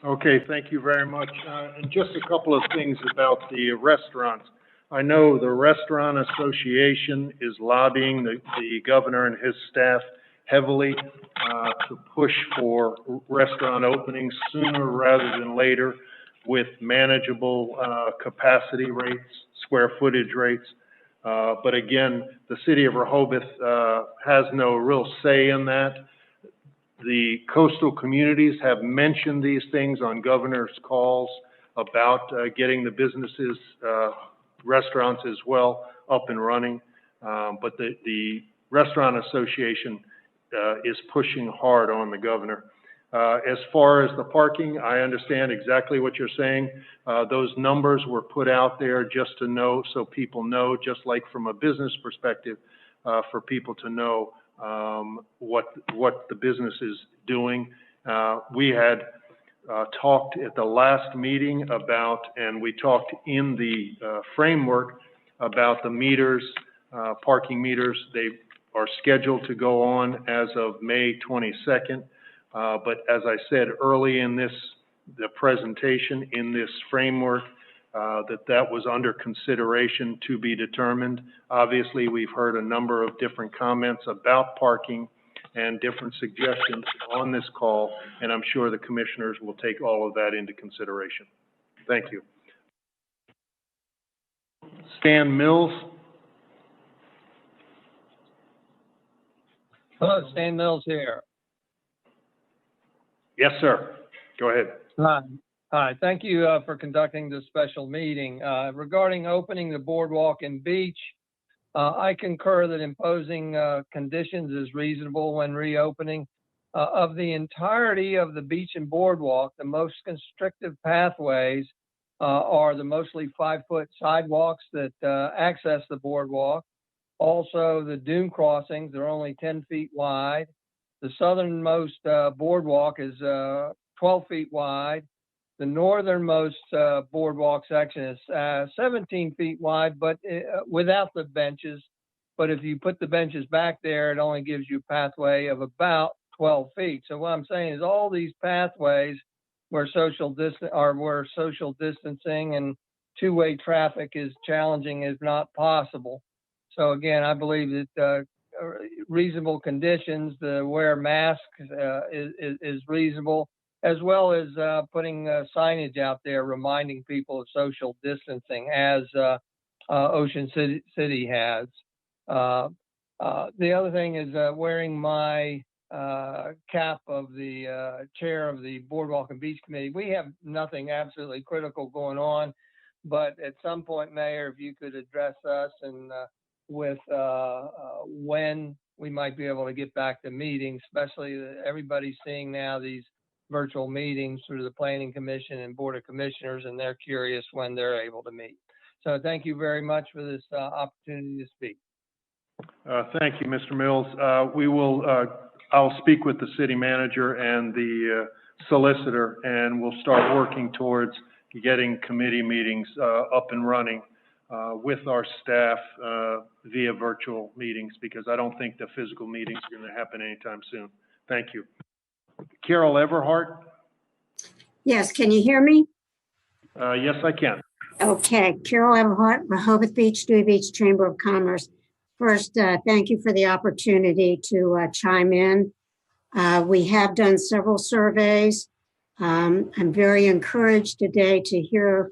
Okay, thank you very much. And just a couple of things about the restaurants. I know the Restaurant Association is lobbying the governor and his staff heavily to push for restaurant openings sooner rather than later with manageable capacity rates, square footage rates. But again, the city of Rehoboth has no real say in that. The coastal communities have mentioned these things on governor's calls about getting the businesses, restaurants as well, up and running. But the Restaurant Association is pushing hard on the governor. As far as the parking, I understand exactly what you're saying. Those numbers were put out there just to know, so people know, just like from a business perspective, for people to know what the business is doing. We had talked at the last meeting about, and we talked in the framework about the meters, parking meters. They are scheduled to go on as of May 22nd. But as I said early in the presentation, in this framework, that was under consideration to be determined. Obviously, we've heard a number of different comments about parking and different suggestions on this call, and I'm sure the commissioners will take all of that into consideration. Thank you. Stan Mills. Hello, Stan Mills here. Yes, sir. Go ahead. Hi. Thank you for conducting this special meeting. Regarding opening the boardwalk and beach, I concur that imposing conditions is reasonable when reopening. Of the entirety of the beach and boardwalk, the most constrictive pathways are the mostly 5-foot sidewalks that access the boardwalk. Also, the dune crossings are only 10 feet wide. The southernmost boardwalk is 12 feet wide. The northernmost boardwalk section is 17 feet wide, but without the benches. But if you put the benches back there, it only gives you a pathway of about 12 feet. So what I'm saying is all these pathways where social distancing and two-way traffic is challenging is not possible. So again, I believe that reasonable conditions, the wear masks is reasonable, as well as putting signage out there reminding people of social distancing, as Ocean City has. The other thing is wearing my cap of the chair of the Boardwalk and Beach Committee. We have nothing absolutely critical going on, but at some point, Mayor, if you could address us and with when we might be able to get back to meetings, especially everybody's seeing now these virtual meetings through the Planning Commission and Board of Commissioners, and they're curious when they're able to meet. So thank you very much for this opportunity to speak. Thank you, Mr. Mills. I'll speak with the city manager and the solicitor, and we'll start working towards getting committee meetings up and running with our staff via virtual meetings, because I don't think the physical meetings are going to happen anytime soon. Thank you. Carol Everhart? Yes, can you hear me? Yes, I can. Okay, Carol Everhart, Rehoboth Beach, Dewey Beach Chamber of Commerce. First, thank you for the opportunity to chime in. We have done several surveys. I'm very encouraged today to hear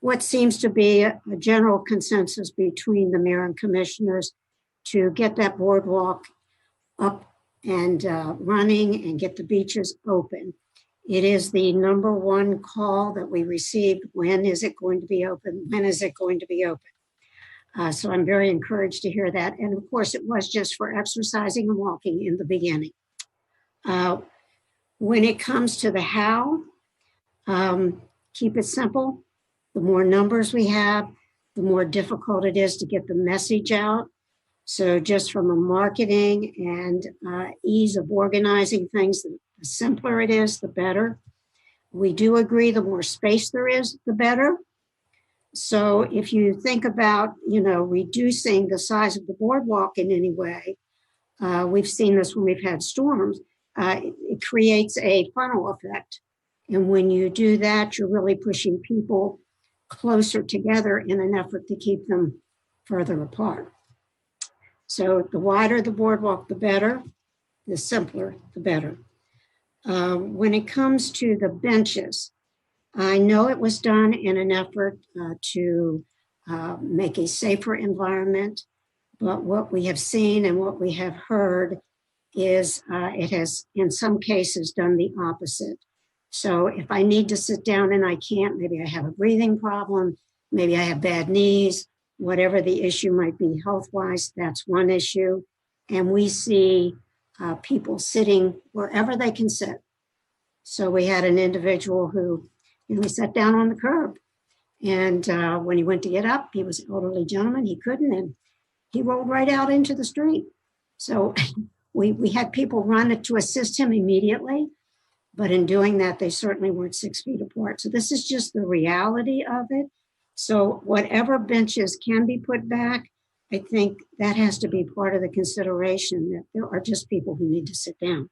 what seems to be a general consensus between the mayor and commissioners to get that boardwalk up and running and get the beaches open. It is the number one call that we received. When is it going to be open? When is it going to be open? So I'm very encouraged to hear that. And of course, it was just for exercising and walking in the beginning. When it comes to the how, keep it simple. The more numbers we have, the more difficult it is to get the message out. So just from a marketing and ease of organizing things, the simpler it is, the better. We do agree the more space there is, the better. So if you think about, reducing the size of the boardwalk in any way, we've seen this when we've had storms, it creates a funnel effect. And when you do that, you're really pushing people closer together in an effort to keep them further apart. So the wider the boardwalk, the better. The simpler, the better. When it comes to the benches, I know it was done in an effort to make a safer environment, but what we have seen and what we have heard is it has, in some cases, done the opposite. So if I need to sit down and I can't, maybe I have a breathing problem, maybe I have bad knees, whatever the issue might be health-wise, that's one issue. And we see people sitting wherever they can sit. So we had an individual who, he sat down on the curb. And when he went to get up, he was an elderly gentleman, he couldn't, and he rolled right out into the street. So we had people run to assist him immediately. But in doing that, they certainly weren't 6 feet apart. So this is just the reality of it. So whatever benches can be put back, I think that has to be part of the consideration, that there are just people who need to sit down.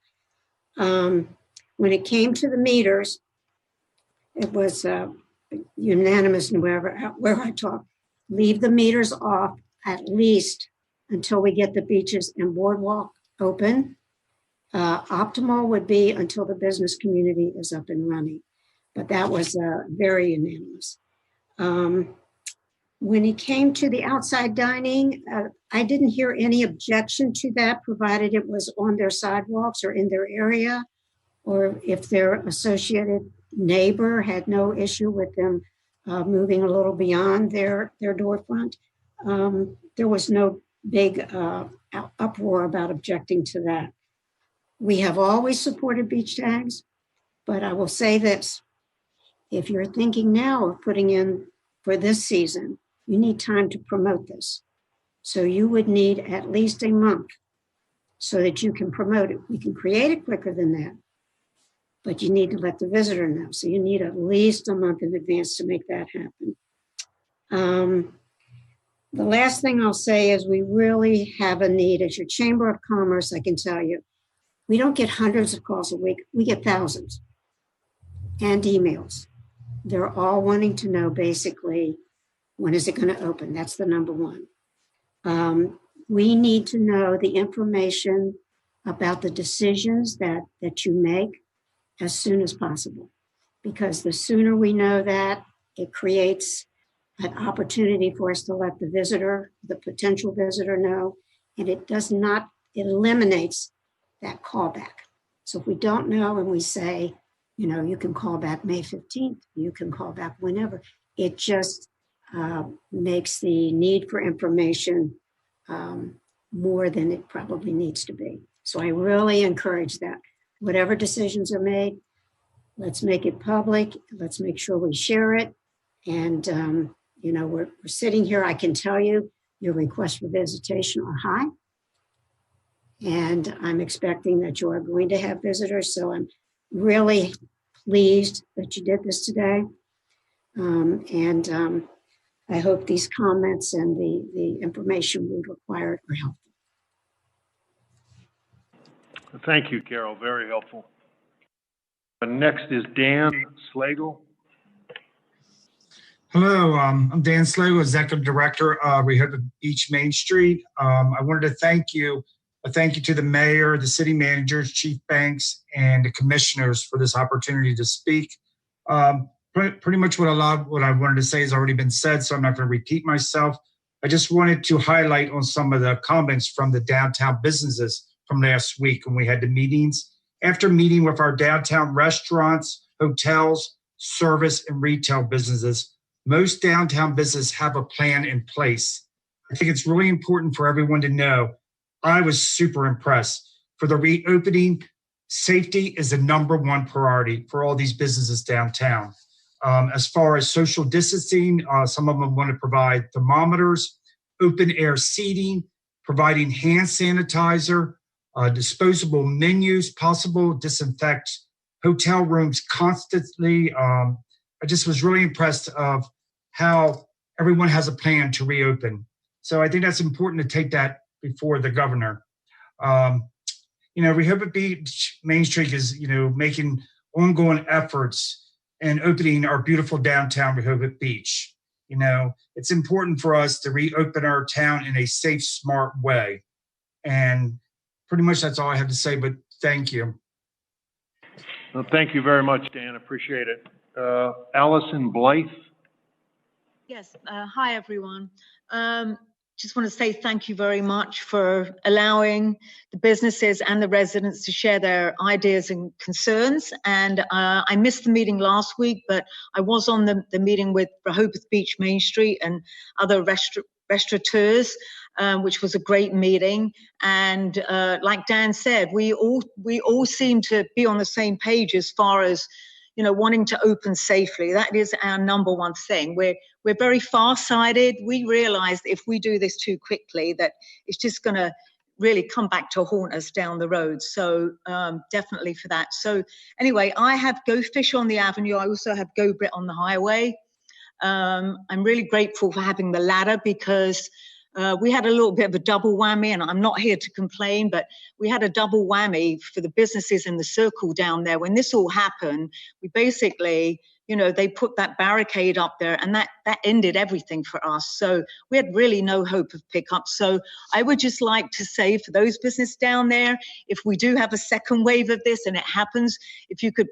When it came to the meters, it was unanimous in where I talked. Leave the meters off at least until we get the beaches and boardwalk open. Optimal would be until the business community is up and running, but that was very unanimous. When it came to the outside dining, I didn't hear any objection to that, provided it was on their sidewalks or in their area, or if their associated neighbor had no issue with them moving a little beyond their door front. There was no big uproar about objecting to that. We have always supported beach tags, but I will say this. If you're thinking now of putting in for this season, you need time to promote this. So you would need at least a month so that you can promote it. We can create it quicker than that, but you need to let the visitor know. So you need at least a month in advance to make that happen. The last thing I'll say is we really have a need. As your Chamber of Commerce, I can tell you, we don't get hundreds of calls a week. We get thousands and emails. They're all wanting to know basically, when is it going to open? That's the number one. We need to know the information about the decisions that you make as soon as possible, because the sooner we know that, it creates an opportunity for us to let the visitor, the potential visitor, know, and it eliminates that callback. So if we don't know and we say, you can call back May 15th, you can call back whenever, it just makes the need for information more than it probably needs to be. So I really encourage that. Whatever decisions are made, let's make it public. Let's make sure we share it. And, we're sitting here, I can tell you, your requests for visitation are high. And I'm expecting that you are going to have visitors. So I'm really pleased that you did this today. I hope these comments and the information we required are helpful. Thank you, Carol. Very helpful. Next is Dan Slagle. Hello, I'm Dan Slagle, Executive Director of Rehoboth Beach Main Street. I wanted to thank you. A thank you to the mayor, the city managers, Chief Banks, and the commissioners for this opportunity to speak. Pretty much what I wanted to say has already been said, so I'm not going to repeat myself. I just wanted to highlight on some of the comments from the downtown businesses from last week when we had the meetings. After meeting with our downtown restaurants, hotels, service, and retail businesses, most downtown businesses have a plan in place. I think it's really important for everyone to know. I was super impressed. For the reopening, safety is the #1 priority for all these businesses downtown. As far as social distancing, some of them want to provide thermometers, open air seating, providing hand sanitizer, disposable menus, possible disinfect hotel rooms constantly. I just was really impressed of how everyone has a plan to reopen. So I think that's important to take that before the governor. Rehoboth Beach Main Street is, making ongoing efforts and opening our beautiful downtown Rehoboth Beach. It's important for us to reopen our town in a safe, smart way. And pretty much that's all I have to say, but thank you. Well, thank you very much, Dan. Appreciate it. Allison Blythe. Yes. Hi, everyone. Just want to say thank you very much for allowing the businesses and the residents to share their ideas and concerns. And I missed the meeting last week, but I was on the meeting with Rehoboth Beach Main Street and other restaurateurs, which was a great meeting. And like Dan said, we all seem to be on the same page as far as wanting to open safely. That is our number one thing. We're very far-sighted. We realize that if we do this too quickly, that it's just going to really come back to haunt us down the road. So definitely for that. So anyway, I have Go Fish on the Avenue. I also have Go Brit on the Highway. I'm really grateful for having the latter because we had a little bit of a double whammy, and I'm not here to complain, but we had a double whammy for the businesses in the circle down there. When this all happened, we basically, they put that barricade up there, and that ended everything for us. So we had really no hope of pickup. So I would just like to say for those businesses down there, if we do have a second wave of this and it happens, if you could,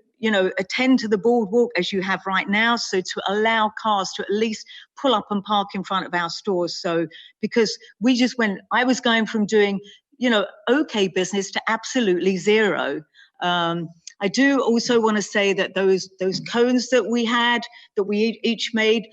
attend to the boardwalk as you have right now, so to allow cars to at least pull up and park in front of our stores. So because I was going from doing, okay business to absolutely zero. I do also want to say that those cones that we each made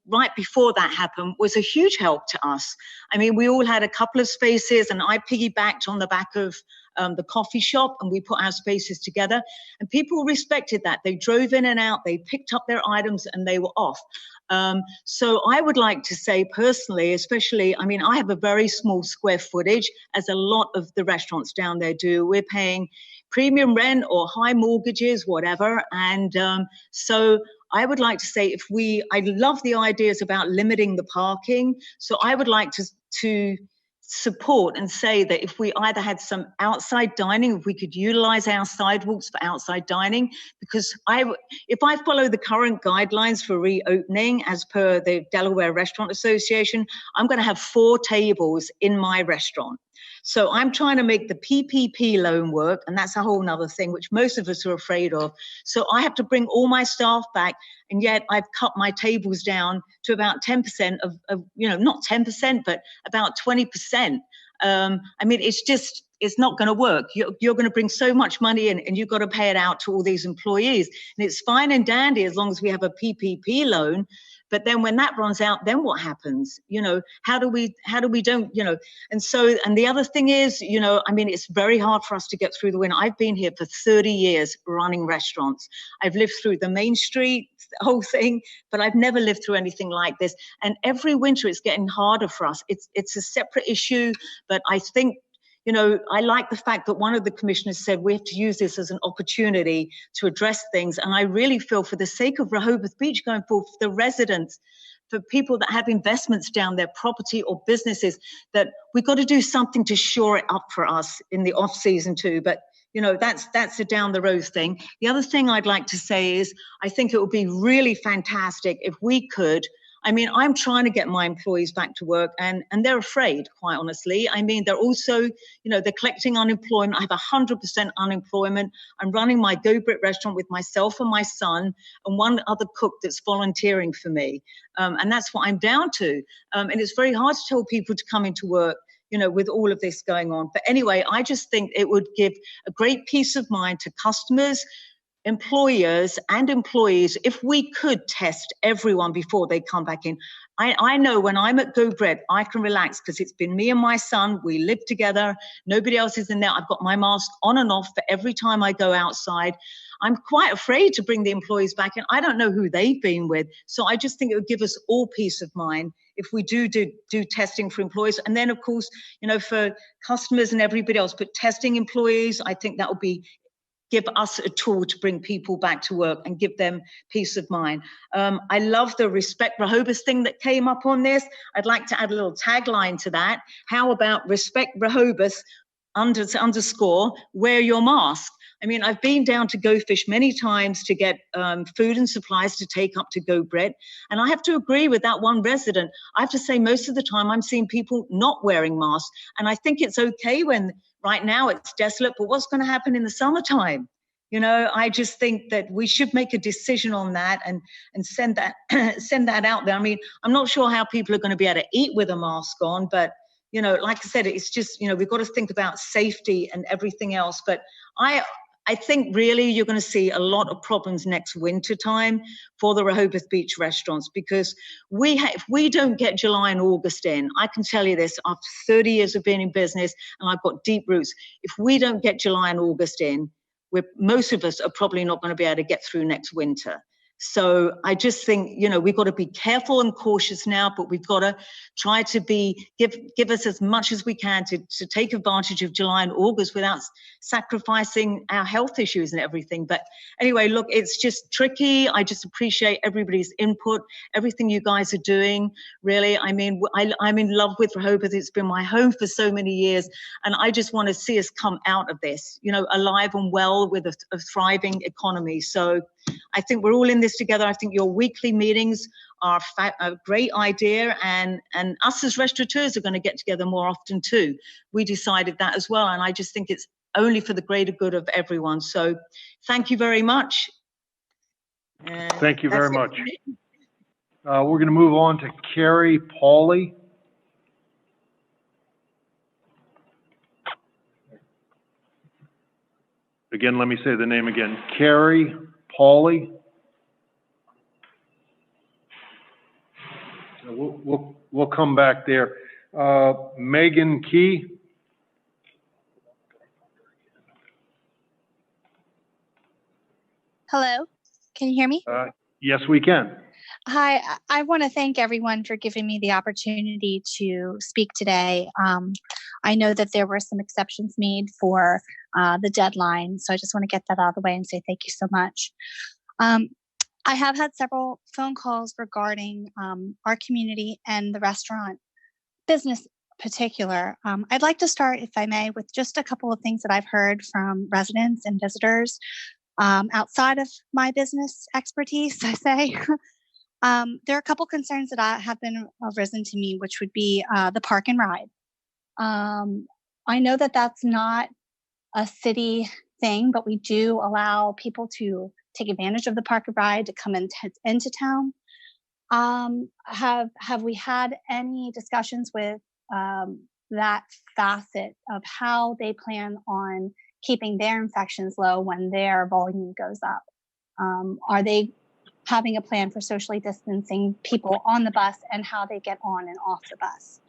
right before that happened was a huge help to us. I mean, we all had a couple of spaces, and I piggybacked on the back of the coffee shop, and we put our spaces together, and people respected that. They drove in and out, they picked up their items, and they were off. So I would like to say personally, especially, I mean, I have a very small square footage, as a lot of the restaurants down there do. We're paying premium rent or high mortgages, whatever. And so I would like to say I love the ideas about limiting the parking. So I would like to support and say that if we either had some outside dining, if we could utilize our sidewalks for outside dining, because if I follow the current guidelines for reopening as per the Delaware Restaurant Association, I'm going to have 4 tables in my restaurant. So I'm trying to make the PPP loan work, and that's a whole nother thing, which most of us are afraid of. So I have to bring all my staff back, and yet I've cut my tables down to about 10% of not 10%, but about 20%. I mean, it's not going to work. You're going to bring so much money in, and you've got to pay it out to all these employees. And it's fine and dandy as long as we have a PPP loan. But then when that runs out, then what happens? How do we don't, and the other thing is, I mean, it's very hard for us to get through the winter. I've been here for 30 years running restaurants. I've lived through the Main Street, the whole thing, but I've never lived through anything like this. And every winter it's getting harder for us. It's a separate issue, but I think, I like the fact that one of the commissioners said we have to use this as an opportunity to address things. And I really feel for the sake of Rehoboth Beach going forward, for the residents, for people that have investments down their property or businesses, that we've got to do something to shore it up for us in the off season too. But that's a down the road thing. The other thing I'd like to say is I think it would be really fantastic if we could. I mean, I'm trying to get my employees back to work, and they're afraid, quite honestly. I mean, they're also, they're collecting unemployment. I have 100% unemployment. I'm running my Go Brit restaurant with myself and my son and one other cook that's volunteering for me. And that's what I'm down to. And it's very hard to tell people to come into work, with all of this going on. But anyway, I just think it would give a great peace of mind to customers, employers and employees if we could test everyone before they come back in. I know when I'm at Go Bread, I can relax because it's been me and my son. We live together. Nobody else is in there. I've got my mask on and off for every time I go outside. I'm quite afraid to bring the employees back in. I don't know who they've been with. So I just think it would give us all peace of mind if we do testing for employees. And then, of course, you know, for customers and everybody else, but testing employees, I think that would give us a tool to bring people back to work and give them peace of mind. I love the Respect Rehoboth thing that came up on this. I'd like to add a little tagline to that. How about Respect Rehoboth underscore wear your mask? I mean, I've been down to Go Fish many times to get food and supplies to take up to Go Bread. And I have to agree with that one resident. I have to say most of the time I'm seeing people not wearing masks. And I think it's okay when right now it's desolate, but what's going to happen in the summertime? You know, I just think that we should make a decision on that and send that send that out there. I mean, I'm not sure how people are going to be able to eat with a mask on, but you know, like I said, it's just, you know, we've got to think about safety and everything else. But I think really you're going to see a lot of problems next winter time for the Rehoboth Beach restaurants, because if we don't get July and August in, I can tell you this, after 30 years of being in business, and I've got deep roots, if we don't get July and August in, most of us are probably not going to be able to get through next winter. So I just think, you know, we've got to be careful and cautious now, but we've got to try to give us as much as we can to take advantage of July and August without sacrificing our health issues and everything. But anyway, look, it's just tricky. I just appreciate everybody's input, everything you guys are doing. Really, I mean, I'm in love with Rehoboth. It's been my home for so many years. And I just want to see us come out of this, you know, alive and well with a thriving economy. So I think we're all in this together. I think your weekly meetings are a great idea, and us as restaurateurs are going to get together more often too. We decided that as well, and I just think it's only for the greater good of everyone. So thank you very much. Thank you very much. We're going to move on to Carrie Pauley. Again, let me say the name again. Carrie Pauley. We'll come back there. Megan Key. Hello, can you hear me? Yes, we can. Hi, I want to thank everyone for giving me the opportunity to speak today. I know that there were some exceptions made for the deadline, so I just want to get that out of the way and say thank you so much. I have had several phone calls regarding our community and the restaurant business in particular. I'd like to start, if I may, with just a couple of things that I've heard from residents and visitors outside of my business expertise, I say. There are a couple concerns that have been arisen to me, which would be the park and ride. I know that that's not a city thing, but we do allow people to take advantage of the park and ride to come into town. Have we had any discussions with that facet of how they plan on keeping their infections low when their volume goes up? Are they having a plan for socially distancing people on the bus and how they get on and off the bus?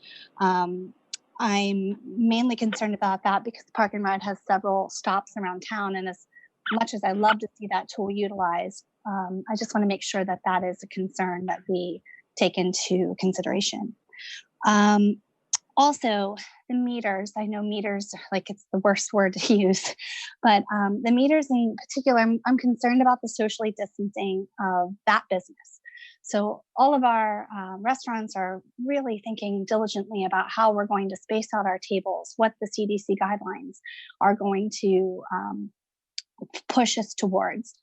I'm mainly concerned about that because the Park and Ride has several stops around town, and as much as I love to see that tool utilized, I just want to make sure that that is a concern that we take into consideration. Also, the meters. I know meters, like it's the worst word to use, but the meters in particular, I'm concerned about the socially distancing of that business. So all of our restaurants are really thinking diligently about how we're going to space out our tables, what the CDC guidelines are going to push us towards.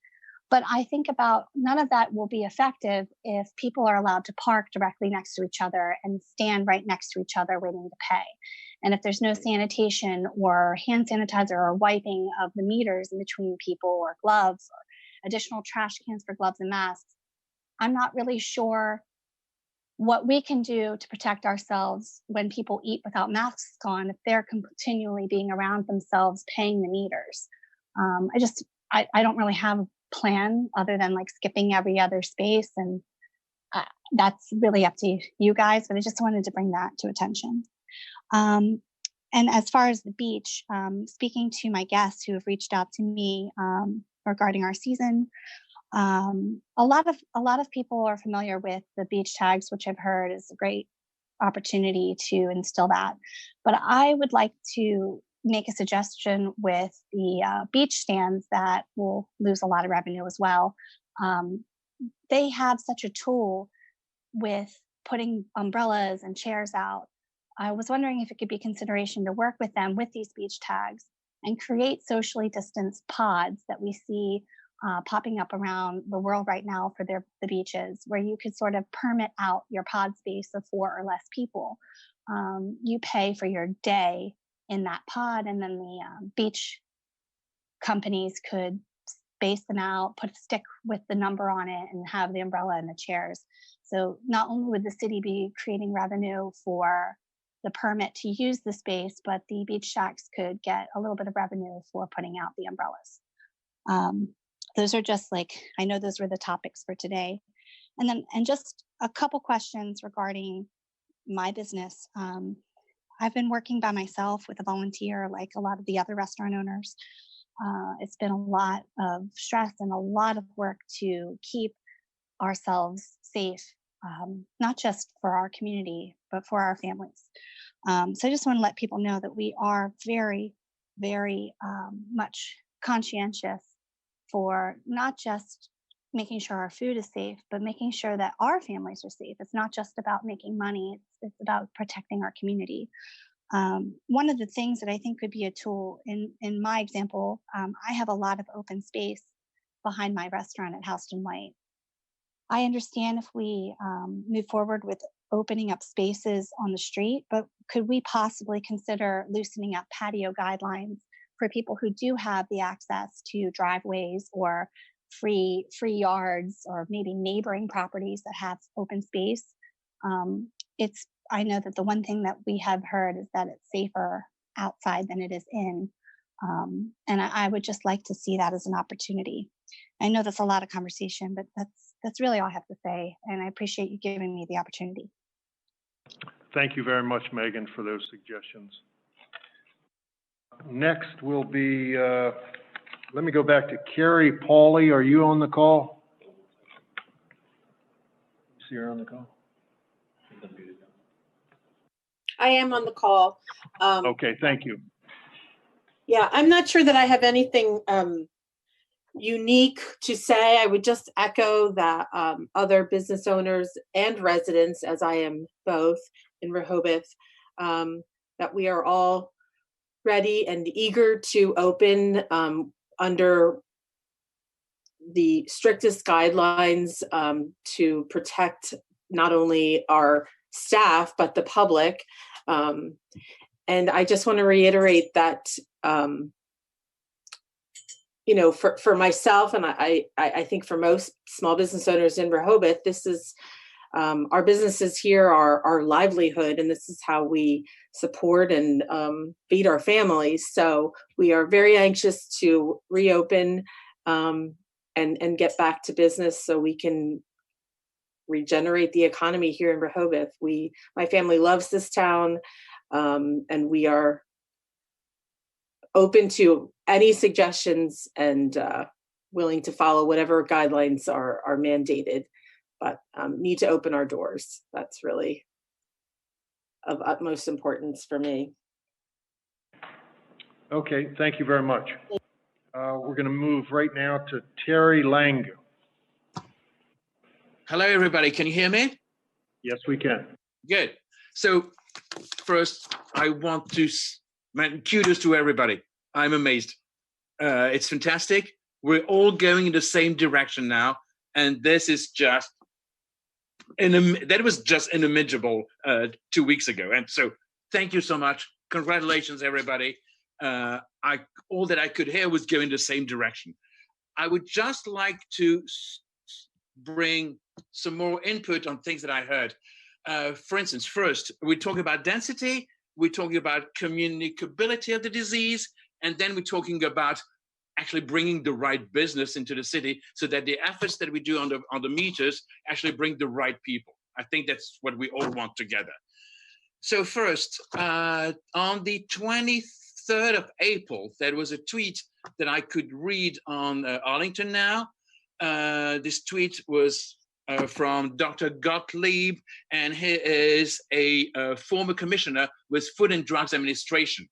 But I think about none of that will be effective if people are allowed to park directly next to each other and stand right next to each other waiting to pay. And if there's no sanitation or hand sanitizer or wiping of the meters in between people, or gloves or additional trash cans for gloves and masks, I'm not really sure what we can do to protect ourselves when people eat without masks on if they're continually being around themselves paying the meters. I don't really have a plan other than like skipping every other space. And that's really up to you guys, but I just wanted to bring that to attention. And as far as the beach, speaking to my guests who have reached out to me regarding our season, a lot of people are familiar with the beach tags, which I've heard is a great opportunity to instill that. But I would like to make a suggestion with the beach stands that will lose a lot of revenue as well. They have such a tool with putting umbrellas and chairs out. I was wondering if it could be consideration to work with them with these beach tags and create socially distanced pods that we see popping up around the world right now for the beaches, where you could sort of permit out your pod space of 4 or less people. You pay for your day in that pod, and then the beach companies could space them out, put a stick with the number on it, and have the umbrella and the chairs. So not only would the city be creating revenue for the permit to use the space, but the beach shacks could get a little bit of revenue for putting out the umbrellas. Those are just I know those were the topics for today. And just a couple questions regarding my business. I've been working by myself with a volunteer like a lot of the other restaurant owners. It's been a lot of stress and a lot of work to keep ourselves safe, not just for our community, but for our families. So I just want to let people know that we are very, very much conscientious for not just making sure our food is safe, but making sure that our families are safe. It's not just about making money, it's about protecting our community. One of the things that I think could be a tool in my example, I have a lot of open space behind my restaurant at Houston White. I understand if we move forward with opening up spaces on the street, but could we possibly consider loosening up patio guidelines for people who do have the access to driveways or free yards, or maybe neighboring properties that have open space? I know that the one thing that we have heard is that it's safer outside than it is in. And I would just like to see that as an opportunity. I know that's a lot of conversation, but that's really all I have to say. And I appreciate you giving me the opportunity. Thank you very much, Megan, for those suggestions. Next will be, let me go back to Carrie Pauley. Are you on the call? See her on the call? I am on the call. Okay, thank you. Yeah, I'm not sure that I have anything unique to say. I would just echo that other business owners and residents, as I am both in Rehoboth, that we are all ready and eager to open under the strictest guidelines to protect not only our staff, but the public. And I just want to reiterate that, for myself, and I think for most small business owners in Rehoboth, this is our businesses here are our livelihood, and this is how we support and feed our families. So we are very anxious to reopen and get back to business so we can regenerate the economy here in Rehoboth. My family loves this town, and we are open to any suggestions and willing to follow whatever guidelines are mandated, but need to open our doors. That's really of utmost importance for me. Okay, thank you very much. We're going to move right now to Terry Lang. Hello, everybody. Can you hear me? Yes, we can. Good. So first, I want to kudos to everybody. I'm amazed. It's fantastic. We're all going in the same direction now, and this is just that was just inimaginable 2 weeks ago. And so, thank you so much. Congratulations, everybody. All that I could hear was going the same direction. I would just like to bring some more input on things that I heard. For instance, first, we're talking about density, we're talking about communicability of the disease, and then we're talking about actually bringing the right business into the city so that the efforts that we do on the meters actually bring the right people. I think that's what we all want together. So first, on the 23rd of April, there was a tweet that I could read on Arlington Now. This tweet was from Dr. Gottlieb, and he is a former commissioner with Food and Drugs Administration.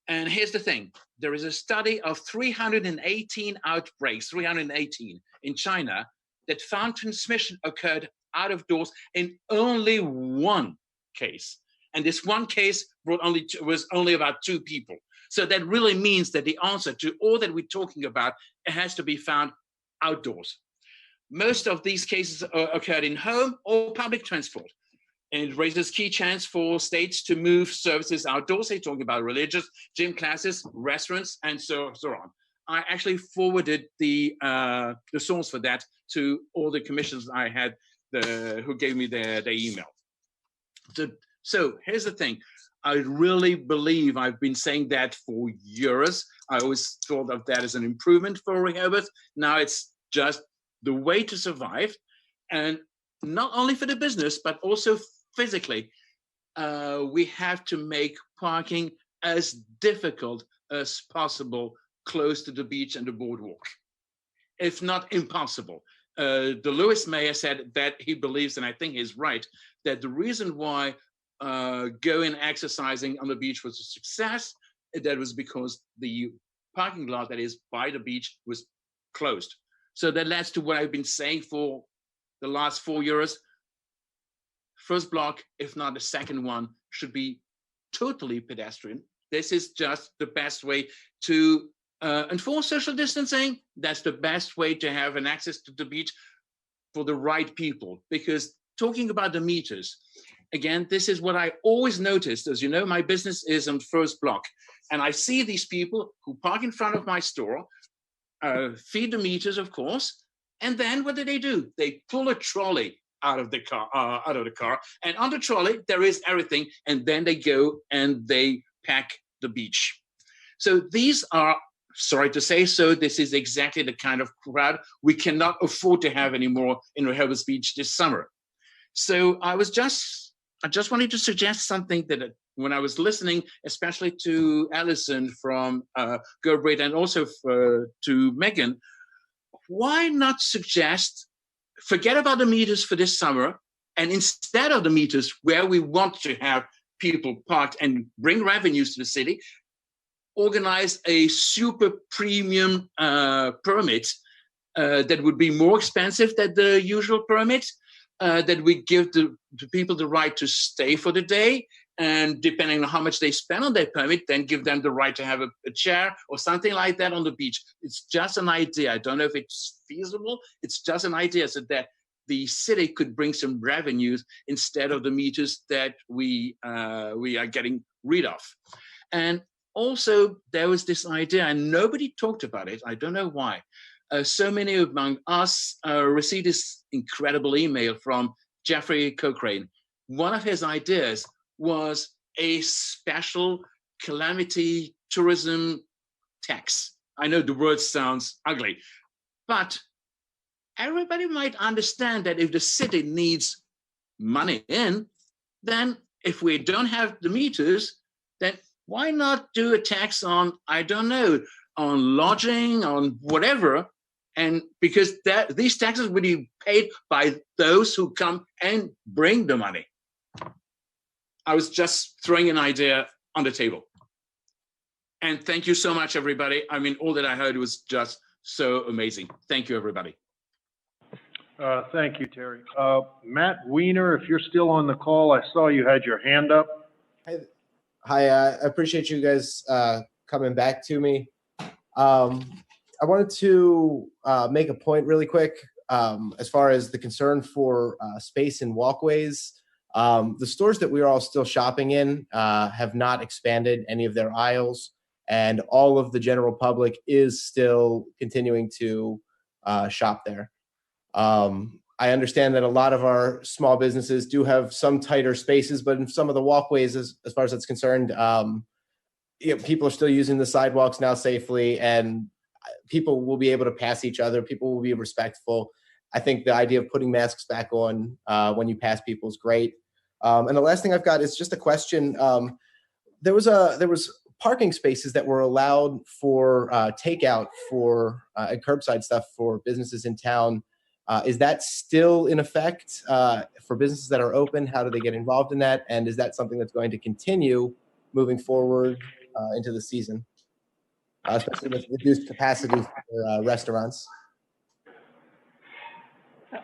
And here's the thing. There is a study of 318 outbreaks, 318 in China, that found transmission occurred out of doors in only one case. And this one case was only about 2 people. So that really means that the answer to all that we're talking about, it has to be found outdoors. Most of these cases occurred in home or public transport. And it raises key chance for states to move services outdoors. They're talking about religious, gym classes, restaurants, and so on. I actually forwarded the source for that to all the commissioners I had who gave me their email. So here's the thing. I really believe I've been saying that for years. I always thought of that as an improvement for Rehoboth. Now it's just the way to survive, and not only for the business, but also physically. We have to make parking as difficult as possible close to the beach and the boardwalk, if not impossible. The Lewis mayor said that he believes, and I think he's right, that the reason why going exercising on the beach was a success, that was because the parking lot that is by the beach was closed. So that leads to what I've been saying for the last 4 years. First block, if not the second one, should be totally pedestrian. This is just the best way to enforce social distancing. That's the best way to have an access to the beach for the right people. Because talking about the meters, again, this is what I always noticed. As you know, my business is on first block. And I see these people who park in front of my store, feed the meters, of course. And then what do? They pull a trolley out of the car. And on the trolley, there is everything. And then they go and they pack the beach. So these are, sorry to say so, this is exactly the kind of crowd we cannot afford to have anymore in Rehoboth Beach this summer. So I just wanted to suggest something that when I was listening, especially to Alison from GoBrit and also to Megan, why not suggest, forget about the meters for this summer, and instead of the meters where we want to have people parked and bring revenues to the city, organize a super premium permit that would be more expensive than the usual permit, that we give the people the right to stay for the day, and depending on how much they spend on their permit, then give them the right to have a chair or something like that on the beach. It's just an idea. I don't know if it's feasible. It's just an idea so that the city could bring some revenues instead of the meters that we are getting rid of. And also, there was this idea, and nobody talked about it. I don't know why. So many among us received this incredible email from Jeffrey Cochrane. One of his ideas was a special calamity tourism tax. I know the word sounds ugly, but everybody might understand that if the city needs money in, then if we don't have the meters, then why not do a tax on, I don't know, on lodging, on whatever, and because these taxes will be paid by those who come and bring the money. I was just throwing an idea on the table. And thank you so much, everybody. I mean, all that I heard was just so amazing. Thank you, everybody. Thank you, Terry. Matt Weiner, if you're still on the call, I saw you had your hand up. Hi, I appreciate you guys coming back to me. I wanted to make a point really quick as far as the concern for space and walkways. The stores that we are all still shopping in have not expanded any of their aisles, and all of the general public is still continuing to shop there. I understand that a lot of our small businesses do have some tighter spaces, but in some of the walkways, as far as that's concerned, people are still using the sidewalks now safely, and people will be able to pass each other. People will be respectful. I think the idea of putting masks back on when you pass people is great. And the last thing I've got is just a question. There was parking spaces that were allowed for takeout for and curbside stuff for businesses in town. Is that still in effect for businesses that are open? How do they get involved in that? And is that something that's going to continue moving forward into the season, especially with reduced capacity for restaurants?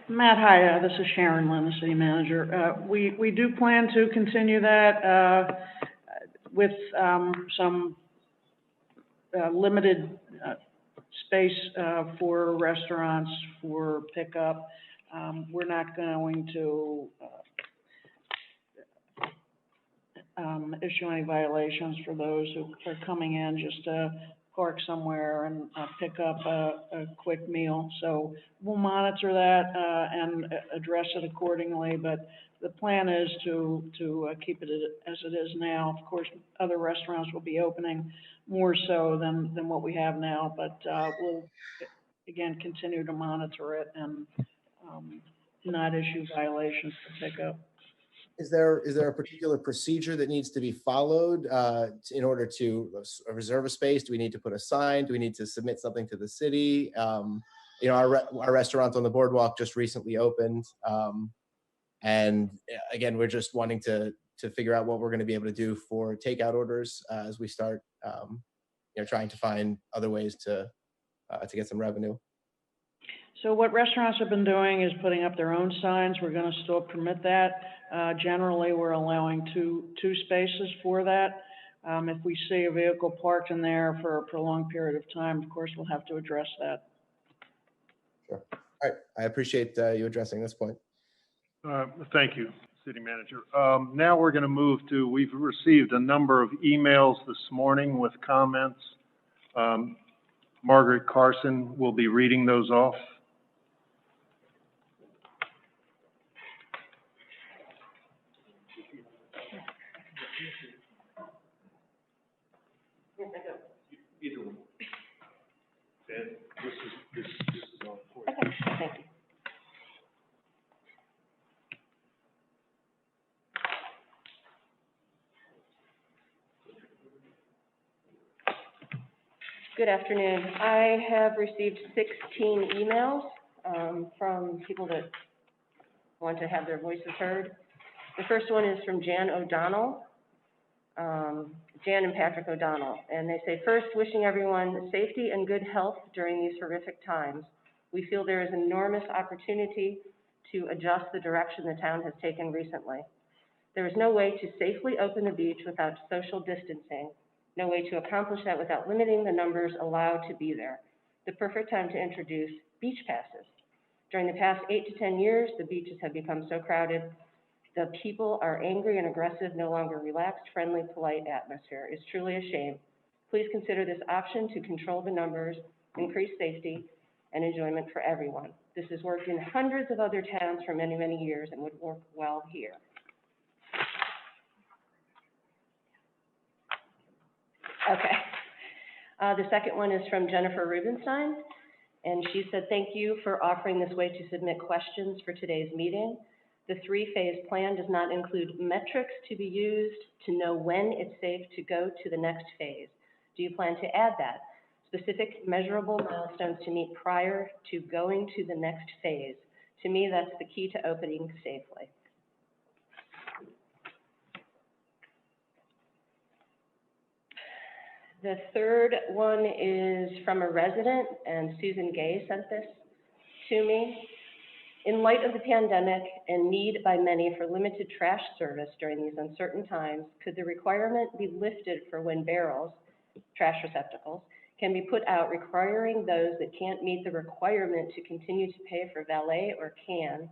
Matt, hi. This is Sharon Lynn, the city manager. We do plan to continue that with some limited space for restaurants for pickup. We're not going to issue any violations for those who are coming in just to park somewhere and pick up a quick meal. So we'll monitor that and address it accordingly. But the plan is to keep it as it is now. Of course, other restaurants will be opening more so than what we have now. But we'll again continue to monitor it and not issue violations for pickup. Is there a particular procedure that needs to be followed in order to reserve a space? Do we need to put a sign? Do we need to submit something to the city? You know, our restaurant on the Boardwalk just recently opened, and again, we're just wanting to figure out what we're going to be able to do for takeout orders as we start, you know, trying to find other ways to get some revenue. So what restaurants have been doing is putting up their own signs. We're going to still permit that. Generally, we're allowing two spaces for that. If we see a vehicle parked in there for a prolonged period of time, of course, we'll have to address that. Sure. All right. I appreciate you addressing this point. Thank you, City Manager. Now we're going to move to, we've received a number of emails this morning with comments. Margaret Carson will be reading those off. Either one. And this is on for you. Okay, thank you. Good afternoon. I have received 16 emails from people that want to have their voices heard. The first one is from Jan O'Donnell. Jan and Patrick O'Donnell, and they say, first, wishing everyone safety and good health during these horrific times. We feel there is enormous opportunity to adjust the direction the town has taken recently. There is no way to safely open the beach without social distancing, no way to accomplish that without limiting the numbers allowed to be there. The perfect time to introduce beach passes. During the past 8 to 10 years, the beaches have become so crowded. The people are angry and aggressive, no longer relaxed, friendly, polite atmosphere. It's truly a shame. Please consider this option to control the numbers, increase safety, and enjoyment for everyone. This has worked in hundreds of other towns for many, many years and would work well here. Okay. The second one is from Jennifer Rubenstein, and she said, thank you for offering this way to submit questions for today's meeting. The 3-phase plan does not include metrics to be used to know when it's safe to go to the next phase. Do you plan to add that? Specific measurable milestones to meet prior to going to the next phase. To me, that's the key to opening safely. The third one is from a resident, and Susan Gay sent this to me. In light of the pandemic and need by many for limited trash service during these uncertain times, could the requirement be lifted for when barrels, trash receptacles, can be put out, requiring those that can't meet the requirement to continue to pay for valet, or can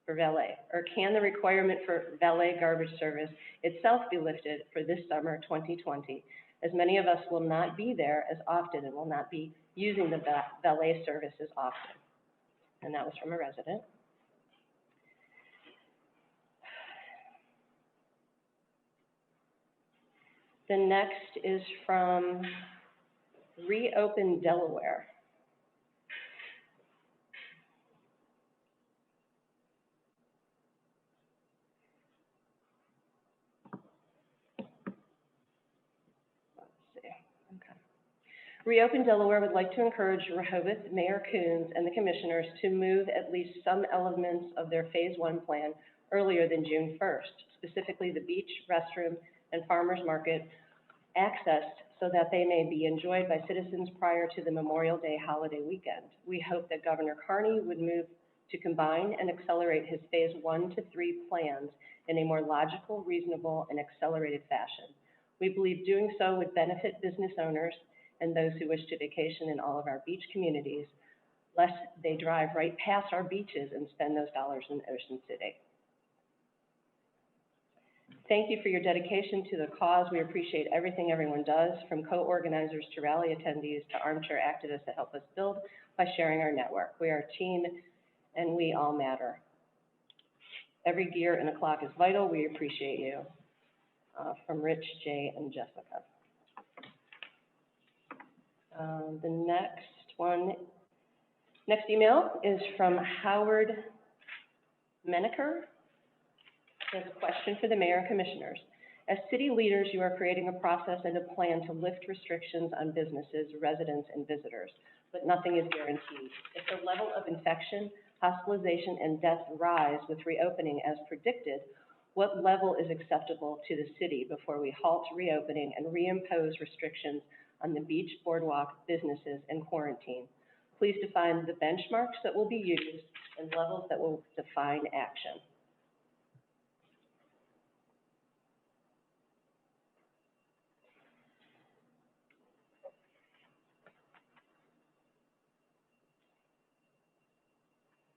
the requirement for valet garbage service itself be lifted for this summer 2020, as many of us will not be there as often and will not be using the valet service as often. And that was from a resident. The next is from Reopen Delaware. Reopen Delaware would like to encourage Rehoboth Mayor Coons and the commissioners to move at least some elements of their Phase 1 plan earlier than June 1st, specifically the beach, restroom, and farmers market accessed so that they may be enjoyed by citizens prior to the Memorial Day holiday weekend. We hope that Governor Carney would move to combine and accelerate his Phase 1 to 3 plans in a more logical, reasonable, and accelerated fashion. We believe doing so would benefit business owners and those who wish to vacation in all of our beach communities, lest they drive right past our beaches and spend those dollars in Ocean City. Thank you for your dedication to the cause. We appreciate everything everyone does, from co-organizers to rally attendees to armchair activists that help us build by sharing our network. We are a team and we all matter. Every gear and a clock is vital. We appreciate you. From Rich, Jay, and Jessica. The next email is from Howard Menaker. He has a question for the mayor and commissioners. As city leaders, you are creating a process and a plan to lift restrictions on businesses, residents, and visitors, but nothing is guaranteed. If the level of infection, hospitalization, and death rise with reopening as predicted, what level is acceptable to the city before we halt reopening and reimpose restrictions on the beach, boardwalk, businesses, and quarantine? Please define the benchmarks that will be used and levels that will define action.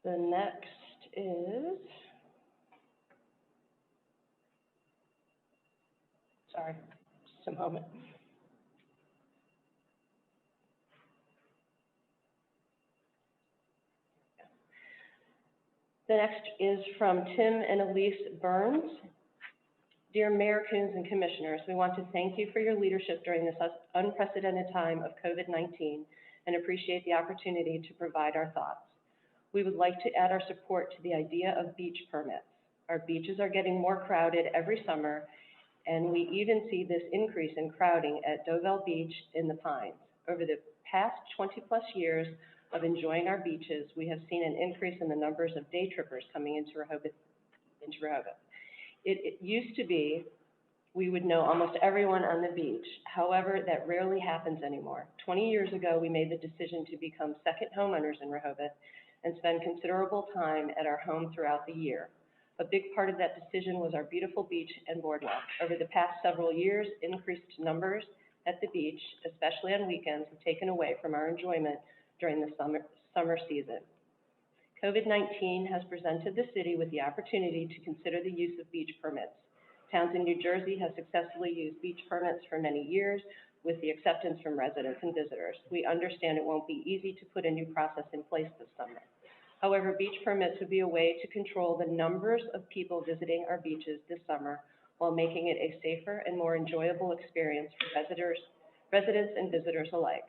The next is, sorry, just a moment. The next is from Tim and Elise Burns. Dear Mayor Coons and Commissioners, we want to thank you for your leadership during this unprecedented time of COVID-19 and appreciate the opportunity to provide our thoughts. We would like to add our support to the idea of beach permits. Our beaches are getting more crowded every summer, and we even see this increase in crowding at Dovell Beach in the Pines. Over the past 20+ years of enjoying our beaches, we have seen an increase in the numbers of day trippers coming into Rehoboth. It used to be we would know almost everyone on the beach. However, that rarely happens anymore. 20 years ago, we made the decision to become second homeowners in Rehoboth and spend considerable time at our home throughout the year. A big part of that decision was our beautiful beach and boardwalk. Over the past several years, increased numbers at the beach, especially on weekends, have taken away from our enjoyment during the summer season. COVID-19 has presented the city with the opportunity to consider the use of beach permits. Towns in New Jersey have successfully used beach permits for many years with the acceptance from residents and visitors. We understand it won't be easy to put a new process in place this summer. However, beach permits would be a way to control the numbers of people visiting our beaches this summer while making it a safer and more enjoyable experience for residents and visitors alike.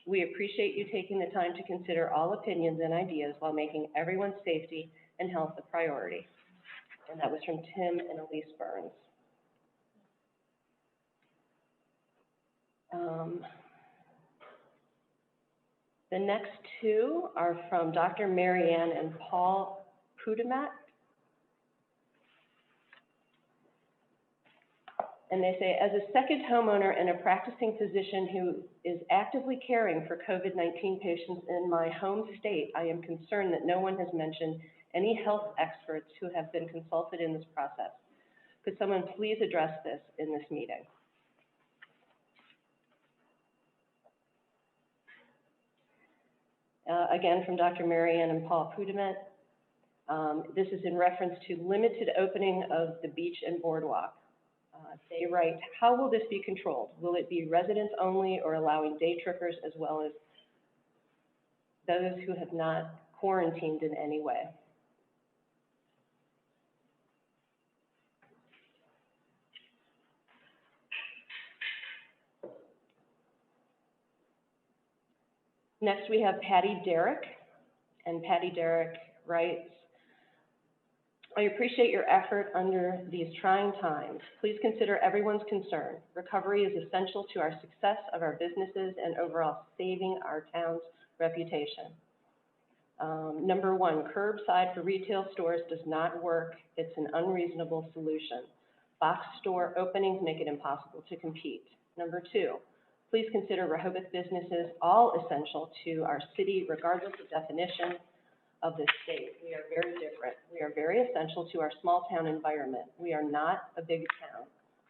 We appreciate you taking the time to consider all opinions and ideas while making everyone's safety and health a priority. And that was from Tim and Elise Burns. The next two are from Dr. Marianne and Paul Pudemat. And they say, as a second homeowner and a practicing physician who is actively caring for COVID-19 patients in my home state, I am concerned that no one has mentioned any health experts who have been consulted in this process. Could someone please address this in this meeting? Again, from Dr. Marianne and Paul Pudemat. This is in reference to limited opening of the beach and boardwalk. They write, how will this be controlled? Will it be residents only or allowing day trippers as well as those who have not quarantined in any way? Next, we have Patty Derrick, and Patty Derrick writes, I appreciate your effort under these trying times. Please consider everyone's concern. Recovery is essential to our success of our businesses and overall saving our town's reputation. Number one, curbside for retail stores does not work. It's an unreasonable solution. Box store openings make it impossible to compete. Number two, please consider Rehoboth businesses all essential to our city, regardless of definition of the state. We are very different. We are very essential to our small town environment. We are not a big town.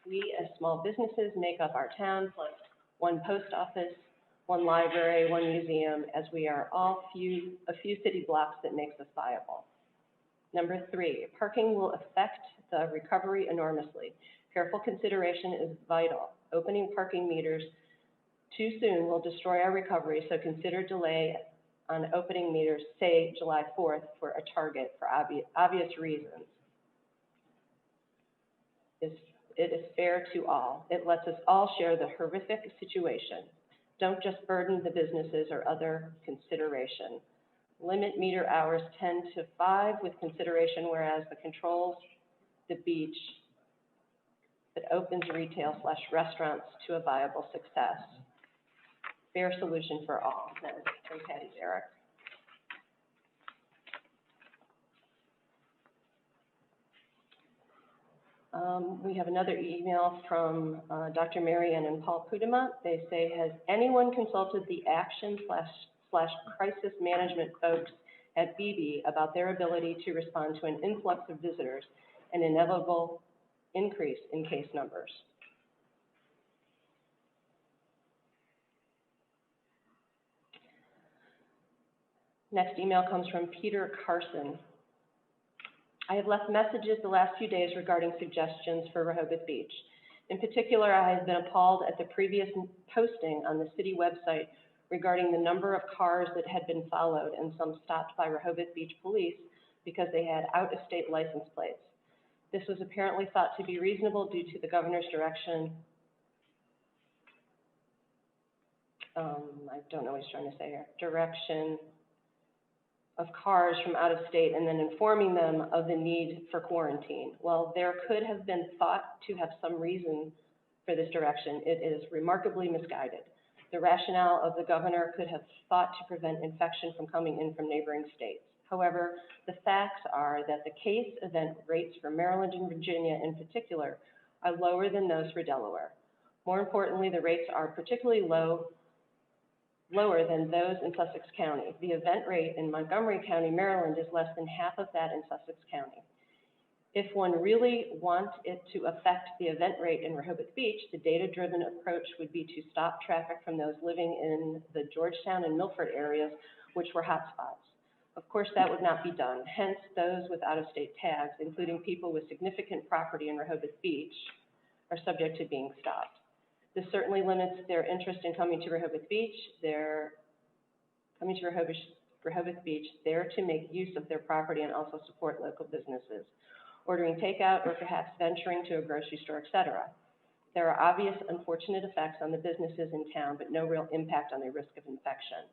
We as small businesses make up our town, plus one post office, one library, one museum, as we are all a few city blocks that makes us viable. Number three, parking will affect the recovery enormously. Careful consideration is vital. Opening parking meters too soon will destroy our recovery, so consider delay on opening meters, say July 4th, for a target for obvious reasons. It is fair to all. It lets us all share the horrific situation. Don't just burden the businesses or other consideration. Limit meter hours 10 to 5 with consideration, whereas the controls the beach that opens retail/restaurants to a viable success. Fair solution for all. That was from Patty Derrick. We have another email from Dr. Marianne and Paul Pudamont. They say, has anyone consulted the action/crisis management folks at BB about their ability to respond to an influx of visitors and inevitable increase in case numbers? Next email comes from Peter Carson. I have left messages the last few days regarding suggestions for Rehoboth Beach. In particular, I have been appalled at the previous posting on the city website regarding the number of cars that had been followed and some stopped by Rehoboth Beach police because they had out-of-state license plates. This was apparently thought to be reasonable due to the governor's direction. I don't know what he's trying to say here. Direction of cars from out of state and then informing them of the need for quarantine. Well, there could have been thought to have some reason for this direction. It is remarkably misguided. The rationale of the governor could have thought to prevent infection from coming in from neighboring states. However, the facts are that the case event rates for Maryland and Virginia in particular are lower than those for Delaware. More importantly, the rates are particularly lower than those in Sussex County. The event rate in Montgomery County, Maryland is less than half of that in Sussex County. If one really wants it to affect the event rate in Rehoboth Beach, the data-driven approach would be to stop traffic from those living in the Georgetown and Milford areas, which were hotspots. Of course, that would not be done. Hence, those with out-of-state tags, including people with significant property in Rehoboth Beach, are subject to being stopped. This certainly limits their interest in coming to Rehoboth Beach. They're coming to Rehoboth Beach there to make use of their property and also support local businesses, ordering takeout or perhaps venturing to a grocery store, etc. There are obvious unfortunate effects on the businesses in town, but no real impact on the risk of infection.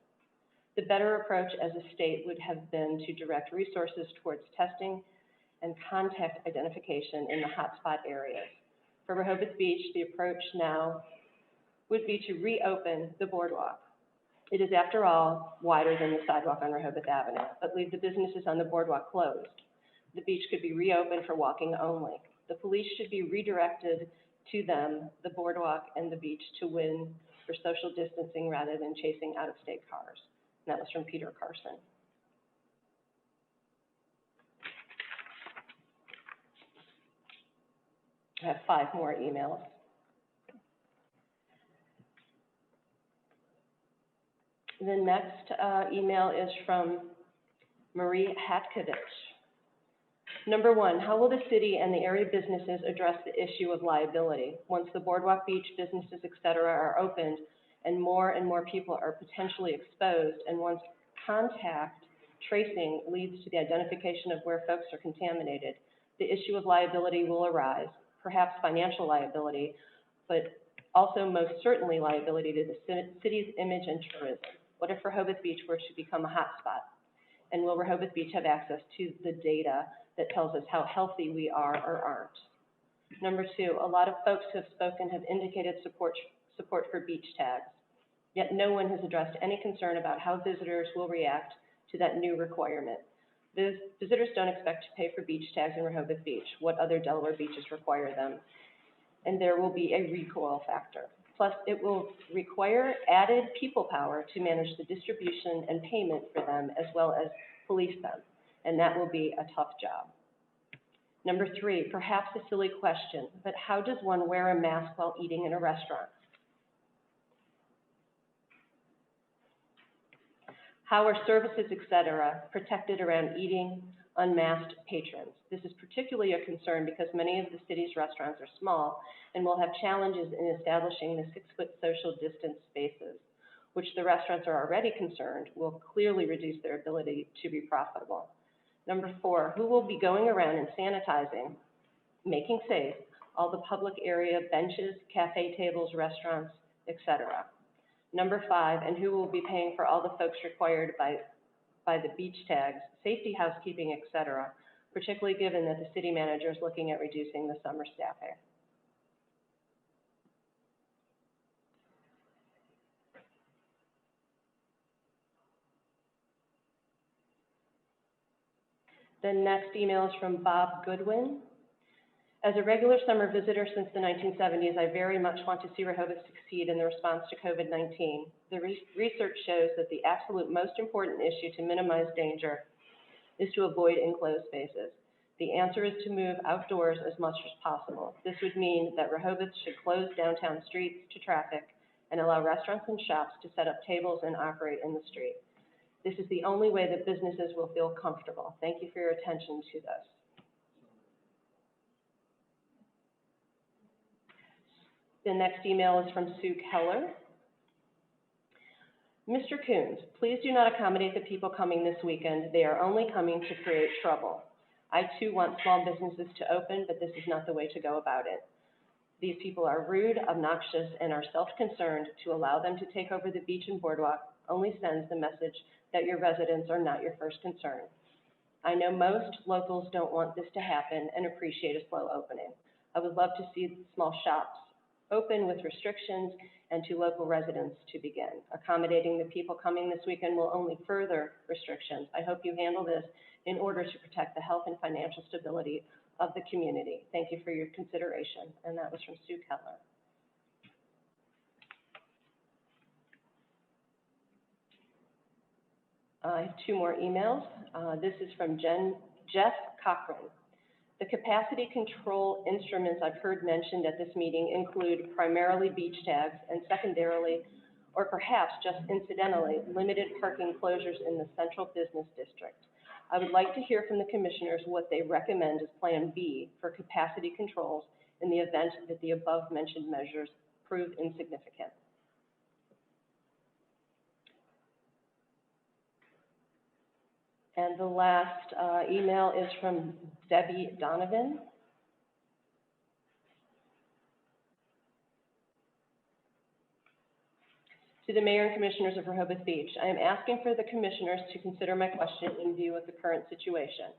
The better approach as a state would have been to direct resources towards testing and contact identification in the hotspot areas. For Rehoboth Beach, the approach now would be to reopen the boardwalk. It is, after all, wider than the sidewalk on Rehoboth Avenue, but leave the businesses on the boardwalk closed. The beach could be reopened for walking only. The police should be redirected to them, the boardwalk and the beach, to win for social distancing rather than chasing out-of-state cars. And that was from Peter Carson. I have 5 more emails. The next email is from Marie Hatkovich. Number 1, how will the city and the area businesses address the issue of liability once the boardwalk, beach, businesses, etc. are opened and more people are potentially exposed, and once contact tracing leads to the identification of where folks are contaminated, the issue of liability will arise, perhaps financial liability, but also most certainly liability to the city's image and tourism. What if Rehoboth Beach were to become a hotspot? And will Rehoboth Beach have access to the data that tells us how healthy we are or aren't. Number two, a lot of folks who have spoken have indicated support for beach tags, yet no one has addressed any concern about how visitors will react to that new requirement. Visitors don't expect to pay for beach tags in Rehoboth Beach. What other Delaware beaches require them? And there will be a recoil factor. Plus, it will require added people power to manage the distribution and payment for them, as well as police them. And that will be a tough job. Number three, perhaps a silly question, but how does one wear a mask while eating in a restaurant? How are services, et cetera, protected around eating unmasked patrons? This is particularly a concern because many of the city's restaurants are small and will have challenges in establishing the 6-foot social distance spaces, which the restaurants are already concerned will clearly reduce their ability to be profitable. Number four, who will be going around and sanitizing, making safe, all the public area benches, cafe tables, restaurants, et cetera? Number five, and who will be paying for all the folks required by the beach tags, safety, housekeeping, et cetera, particularly given that the city manager is looking at reducing the summer staffing? The next email is from Bob Goodwin. As a regular summer visitor since the 1970s, I very much want to see Rehoboth succeed in the response to COVID-19. The research shows that the absolute most important issue to minimize danger is to avoid enclosed spaces. The answer is to move outdoors as much as possible. This would mean that Rehoboth should close downtown streets to traffic and allow restaurants and shops to set up tables and operate in the street. This is the only way that businesses will feel comfortable. Thank you for your attention to this. The next email is from Sue Keller. Mr. Coons, please do not accommodate the people coming this weekend. They are only coming to create trouble. I too want small businesses to open, but this is not the way to go about it. These people are rude, obnoxious, and are self-concerned. To allow them to take over the beach and boardwalk only sends the message that your residents are not your first concern. I know most locals don't want this to happen and appreciate a slow opening. I would love to see small shops open with restrictions and to local residents to begin. Accommodating the people coming this weekend will only further restrictions. I hope you handle this in order to protect the health and financial stability of the community. Thank you for your consideration. And that was from Sue Keller. I have two more emails. This is from Jeff Cochran. The capacity control instruments I've heard mentioned at this meeting include primarily beach tags and secondarily, or perhaps just incidentally, limited parking closures in the central business district. I would like to hear from the commissioners what they recommend as Plan B for capacity controls in the event that the above mentioned measures prove insignificant. And the last email is from Debbie Donovan. To the Mayor and Commissioners of Rehoboth Beach, I am asking for the Commissioners to consider my question in view of the current situation.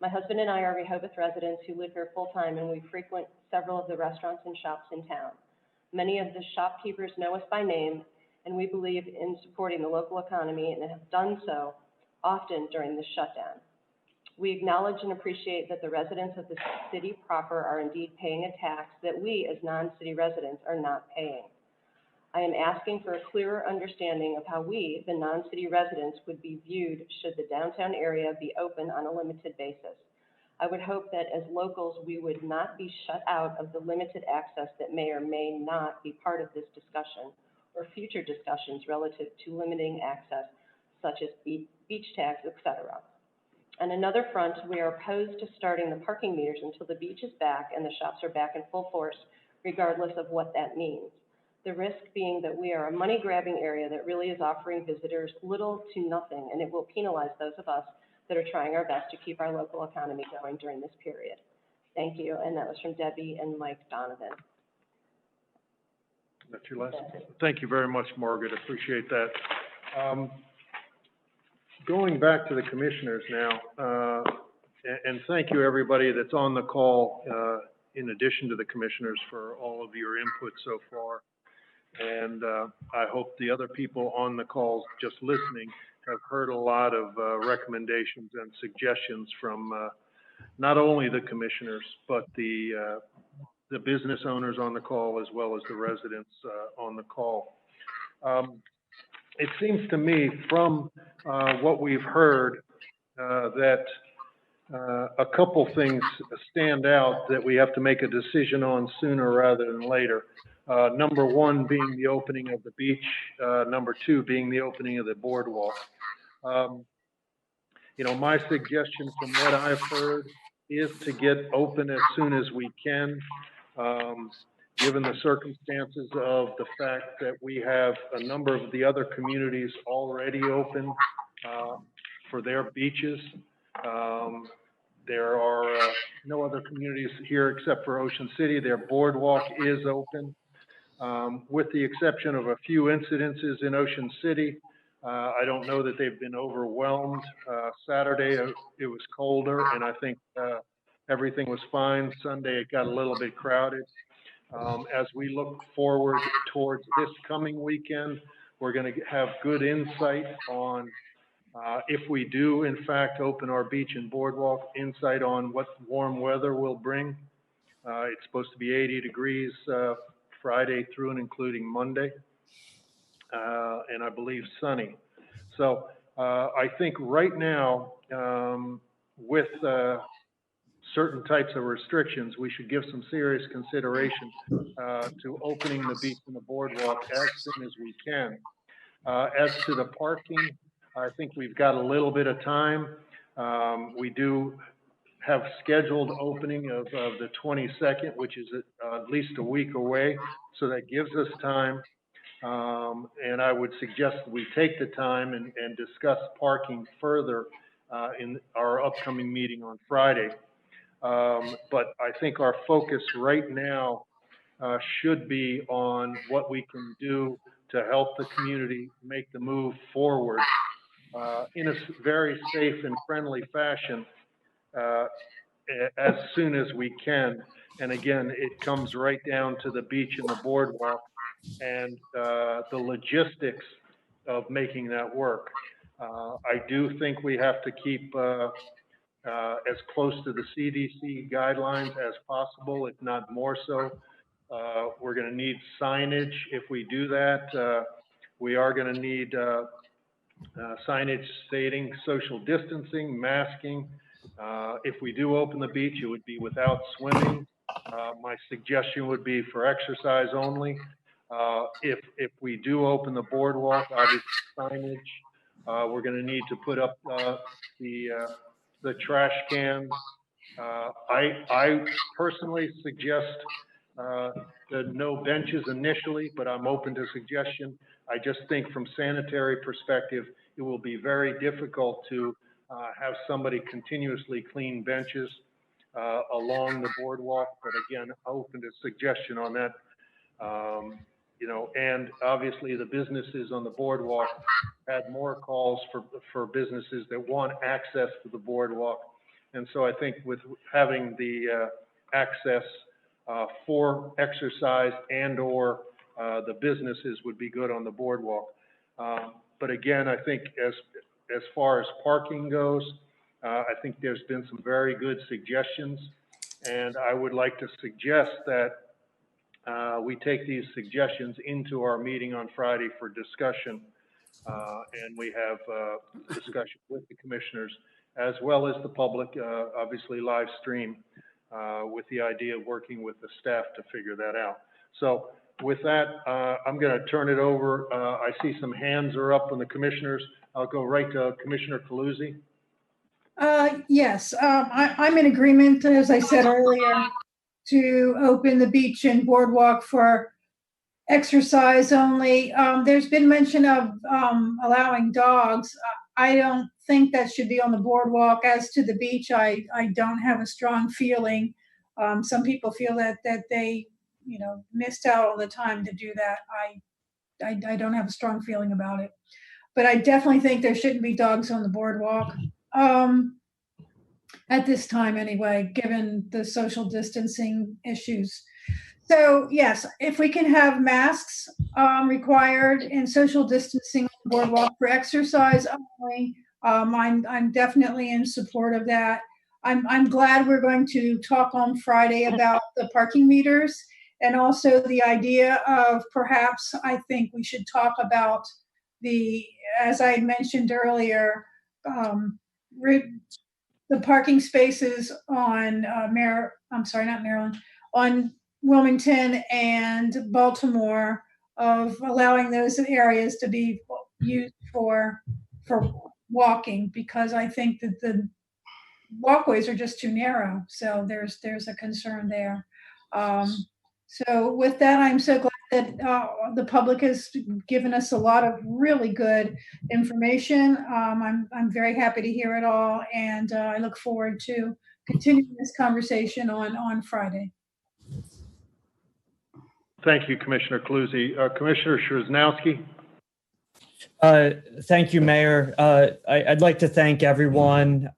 My husband and I are Rehoboth residents who live here full-time, and we frequent several of the restaurants and shops in town. Many of the shopkeepers know us by name, and we believe in supporting the local economy and have done so often during the shutdown. We acknowledge and appreciate that the residents of the city proper are indeed paying a tax that we as non-city residents are not paying. I am asking for a clearer understanding of how we, the non-city residents, would be viewed should the downtown area be open on a limited basis. I would hope that as locals, we would not be shut out of the limited access that may or may not be part of this discussion or future discussions relative to limiting access, such as beach tags, etc. On another front, we are opposed to starting the parking meters until the beach is back and the shops are back in full force, regardless of what that means. The risk being that we are a money-grabbing area that really is offering visitors little to nothing, and it will penalize those of us that are trying our best to keep our local economy going during this period. Thank you, and that was from Debbie and Mike Donovan. That's your last. Thank you very much, Margaret. Appreciate that. Going back to the commissioners now, And thank you, everybody that's on the call, in addition to the commissioners, for all of your input so far. And I hope the other people on the calls just listening have heard a lot of recommendations and suggestions from not only the commissioners, but the business owners on the call, as well as the residents on the call. It seems to me from what we've heard that a couple things stand out that we have to make a decision on sooner rather than later. Number one being the opening of the beach. Number two being the opening of the boardwalk. You know, my suggestion from what I've heard is to get open as soon as we can, given the circumstances of the fact that we have a number of the other communities already open for their beaches. There are no other communities here except for Ocean City. Their boardwalk is open. With the exception of a few incidences in Ocean City, I don't know that they've been overwhelmed. Saturday, it was colder, and I think everything was fine. Sunday, it got a little bit crowded. As we look forward towards this coming weekend, we're going to have good insight on if we do, in fact, open our beach and boardwalk, insight on what warm weather will bring. It's supposed to be 80 degrees Friday through and including Monday, and I believe sunny. So I think right now, with certain types of restrictions, we should give some serious consideration to opening the beach and the boardwalk as soon as we can. As to the parking, I think we've got a little bit of time. We do have scheduled opening of the 22nd, which is at least a week away. So that gives us time. And I would suggest that we take the time and discuss parking further in our upcoming meeting on Friday. But I think our focus right now should be on what we can do to help the community make the move forward in a very safe and friendly fashion as soon as we can. And again, it comes right down to the beach and the boardwalk and the logistics of making that work. I do think we have to keep as close to the CDC guidelines as possible, if not more so. We're going to need signage if we do that. We are going to need signage stating social distancing, masking. If we do open the beach, it would be without swimming. My suggestion would be for exercise only. If we do open the boardwalk, obviously signage. We're going to need to put up the trash cans. I personally suggest no benches initially, but I'm open to suggestion. I just think from sanitary perspective, it will be very difficult to have somebody continuously clean benches along the boardwalk. But again, open to suggestion on that. You know, and obviously the businesses on the boardwalk had more calls for businesses that want access to the boardwalk. And so I think with having the access for exercise and or the businesses would be good on the boardwalk. But again, I think as far as parking goes, I think there's been some very good suggestions. And I would like to suggest that we take these suggestions into our meeting on Friday for discussion. And we have discussion with the commissioners as well as the public, obviously live stream, with the idea of working with the staff to figure that out. So with that, I'm going to turn it over. I see some hands are up on the commissioners. I'll go right to Commissioner Coluzzi. Yes, I'm in agreement, as I said earlier, to open the beach and boardwalk for exercise only. There's been mention of allowing dogs. I don't think that should be on the boardwalk. As to the beach, I don't have a strong feeling. Some people feel that they, you know, missed out on the time to do that. I don't have a strong feeling about it. But I definitely think there shouldn't be dogs on the boardwalk. at this time anyway, given the social distancing issues. So yes, if we can have masks required and social distancing on the boardwalk for exercise only, I'm definitely in support of that. I'm glad we're going to talk on Friday about the parking meters, and also the idea of perhaps I think we should talk about as I had mentioned earlier, the parking spaces on not Maryland, on Wilmington and Baltimore, of allowing those areas to be used for walking, because I think that the walkways are just too narrow. So there's a concern there. So with that, I'm so glad that the public has given us a lot of really good information. I'm very happy to hear it all, and I look forward to continuing this conversation on Friday. Thank you, Commissioner Cluzzi. Commissioner Szymanski. Thank you, Mayor. I'd like to thank everyone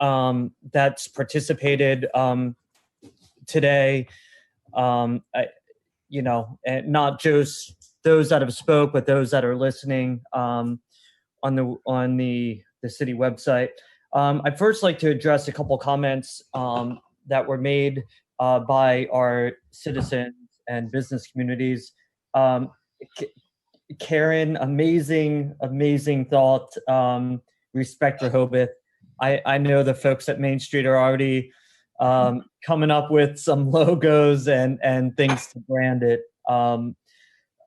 that's participated today. And not just those that have spoke, but those that are listening on the city website. I'd first like to address a couple comments that were made by our citizens and business communities. Karen, amazing thought. Respect Rehoboth. I know the folks at Main Street are already coming up with some logos and things to brand it.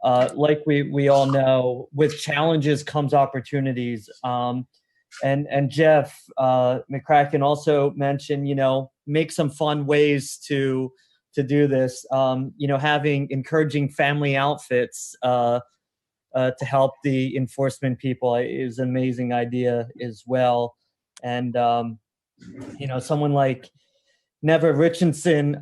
Like we all know, with challenges comes opportunities. And Jeff McCracken also mentioned, make some fun ways to do this. Encouraging family outfits to help the enforcement people is an amazing idea as well. And someone like Neva Richardson,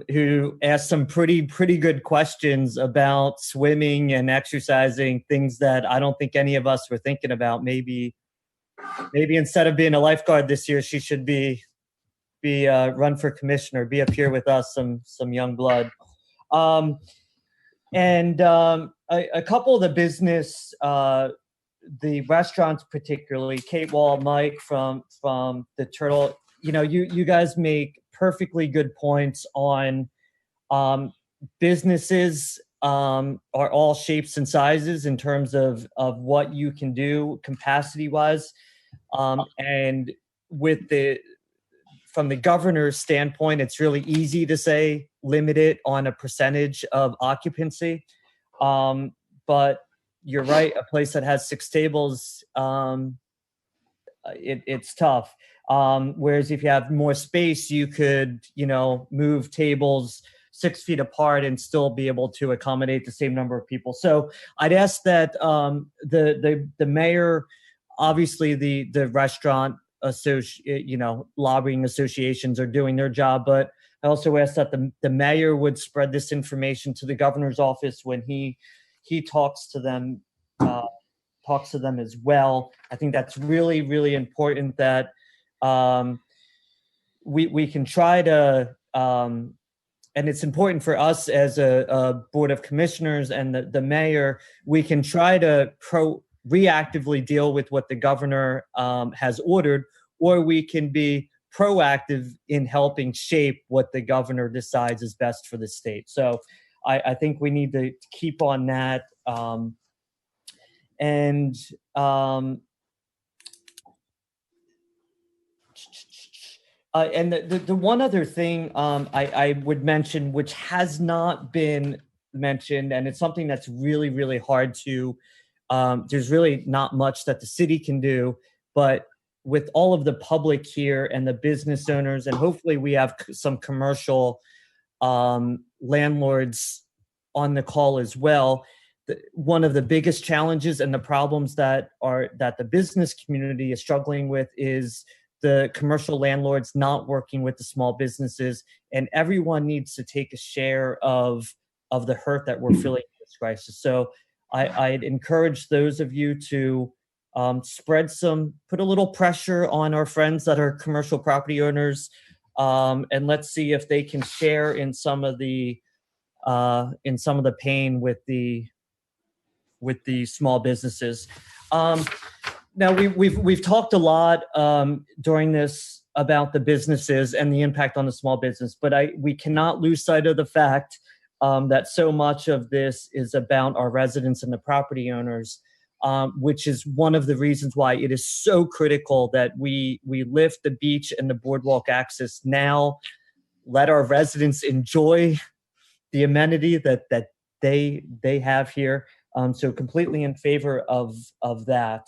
who asked some pretty good questions about swimming and exercising, things that I don't think any of us were thinking about. Maybe instead of being a lifeguard this year, she should be run for commissioner, be up here with us, some young blood. A couple of the business, the restaurants particularly, Kate Wall, Mike from the Turtle, you guys make perfectly good points on businesses are all shapes and sizes in terms of what you can do capacity wise. And from the governor's standpoint, it's really easy to say limit it on a percentage of occupancy. But you're right, a place that has 6 tables, it's tough. Whereas if you have more space, you could, move tables 6 feet apart and still be able to accommodate the same number of people. So I'd ask that the mayor, obviously the restaurant lobbying associations are doing their job, but I also ask that the mayor would spread this information to the governor's office when he talks to them as well. I think that's really, really important that we can try to, and it's important for us as a board of commissioners and the mayor, we can try to reactively deal with what the governor has ordered, or we can be proactive in helping shape what the governor decides is best for the state. So I think we need to keep on that. And the one other thing I would mention, which has not been mentioned, and it's something that's really, really hard to, there's really not much that the city can do, but with all of the public here and the business owners, and hopefully we have some commercial landlords on the call as well. One of the biggest challenges and the problems that the business community is struggling with is the commercial landlords not working with the small businesses, and everyone needs to take a share of the hurt that we're feeling in this crisis. So I'd encourage those of you to put a little pressure on our friends that are commercial property owners and let's see if they can share in some of the pain with the small businesses. Now we've talked a lot during this about the businesses and the impact on the small business, but we cannot lose sight of the fact that so much of this is about our residents and the property owners, which is one of the reasons why it is so critical that we lift the beach and the boardwalk access now. Let our residents enjoy the amenity that they have here. So completely in favor of that.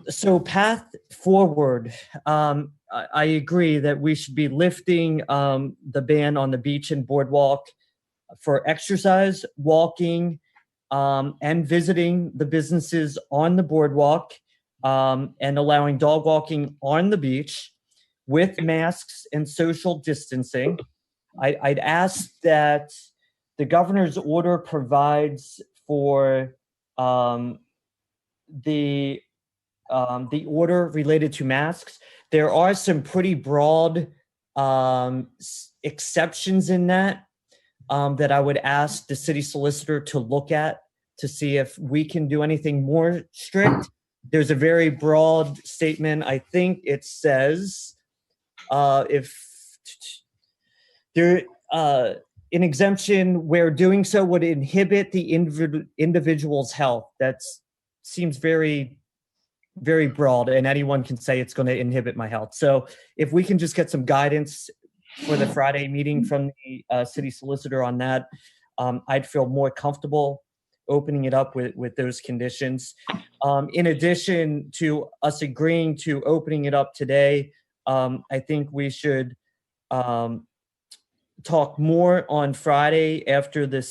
So path forward, I agree that we should be lifting the ban on the beach and boardwalk for exercise, walking, and visiting the businesses on the boardwalk, and allowing dog walking on the beach with masks and social distancing. I'd ask that the governor's order provides for the order related to masks. There are some pretty broad exceptions in that that I would ask the city solicitor to look at to see if we can do anything more strict. There's a very broad statement. I think it says if there an exemption where doing so would inhibit the individual's health. That seems very, very broad, and anyone can say it's going to inhibit my health. So if we can just get some guidance for the Friday meeting from the city solicitor on that, I'd feel more comfortable opening it up with those conditions. In addition to us agreeing to opening it up today, I think we should talk more on Friday after the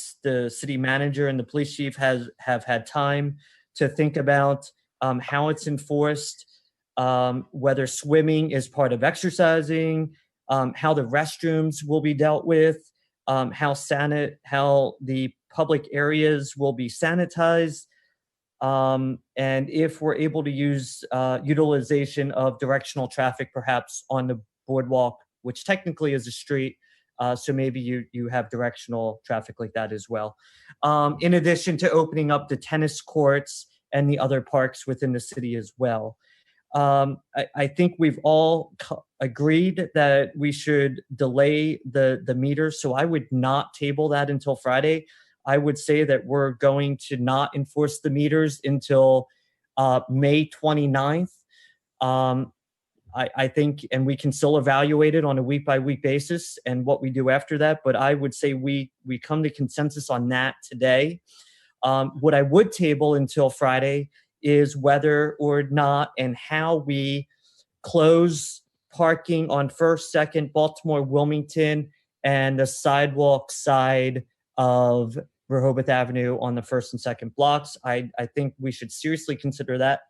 city manager and the police chief have had time to think about how it's enforced, whether swimming is part of exercising, how the restrooms will be dealt with, how the public areas will be sanitized, and if we're able to use utilization of directional traffic perhaps on the boardwalk, which technically is a street, so maybe you have directional traffic like that as well. In addition to opening up the tennis courts and the other parks within the city as well. I think we've all agreed that we should delay the meters, so I would not table that until Friday. I would say that we're going to not enforce the meters until May 29th. I think, and we can still evaluate it on a week-by-week basis and what we do after that, but I would say we come to consensus on that today. What I would table until Friday is whether or not and how we close parking on 1st, 2nd, Baltimore, Wilmington, and the sidewalk side of Rehoboth Avenue on the 1st and 2nd blocks. I think we should seriously consider that,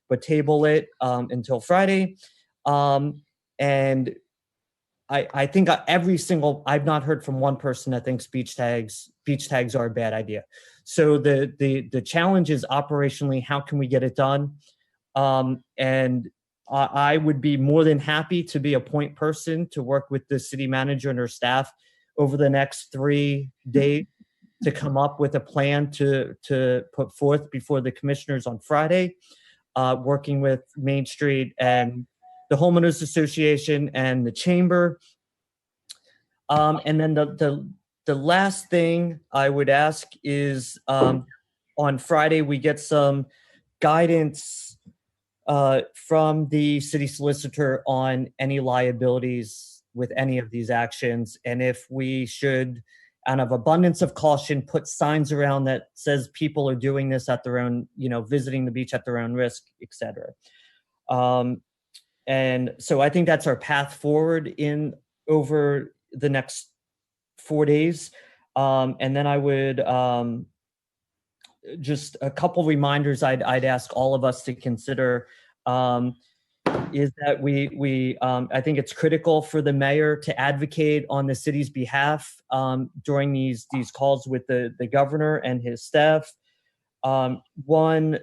but table it until Friday. And I think I've not heard from one person that thinks beach tags are a bad idea. So the challenge is operationally, how can we get it done? And I would be more than happy to be a point person to work with the city manager and her staff over the next 3 days to come up with a plan to put forth before the commissioners on Friday, working with Main Street and the Homeowners Association and the Chamber. And then the last thing I would ask is on Friday, we get some guidance from the city solicitor on any liabilities with any of these actions. And if we should, out of abundance of caution, put signs around that says people are doing this at their own, visiting the beach at their own risk, et cetera. And so I think that's our path forward over the next 4 days. And then I would just a couple reminders I'd ask all of us to consider is that we I think it's critical for the mayor to advocate on the city's behalf during these calls with the governor and his staff. One,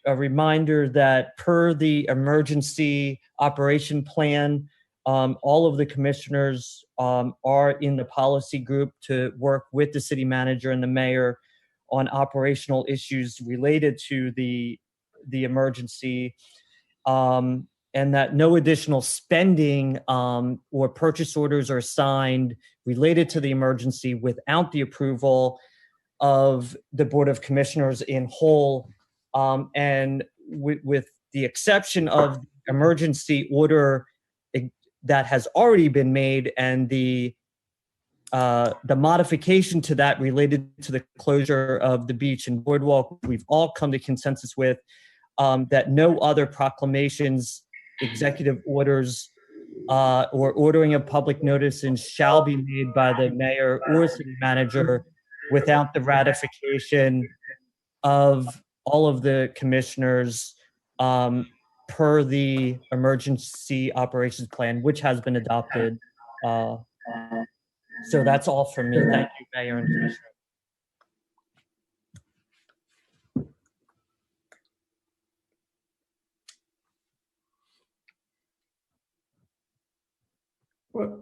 a reminder that per the emergency operation plan All of the commissioners are in the policy group to work with the city manager and the mayor on operational issues related to the emergency, and that no additional spending or purchase orders are signed related to the emergency without the approval of the Board of Commissioners in whole, and with the exception of emergency order that has already been made and the modification to that related to the closure of the beach and boardwalk, we've all come to consensus with, that no other proclamations, executive orders, or ordering of public notices shall be made by the mayor or city manager without the ratification of all of the commissioners per the emergency operations plan, which has been adopted. So that's all from me. Thank you, Mayor and Commissioner.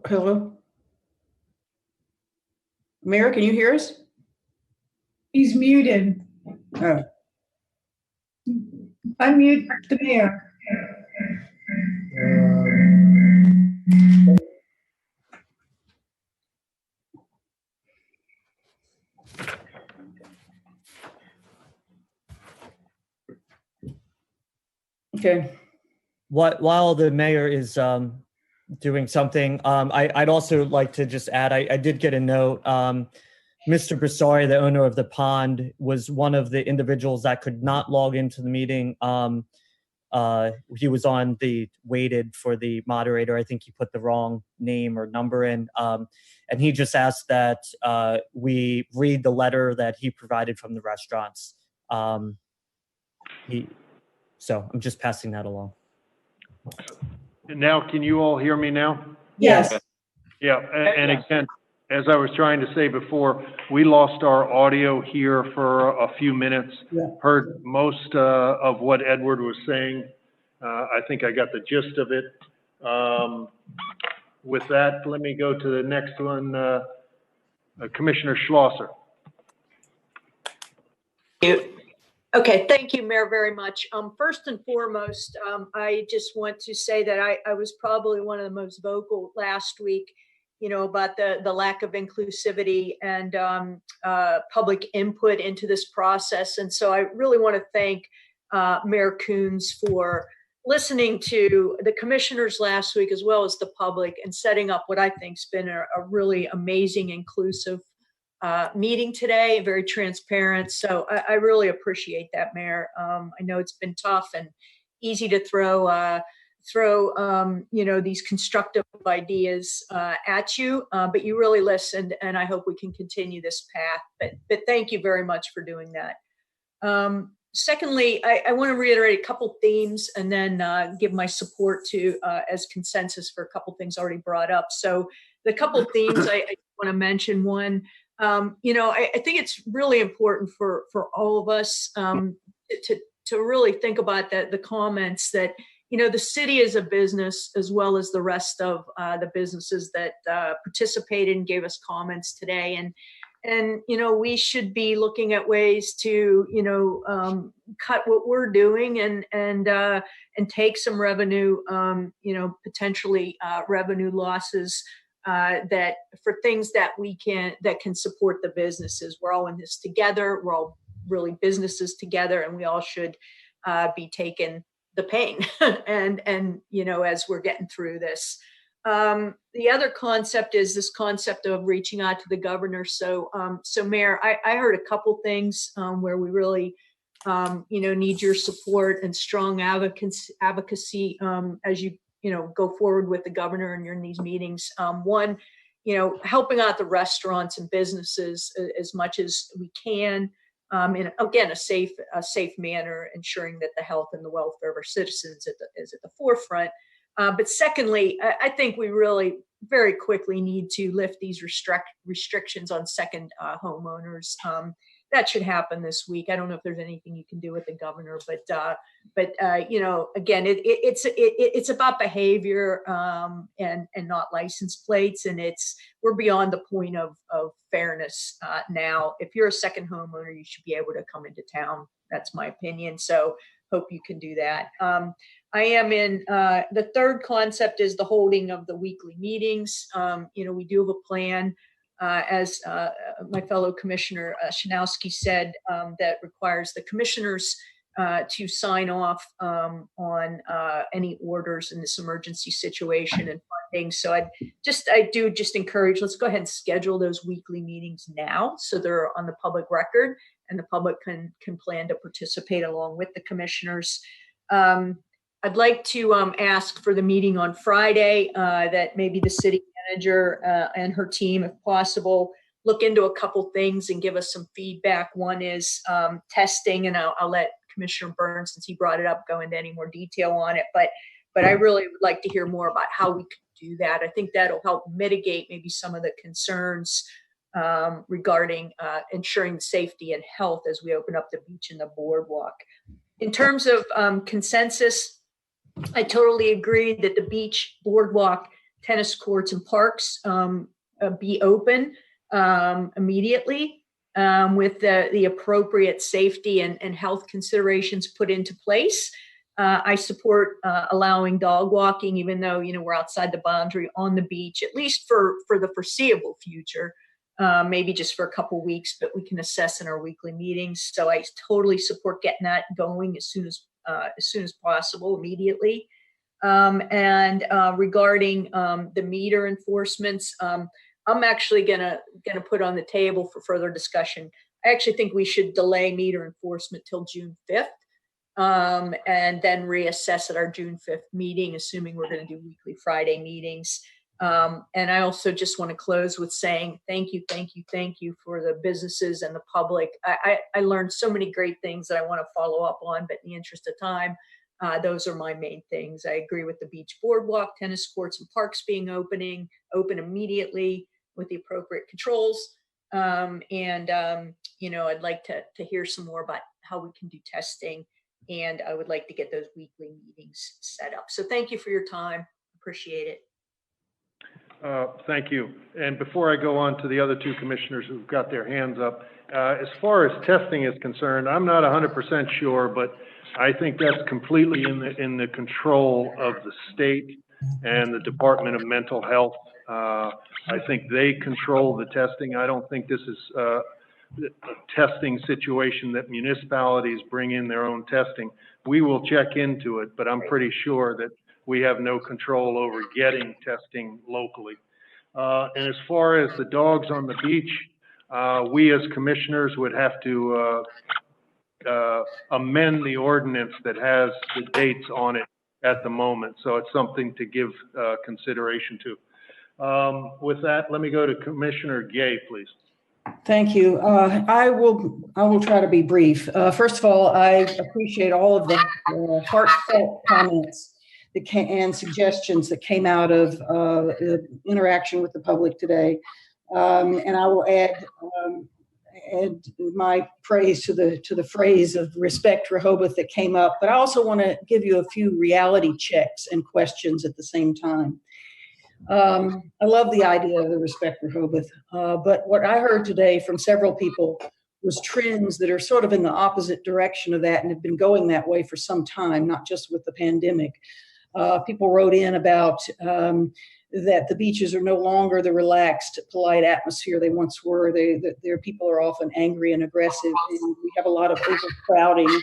Hello? Mayor, can you hear us? He's muted. Oh. Unmute the mayor. Okay. While the mayor is doing something, I'd also like to just add, I did get a note. Mr. Brisari, the owner of the pond, was one of the individuals that could not log into the meeting. He was on the waited for the moderator. I think he put the wrong name or number in. And he just asked that we read the letter that he provided from the restaurants. So I'm just passing that along. Now, can you all hear me now? Yes. Yeah, and again, as I was trying to say before, we lost our audio here for a few minutes. Yeah. Heard most of what Edward was saying. I think I got the gist of it. With that, let me go to the next one. Commissioner Schlosser. Okay, thank you, Mayor, very much. First and foremost, I just want to say that I was probably one of the most vocal last week, about the lack of inclusivity and public input into this process. And so I really want to thank Mayor Coons for listening to the commissioners last week, as well as the public, and setting up what I think's been a really amazing, inclusive meeting today, very transparent. So I really appreciate that, Mayor. I know it's been tough and easy to throw these constructive ideas at you, but you really listened, and I hope we can continue this path. But thank you very much for doing that. Secondly, I want to reiterate a couple themes and then give my support to as consensus for a couple things already brought up. So the couple themes I want to mention. One, I think it's really important for all of us to really think about the comments that, the city is a business, as well as the rest of the businesses that participated and gave us comments today. And we should be looking at ways to, cut what we're doing and take some revenue, potentially revenue losses that for things that can support the businesses. We're all in this together. We're all really businesses together, and we all should be taking the pain and as we're getting through this. The other concept is this concept of reaching out to the governor. So Mayor, I heard a couple things where we really need your support and strong advocacy as you go forward with the governor and you're in these meetings. One, helping out the restaurants and businesses as much as we can, in again a safe manner, ensuring that the health and the welfare of our citizens is at the forefront. But secondly, I think we really very quickly need to lift these restrictions on second homeowners. that should happen this week. I don't know if there's anything you can do with the governor, but you know, again, it's about behavior and not license plates, and we're beyond the point of fairness now. If you're a second homeowner, you should be able to come into town. That's my opinion. So hope you can do that. I am in the third concept is the holding of the weekly meetings. You know, we do have a plan. As my fellow Commissioner Shanowski said, that requires the commissioners to sign off on any orders in this emergency situation and funding. So I do encourage, let's go ahead and schedule those weekly meetings now so they're on the public record and the public can plan to participate along with the commissioners. I'd like to ask for the meeting on Friday that maybe the city manager and her team, if possible, look into a couple things and give us some feedback. One is testing, and I'll let Commissioner Burns, since he brought it up, go into any more detail on it. But I really would like to hear more about how we could do that. I think that'll help mitigate maybe some of the concerns regarding ensuring safety and health as we open up the beach and the boardwalk. In terms of consensus, I totally agree that the beach, boardwalk, tennis courts, and parks be open immediately with the appropriate safety and health considerations put into place. I support allowing dog walking, even though, you know, we're outside the boundary on the beach, at least for the foreseeable future, maybe just for a couple weeks, but we can assess in our weekly meetings. So I totally support getting that going as soon as possible, immediately. Regarding the meter enforcements, I'm actually gonna put on the table for further discussion. I actually think we should delay meter enforcement till June 5th, and then reassess at our June 5th meeting, assuming we're going to do weekly Friday meetings. And I also just want to close with saying thank you for the businesses and the public. I learned so many great things that I want to follow up on, but in the interest of time, those are my main things. I agree with the beach, boardwalk, tennis courts, and parks being open immediately with the appropriate controls. You know, I'd like to hear some more about how we can do testing, and I would like to get those weekly meetings set up. So thank you for your time. Appreciate it. Thank you. And before I go on to the other two commissioners who've got their hands up, as far as testing is concerned, I'm not 100% sure, but I think that's completely in the control of the state and the Department of Mental Health. I think they control the testing. I don't think this is a testing situation that municipalities bring in their own testing. We will check into it, but I'm pretty sure that we have no control over getting testing locally. And as far as the dogs on the beach, we as commissioners would have to amend the ordinance that has the dates on it at the moment. So it's something to give consideration to. With that, let me go to Commissioner Gay, please. Thank you. I will try to be brief. First of all, I appreciate all of the heartfelt comments and suggestions that came out of interaction with the public today. And I will add my praise to the phrase of Respect Rehoboth that came up. But I also want to give you a few reality checks and questions at the same time. I love the idea of the Respect Rehoboth, but what I heard today from several people was trends that are sort of in the opposite direction of that and have been going that way for some time, not just with the pandemic. People wrote in about that the beaches are no longer the relaxed, polite atmosphere they once were. Their people are often angry and aggressive, and we have a lot of overcrowding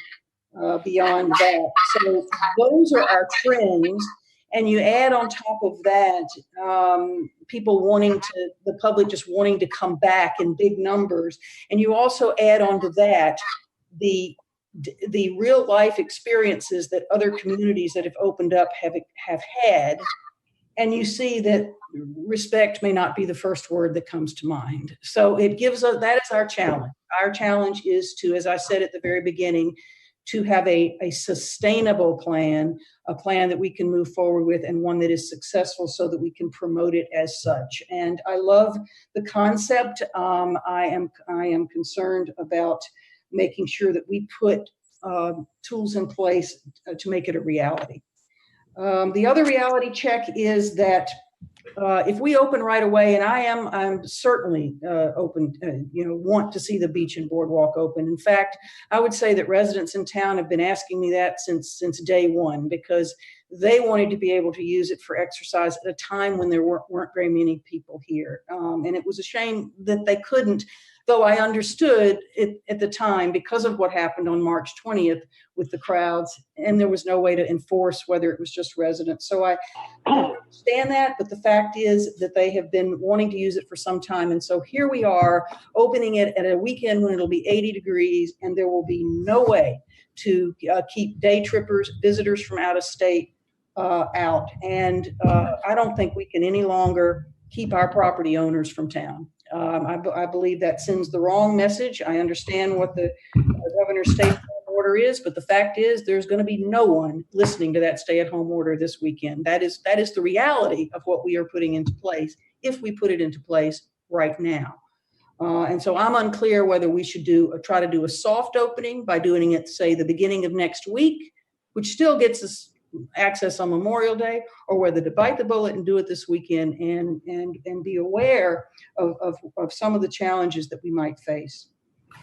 beyond that. So those are our trends. And you add on top of that, the public just wanting to come back in big numbers. And you also add on to that the real life experiences that other communities that have opened up have had. And you see that respect may not be the first word that comes to mind. So it gives us, that is our challenge. Our challenge is to, as I said at the very beginning, to have a sustainable plan, a plan that we can move forward with, and one that is successful so that we can promote it as such. And I love the concept. I am concerned about making sure that we put tools in place to make it a reality. The other reality check is that if we open right away, and I'm certainly open, want to see the beach and boardwalk open. In fact, I would say that residents in town have been asking me that since day one, because they wanted to be able to use it for exercise at a time when there weren't very many people here. And it was a shame that they couldn't, though I understood it at the time because of what happened on March 20th with the crowds, and there was no way to enforce whether it was just residents. So I understand that, but the fact is that they have been wanting to use it for some time. And so here we are opening it at a weekend when it'll be 80 degrees, and there will be no way to keep day trippers, visitors from out of state out. And I don't think we can any longer keep our property owners from town. I believe that sends the wrong message. I understand what the governor's stay-at-home order is, but the fact is there's going to be no one listening to that stay-at-home order this weekend. That is the reality of what we are putting into place, if we put it into place right now. And so I'm unclear whether we should try to do a soft opening by doing it, say, the beginning of next week, which still gets us access on Memorial Day, or whether to bite the bullet and do it this weekend and be aware of some of the challenges that we might face.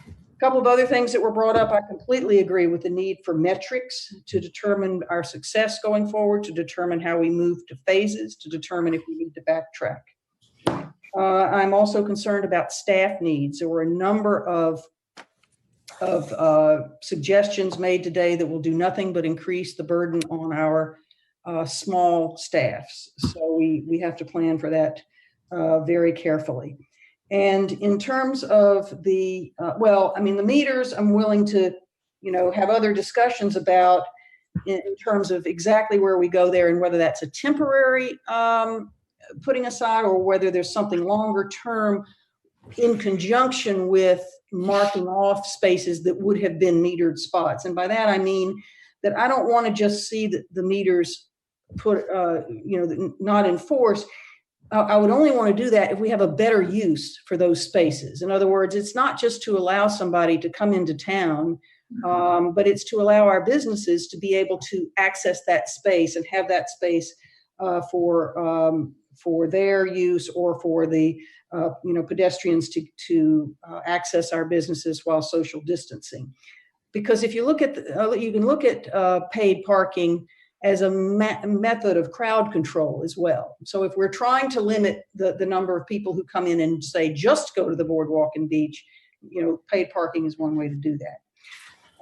A couple of other things that were brought up. I completely agree with the need for metrics to determine our success going forward, to determine how we move to phases, to determine if we need to backtrack. I'm also concerned about staff needs. There were a number of suggestions made today that will do nothing but increase the burden on our small staffs. So we have to plan for that very carefully. And in terms of the, the meters, I'm willing to, have other discussions about in terms of exactly where we go there and whether that's a temporary putting aside or whether there's something longer term in conjunction with marking off spaces that would have been metered spots. And by that, I mean that I don't want to just see the meters put, not enforced. I would only want to do that if we have a better use for those spaces. In other words, it's not just to allow somebody to come into town, but it's to allow our businesses to be able to access that space and have that space for their use or for the pedestrians to access our businesses while social distancing. Because if you look at you can look at paid parking as a method of crowd control as well. So if we're trying to limit the number of people who come in and say just go to the boardwalk and beach, paid parking is one way to do that.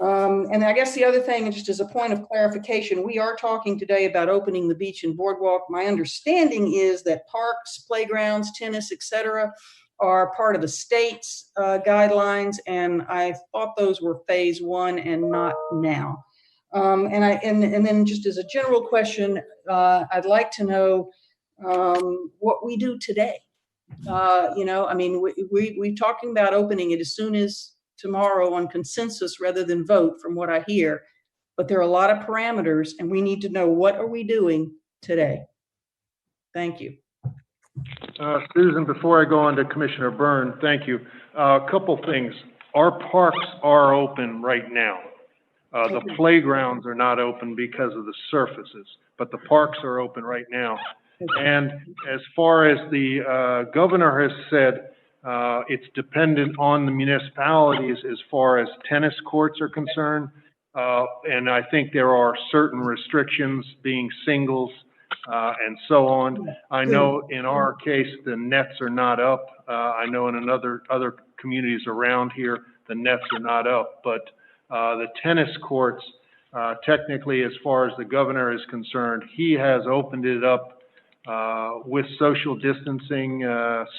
And I guess the other thing, just as a point of clarification, we are talking today about opening the beach and boardwalk. My understanding is that parks, playgrounds, tennis, etc., are part of the state's guidelines, and I thought those were phase 1 and not now. And then just as a general question, I'd like to know what we do today. We're talking about opening it as soon as tomorrow on consensus rather than vote, from what I hear. But there are a lot of parameters, and we need to know what are we doing today. Thank you. Susan, before I go on to Commissioner Byrne, thank you. A couple things. Our parks are open right now. The playgrounds are not open because of the surfaces, but the parks are open right now. And as far as the governor has said, it's dependent on the municipalities as far as tennis courts are concerned. And I think there are certain restrictions, being singles and so on. I know in our case, the nets are not up. I know in other communities around here, the nets are not up. But the tennis courts, technically, as far as the governor is concerned, he has opened it up with social distancing,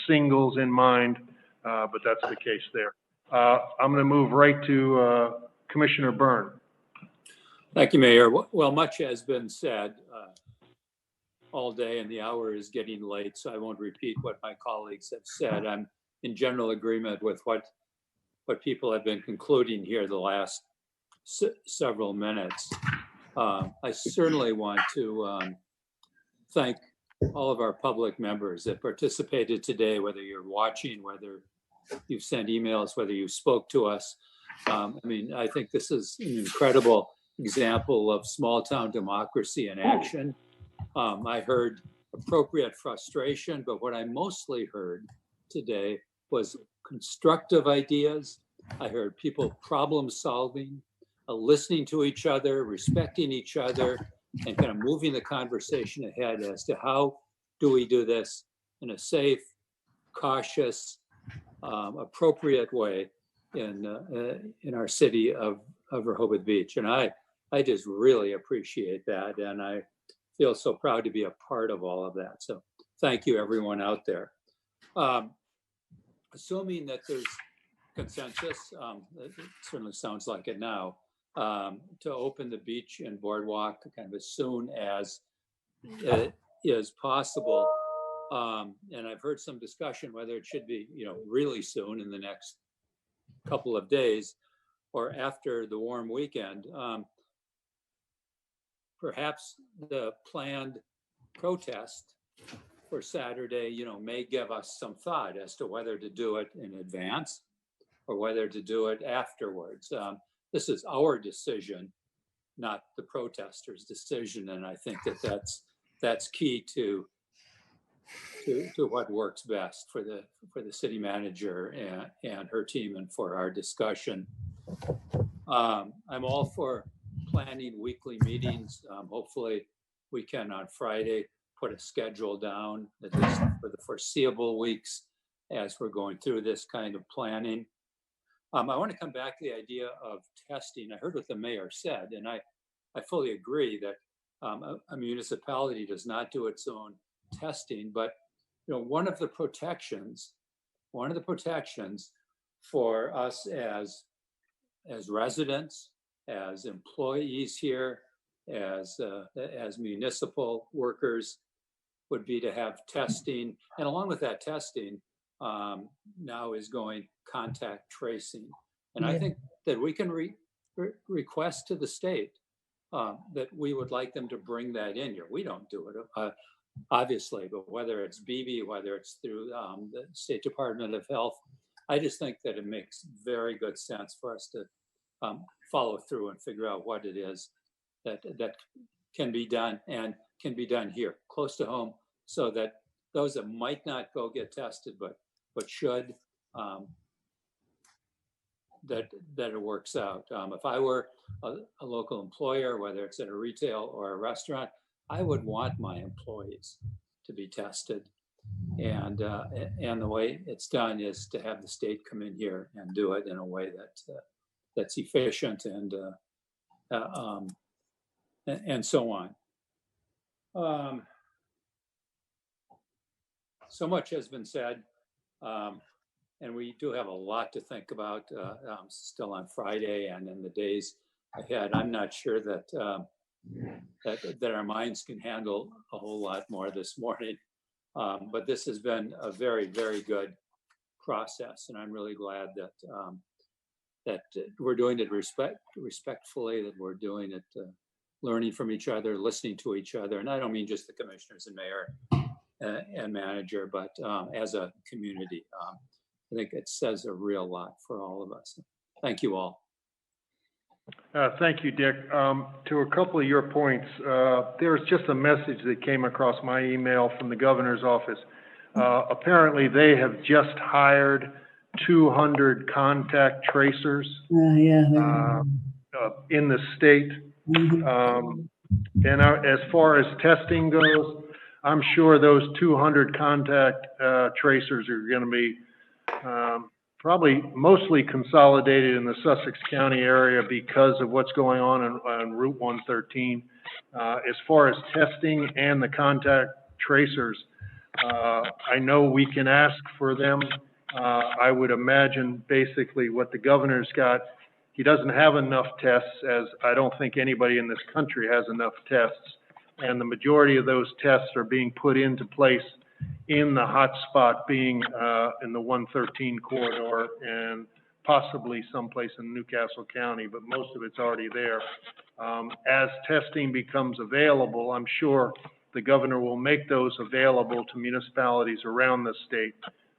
singles in mind, but that's the case there. I'm going to move right to Commissioner Byrne. Thank you, Mayor. Well, much has been said all day, and the hour is getting late, so I won't repeat what my colleagues have said. I'm in general agreement with what people have been concluding here the last several minutes. I certainly want to thank all of our public members that participated today, whether you're watching, whether you've sent emails, whether you spoke to us. I mean, I think this is an incredible example of small town democracy in action. I heard appropriate frustration, but what I mostly heard today was constructive ideas. I heard people problem solving, listening to each other, respecting each other, and kind of moving the conversation ahead as to how do we do this in a safe, cautious, appropriate way in our city of Rehoboth Beach. And I just really appreciate that. And I feel so proud to be a part of all of that. So thank you, everyone out there. Assuming that there's consensus, it certainly sounds like it now, to open the beach and boardwalk kind of as soon as it is possible. And I've heard some discussion whether it should be, really soon in the next couple of days or after the warm weekend. Perhaps the planned protest for Saturday, may give us some thought as to whether to do it in advance or whether to do it afterwards. This is our decision, not the protesters' decision, and I think that's key to what works best for the city manager and her team and for our discussion. I'm all for planning weekly meetings. Hopefully we can on Friday put a schedule down, at least for the foreseeable weeks as we're going through this kind of planning. I want to come back to the idea of testing. I heard what the mayor said, and I fully agree that a municipality does not do its own testing, but one of the protections for us as residents, as employees here, as municipal workers, would be to have testing, and along with that testing, now is going contact tracing. And I think that we can request to the state that we would like them to bring that in here. We don't do it, obviously, but whether it's BB, whether it's through the State Department of Health, I just think that it makes very good sense for us to follow through and figure out what it is that can be done and can be done here, close to home, so that those that might not go get tested, but should, that it works out. If I were a local employer, whether it's at a retail or a restaurant, I would want my employees to be tested. And the way it's done is to have the state come in here and do it in a way that's efficient and so on. So much has been said, and we do have a lot to think about still on Friday and in the days ahead. I'm not sure that our minds can handle a whole lot more this morning, but this has been a very, very good process, and I'm really glad that we're doing it respectfully, that we're doing it learning from each other, listening to each other, and I don't mean just the commissioners and mayor and manager, but as a community. I think it says a real lot for all of us. Thank you all. Thank you, Dick. To a couple of your points, there's just a message that came across my email from the governor's office. Apparently, they have just hired 200 contact tracers in the state. And as far as testing goes, I'm sure those 200 contact tracers are going to be probably mostly consolidated in the Sussex County area because of what's going on Route 113. As far as testing and the contact tracers, I know we can ask for them. I would imagine basically what the governor's got, he doesn't have enough tests, as I don't think anybody in this country has enough tests. And the majority of those tests are being put into place in the hot spot being in the 113 corridor and possibly someplace in Newcastle County, but most of it's already there. As testing becomes available, I'm sure the governor will make those available to municipalities around the state.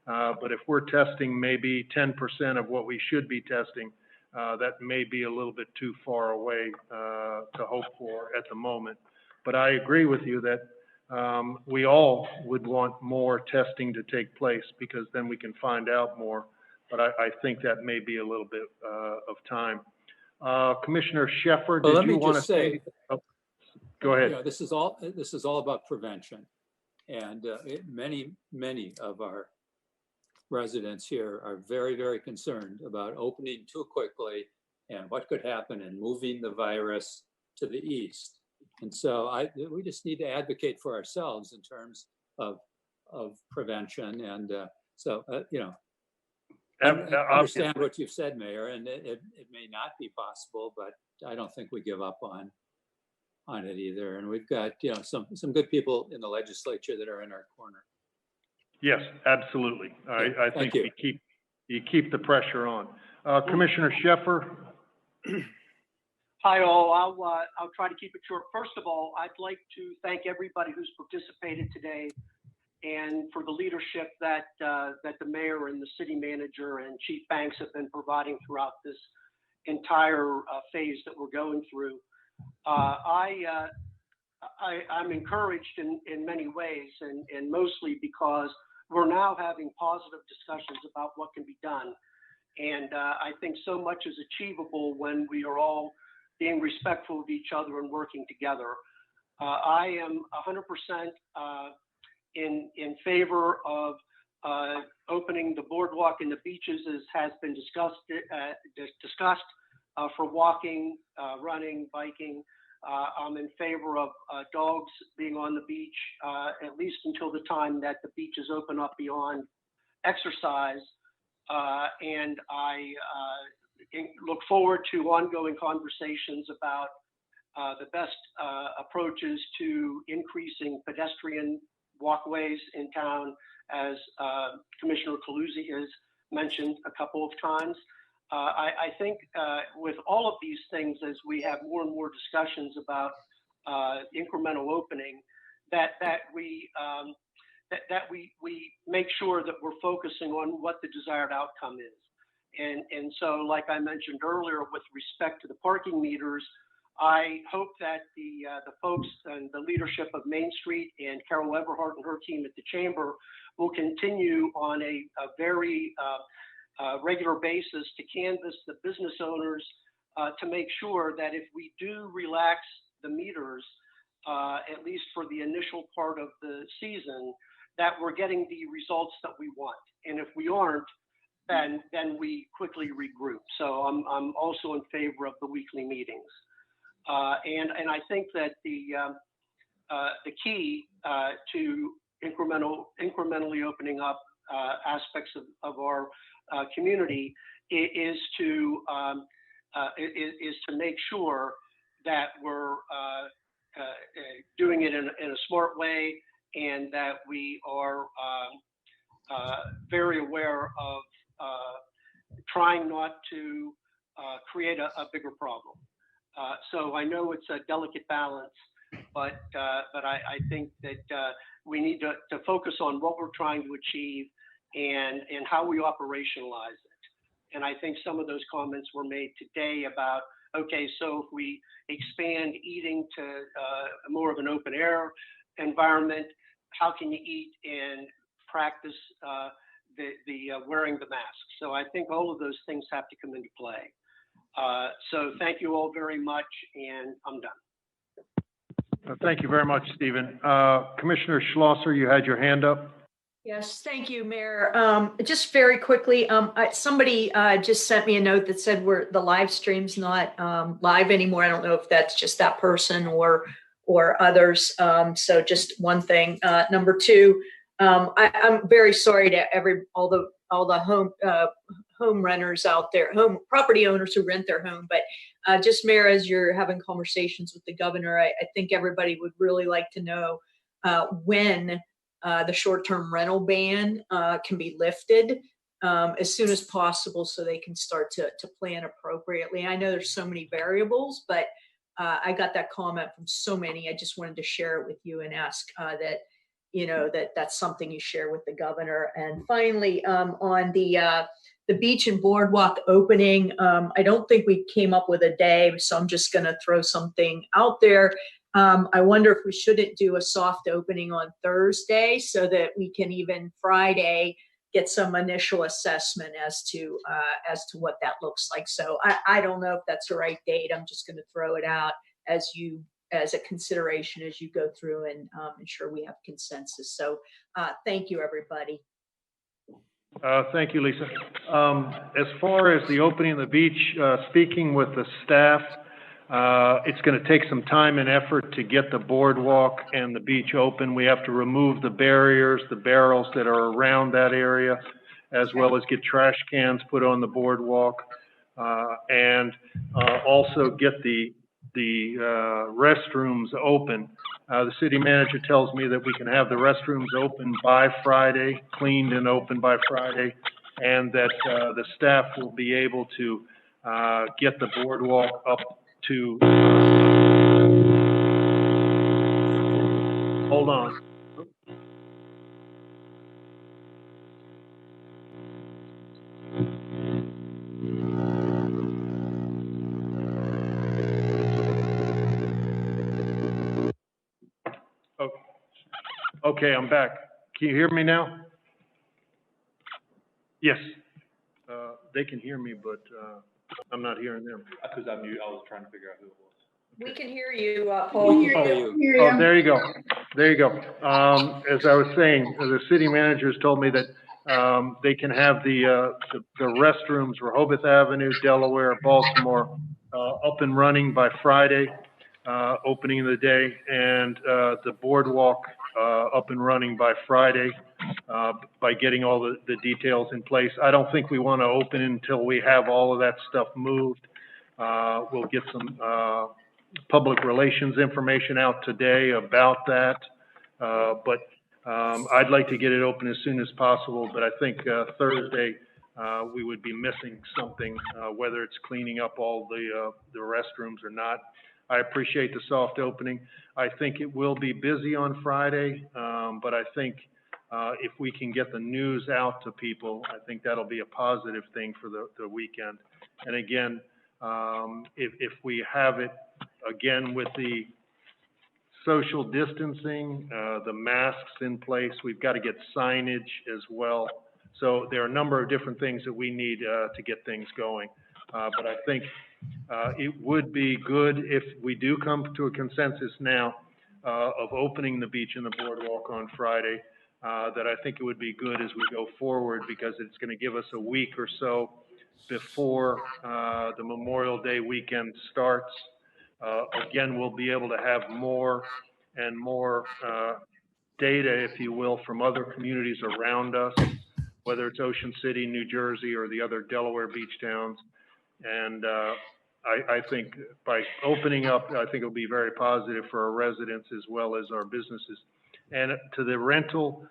But if we're testing maybe 10% of what we should be testing, that may be a little bit too far away to hope for at the moment. But I agree with you that we all would want more testing to take place, because then we can find out more. But I think that may be a little bit of time. Commissioner Sheffer, Well, did let you me want to just say, go ahead. You know, this is all about prevention, and many of our residents here are very, very concerned about opening too quickly and what could happen in moving the virus to the east. And so we just need to advocate for ourselves in terms of prevention. And you know, I understand what you've said, Mayor, and it may not be possible, but I don't think we give up on it either. And we've got, you know, some good people in the legislature that are in our corner. Yes, absolutely. I think you keep the pressure on. Commissioner Sheffer. Hi all. I'll try to keep it short. First of all, I'd like to thank everybody who's participated today, and for the leadership that the mayor and the city manager and Chief Banks have been providing throughout this entire phase that we're going through. I'm encouraged in many ways, and mostly because we're now having positive discussions about what can be done. And I think so much is achievable when we are all being respectful of each other and working together. I am 100% in favor of opening the boardwalk and the beaches, as has been discussed for walking, running, biking. I'm in favor of dogs being on the beach, at least until the time that the beaches open up beyond exercise. And I look forward to ongoing conversations about the best approaches to increasing pedestrian walkways in town, as Commissioner Coluzzi has mentioned a couple of times. I think with all of these things, as we have more and more discussions about incremental opening, that we make sure that we're focusing on what the desired outcome is. And so, like I mentioned earlier, with respect to the parking meters, I hope that the folks and the leadership of Main Street and Carol Everhart and her team at the Chamber will continue on a very regular basis to canvass the business owners to make sure that if we do relax the meters, at least for the initial part of the season, that we're getting the results that we want. And if we aren't, then we quickly regroup. So I'm also in favor of the weekly meetings. And I think that the key to incrementally opening up aspects of our community is to make sure that we're doing it in a smart way, and that we are very aware of trying not to create a bigger problem. So I know it's a delicate balance, but I think that we need to focus on what we're trying to achieve and how we operationalize it. And I think some of those comments were made today about, okay, so if we expand eating to more of an open air environment, how can you eat and practice the wearing the mask? So I think all of those things have to come into play. So thank you all very much, and I'm done. Thank you very much, Stephen. Commissioner Schlosser, you had your hand up. Yes, thank you, Mayor. Just very quickly, somebody just sent me a note that said the live stream's not live anymore. I don't know if that's just that person or others. So just one thing. Number two, I'm very sorry to all the home renters out there, home property owners who rent their home. But just, Mayor, as you're having conversations with the governor, I think everybody would really like to know when the short-term rental ban can be lifted. as soon as possible so they can start to plan appropriately. I know there's so many variables, but I got that comment from so many. I just wanted to share it with you and ask that, that's something you share with the governor. And finally, on the beach and boardwalk opening, I don't think we came up with a day, so I'm just going to throw something out there. I wonder if we shouldn't do a soft opening on Thursday so that we can even Friday get some initial assessment as to what that looks like. So I don't know if that's the right date. I'm just going to throw it out as a consideration as you go through and ensure we have consensus. So thank you, everybody. Thank you, Lisa. As far as the opening of the beach, speaking with the staff, it's going to take some time and effort to get the boardwalk and the beach open. We have to remove the barriers, the barrels that are around that area, as well as get trash cans put on the boardwalk, and also get the restrooms open. The city manager tells me that we can have the restrooms open by Friday, cleaned and open by Friday, and that the staff will be able to get the boardwalk up to, hold on. Okay, I'm back. Can you hear me now? Yes. They can hear me, but I'm not hearing them. Because I was trying to figure out who it was. We can hear you, Paul. Oh, there you go. There you go. As I was saying, the city managers told me that they can have the restrooms, Rehoboth Avenue, Delaware, Baltimore, up and running by Friday, opening of the day, and the boardwalk up and running by Friday, by getting all the details in place. I don't think we want to open until we have all of that stuff moved. We'll get some public relations information out today about that, but I'd like to get it open as soon as possible. But I think Thursday we would be missing something, whether it's cleaning up all the restrooms or not. I appreciate the soft opening. I think it will be busy on Friday, but I think if we can get the news out to people, I think that'll be a positive thing for the weekend. And again, if we have it again with the social distancing, the masks in place, we've got to get signage as well. So there are a number of different things that we need to get things going. But I think it would be good if we do come to a consensus now of opening the beach and the boardwalk on Friday, that I think it would be good as we go forward, because it's going to give us a week or so before the Memorial Day weekend starts. Again, we'll be able to have more and more data, if you will, from other communities around us, whether it's Ocean City, New Jersey, or the other Delaware beach towns. And I think by opening up, I think it'll be very positive for our residents as well as our businesses. And to the rental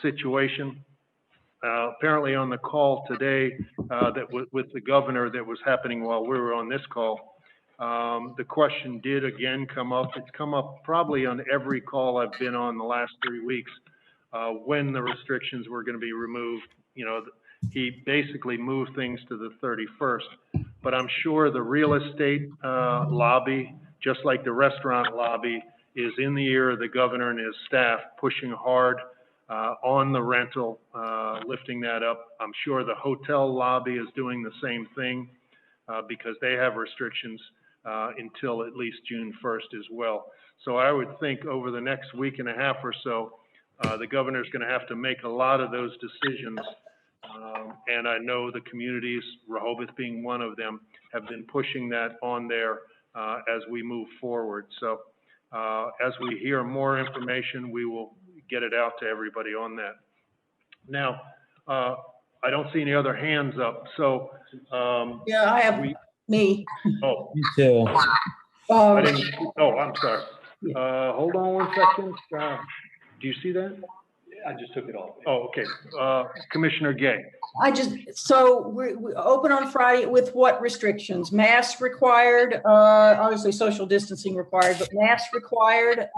situation, apparently on the call today that with the governor that was happening while we were on this call, the question did again come up. It's come up probably on every call I've been on the last 3 weeks, when the restrictions were going to be removed. You know, he basically moved things to the 31st, but I'm sure the real estate lobby, just like the restaurant lobby, is in the ear of the governor and his staff, pushing hard on the rental, lifting that up. I'm sure the hotel lobby is doing the same thing because they have restrictions until at least June 1st as well. So I would think over the next week and a half or so, the governor's going to have to make a lot of those decisions. And I know the communities, Rehoboth being one of them, have been pushing that on there as we move forward. So as we hear more information, we will get it out to everybody on that. Now, I don't see any other hands up. So yeah, I have me. Oh, me too. I didn't. Oh, I'm sorry. Hold on one second. Do you see that? I just took it off. Oh, okay. Commissioner Gay. So we're open on Friday with what restrictions? Masks required, obviously social distancing required, but masks required.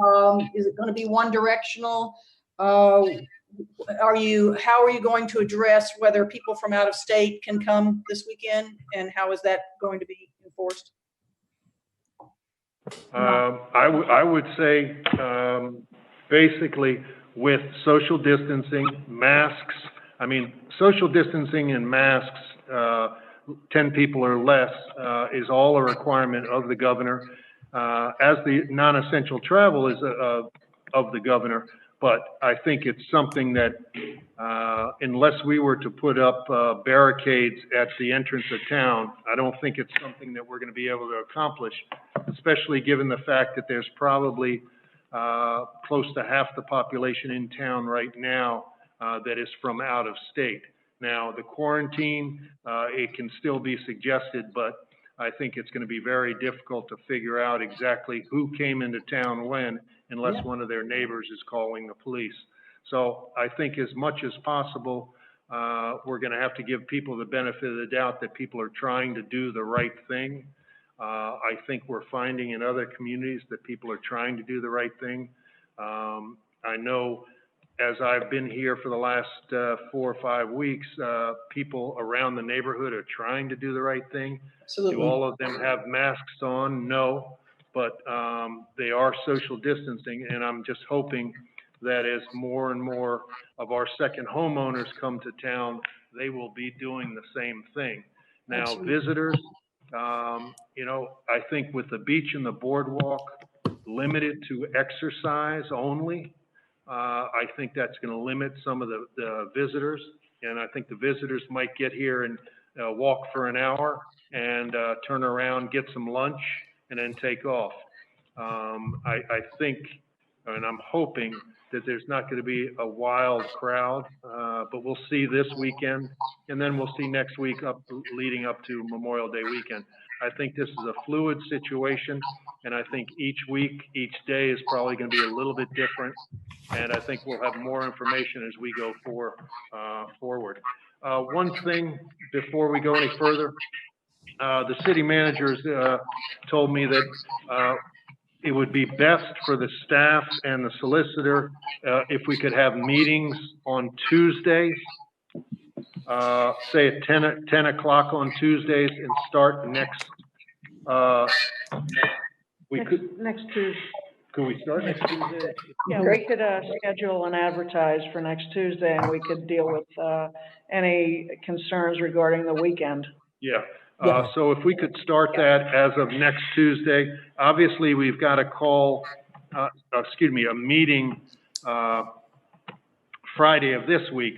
Is it going to be one directional? How are you going to address whether people from out of state can come this weekend, and how is that going to be enforced? I would say basically with social distancing, masks. I mean, social distancing and masks, 10 people or less, is all a requirement of the governor, as the non-essential travel is of the governor. But I think it's something that, unless we were to put up barricades at the entrance of town, I don't think it's something that we're going to be able to accomplish, especially given the fact that there's probably close to half the population in town right now that is from out of state. Now, the quarantine, it can still be suggested, but I think it's going to be very difficult to figure out exactly who came into town when, unless one of their neighbors is calling the police. So I think as much as possible, we're going to have to give people the benefit of the doubt that people are trying to do the right thing. I think we're finding in other communities that people are trying to do the right thing. I know as I've been here for the last 4 or 5 weeks, people around the neighborhood are trying to do the right thing. Absolutely. Do all of them have masks on? No, but they are social distancing, and I'm just hoping that as more and more of our second homeowners come to town, they will be doing the same thing. Now, Absolutely. visitors, I think with the beach and the boardwalk limited to exercise only, I think that's going to limit some of the visitors. And I think the visitors might get here and walk for an hour and turn around, get some lunch, and then take off. I think, and I'm hoping that there's not going to be a wild crowd, but we'll see this weekend, and then we'll see next week leading up to Memorial Day weekend. I think this is a fluid situation, and I think each week, each day is probably going to be a little bit different, and I think we'll have more information as we go forward. One thing before we go any further, the city managers told me that it would be best for the staff and the solicitor if we could have meetings on Tuesdays, say at 10 o'clock on Tuesdays, and start next Tuesday. Could we start next Tuesday? Yeah, we could schedule and advertise for next Tuesday, and we could deal with any concerns regarding the weekend. Yeah. So if we could start that as of next Tuesday, obviously we've got to call, a meeting Friday of this week,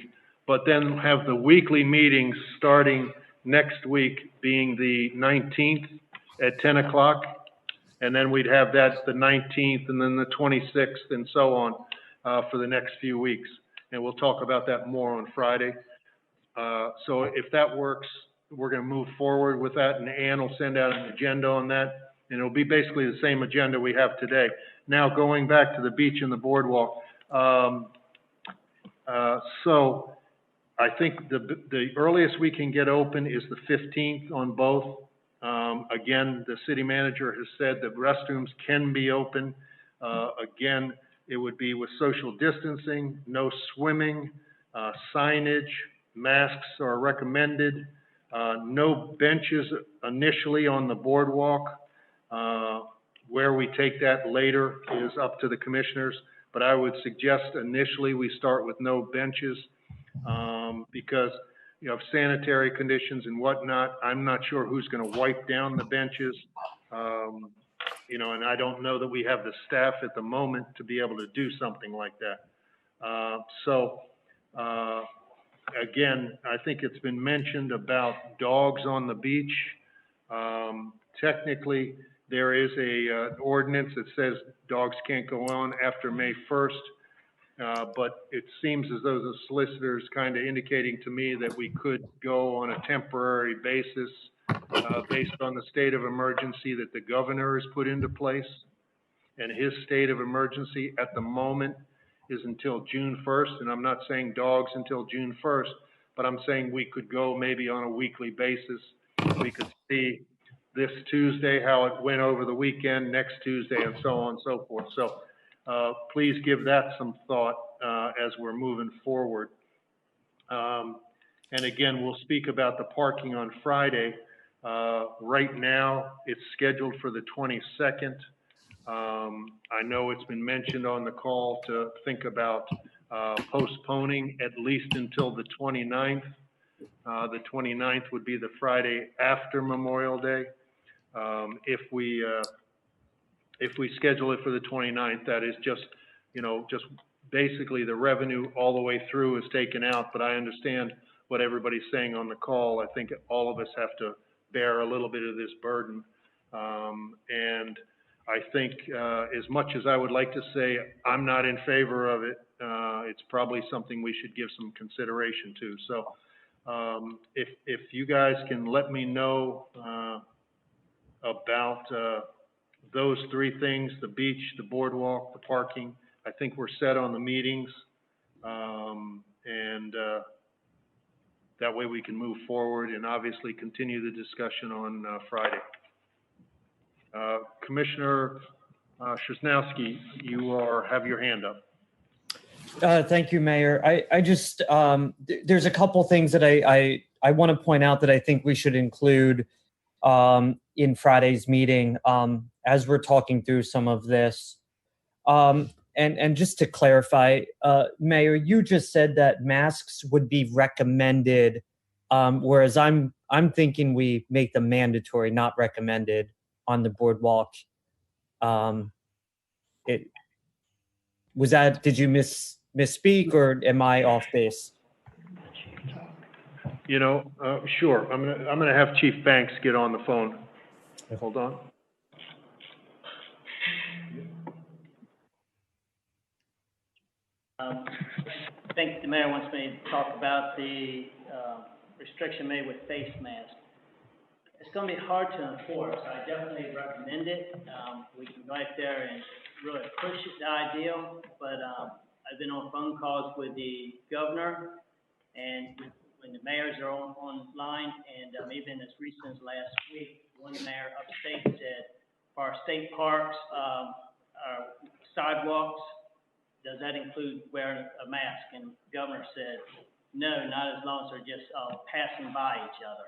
but then have the weekly meetings starting next week, being the 19th at 10 o'clock. And then we'd have that the 19th and then the 26th and so on for the next few weeks. And we'll talk about that more on Friday. So if that works, we're going to move forward with that, and Ann will send out an agenda on that, and it'll be basically the same agenda we have today. Now, going back to the beach and the boardwalk. So I think the earliest we can get open is the 15th on both. Again, the city manager has said that restrooms can be open. Again, it would be with social distancing, no swimming, signage, masks are recommended. No benches initially on the boardwalk. Where we take that later is up to the commissioners, but I would suggest initially we start with no benches because of sanitary conditions and whatnot. I'm not sure who's going to wipe down the benches, and I don't know that we have the staff at the moment to be able to do something like that. Again, I think it's been mentioned about dogs on the beach. Technically, there is an ordinance that says dogs can't go on after May 1st, but it seems as though the solicitor is kind of indicating to me that we could go on a temporary basis based on the state of emergency that the governor has put into place. And his state of emergency at the moment is until June 1st, and I'm not saying dogs until June 1st, but I'm saying we could go maybe on a weekly basis. We could see this Tuesday how it went over the weekend, next Tuesday, and so on and so forth. So please give that some thought as we're moving forward. And again, we'll speak about the parking on Friday. Right now, it's scheduled for the 22nd. I know it's been mentioned on the call to think about postponing at least until the 29th. The 29th would be the Friday after Memorial Day. If we schedule it for the 29th, that is just basically the revenue all the way through is taken out, but I understand what everybody's saying on the call. I think all of us have to bear a little bit of this burden. And I think as much as I would like to say I'm not in favor of it, it's probably something we should give some consideration to. So if you guys can let me know about those three things, the beach, the boardwalk, the parking, I think we're set on the meetings. And that way we can move forward and obviously continue the discussion on Friday. Commissioner Szymanski, you have your hand up. Thank you, Mayor. I just, there's a couple things that I want to point out that I think we should include in Friday's meeting as we're talking through some of this. And just to clarify, Mayor, you just said that masks would be recommended, whereas I'm thinking we make them mandatory, not recommended on the boardwalk. Did you misspeak, or am I off base? Sure. I'm gonna have Chief Banks get on the phone. Hold on. I think the mayor wants me to talk about the restriction made with face masks. It's going to be hard to enforce. I definitely recommend it. We can go out there and really push the ideal, but I've been on phone calls with the governor and when the mayors are online, and even as recent as last week, one mayor upstate said for our state parks, our sidewalks, does that include wearing a mask? And the governor said, no, not as long as they're just passing by each other.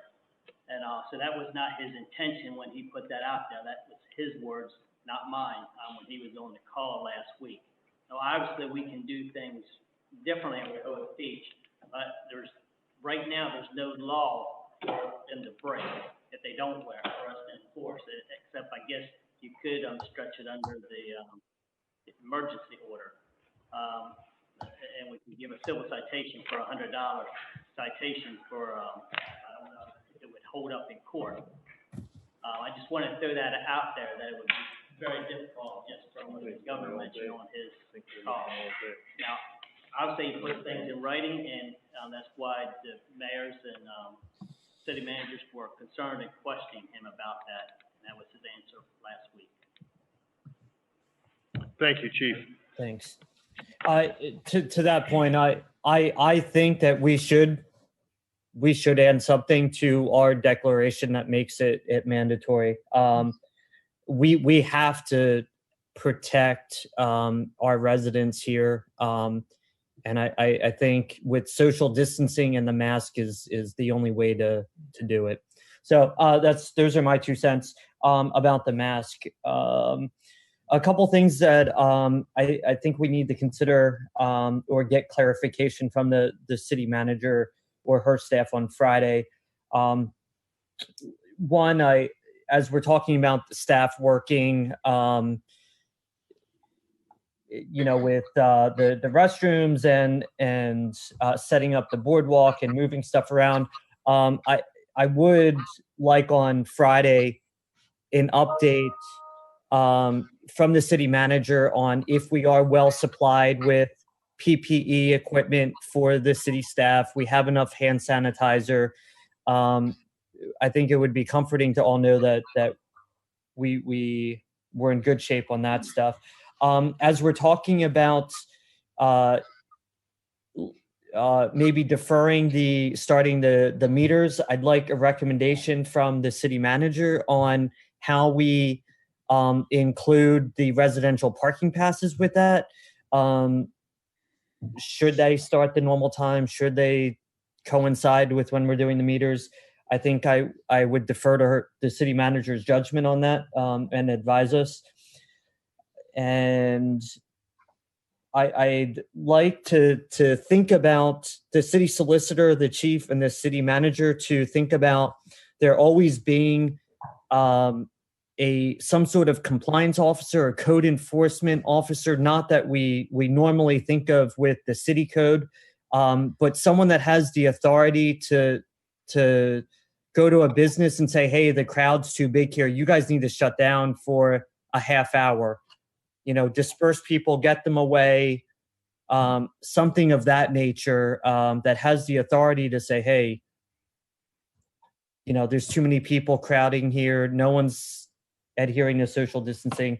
And so that was not his intention when he put that out there. That was his words, not mine, when he was on the call last week. Now, obviously, we can do things differently at Rehoboth Beach, but right now, there's no law for them to break if they don't wear it, for us to enforce it, except I guess you could stretch it under the emergency order. And we can give a civil citation for $100 citation for, I don't know if it would hold up in court. I just want to throw that out there, that it would be very difficult just from what the governor mentioned on his call. Now, obviously, he put things in writing, and that's why the mayors and city managers were concerned and questioning him about that, and that was his answer last week. Thank you, Chief. Thanks. To that point, I think that we should add something to our declaration that makes it mandatory. We have to protect our residents here, and I think with social distancing and the mask is the only way to do it. So those are my 2 cents about the mask. A couple things that I think we need to consider or get clarification from the city manager or her staff on Friday. One, as we're talking about the staff working, with the restrooms and setting up the boardwalk and moving stuff around, I would like on Friday an update from the city manager on if we are well supplied with PPE equipment for the city staff. We have enough hand sanitizer. I think it would be comforting to all know that we were in good shape on that stuff. As we're talking about maybe deferring starting the meters. I'd like a recommendation from the city manager on how we include the residential parking passes with that. Should they start the normal time? Should they coincide with when we're doing the meters? I think I would defer to the city manager's judgment on that and advise us. And I'd like to think about the city solicitor, the chief, and the city manager to think about there always being some sort of compliance officer or code enforcement officer, not that we normally think of with the city code, but someone that has the authority to go to a business and say, hey, the crowd's too big here. You guys need to shut down for a half hour. Disperse people, get them away, something of that nature that has the authority to say, hey, there's too many people crowding here. No one's adhering to social distancing,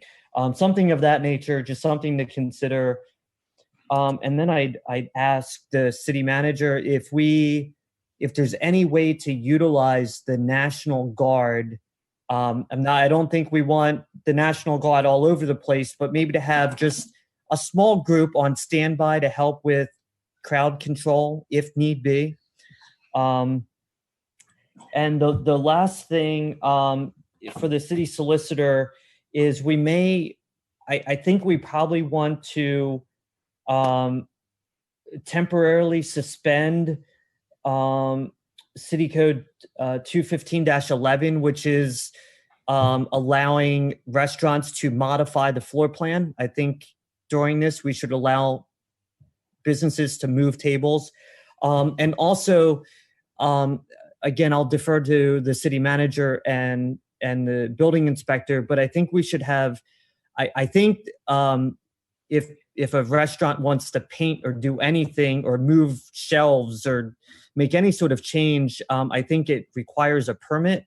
something of that nature, just something to consider. And then I'd ask the city manager if there's any way to utilize the National Guard. I don't think we want the National Guard all over the place, but maybe to have just a small group on standby to help with crowd control if need be. And the last thing for the city solicitor is I think we probably want to temporarily suspend City Code 215-11, which is allowing restaurants to modify the floor plan. I think during this, we should allow businesses to move tables. And also, again, I'll defer to the city manager and the building inspector, but I think we should have, I think if a restaurant wants to paint or do anything or move shelves or make any sort of change, I think it requires a permit.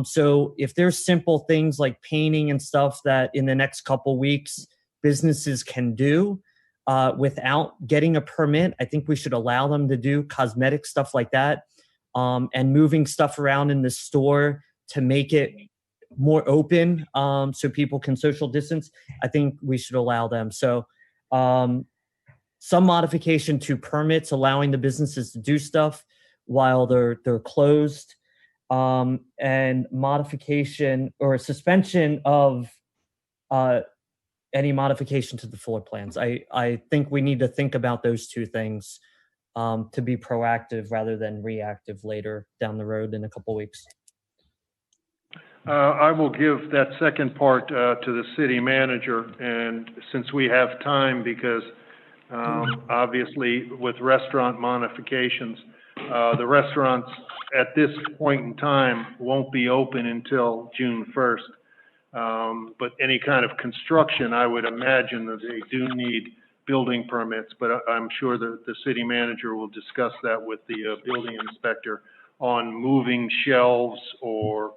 So if there's simple things like painting and stuff that in the next couple weeks businesses can do without getting a permit, I think we should allow them to do cosmetic stuff like that, and moving stuff around in the store to make it more open so people can social distance. I think we should allow them. So some modification to permits, allowing the businesses to do stuff while they're closed, and modification or suspension of any modification to the floor plans. I think we need to think about those two things to be proactive rather than reactive later down the road in a couple weeks. I will give that second part to the city manager, and since we have time, because obviously with restaurant modifications, the restaurants at this point in time won't be open until June 1st. But any kind of construction, I would imagine that they do need building permits, but I'm sure that the city manager will discuss that with the building inspector on moving shelves or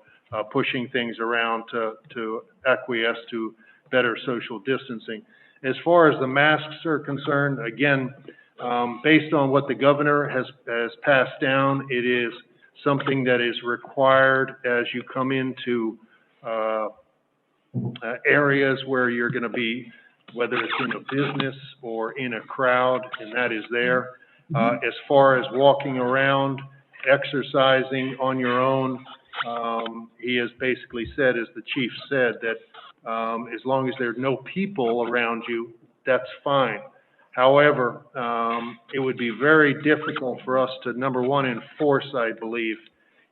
pushing things around to acquiesce to better social distancing. As far as the masks are concerned, again, based on what the governor has passed down, it is something that is required as you come into areas where you're going to be, whether it's in a business or in a crowd, and that is there. As far as walking around, exercising on your own, he has basically said, as the chief said, that as long as there's no people around you, that's fine. However, it would be very difficult for us to, number one, enforce, I believe,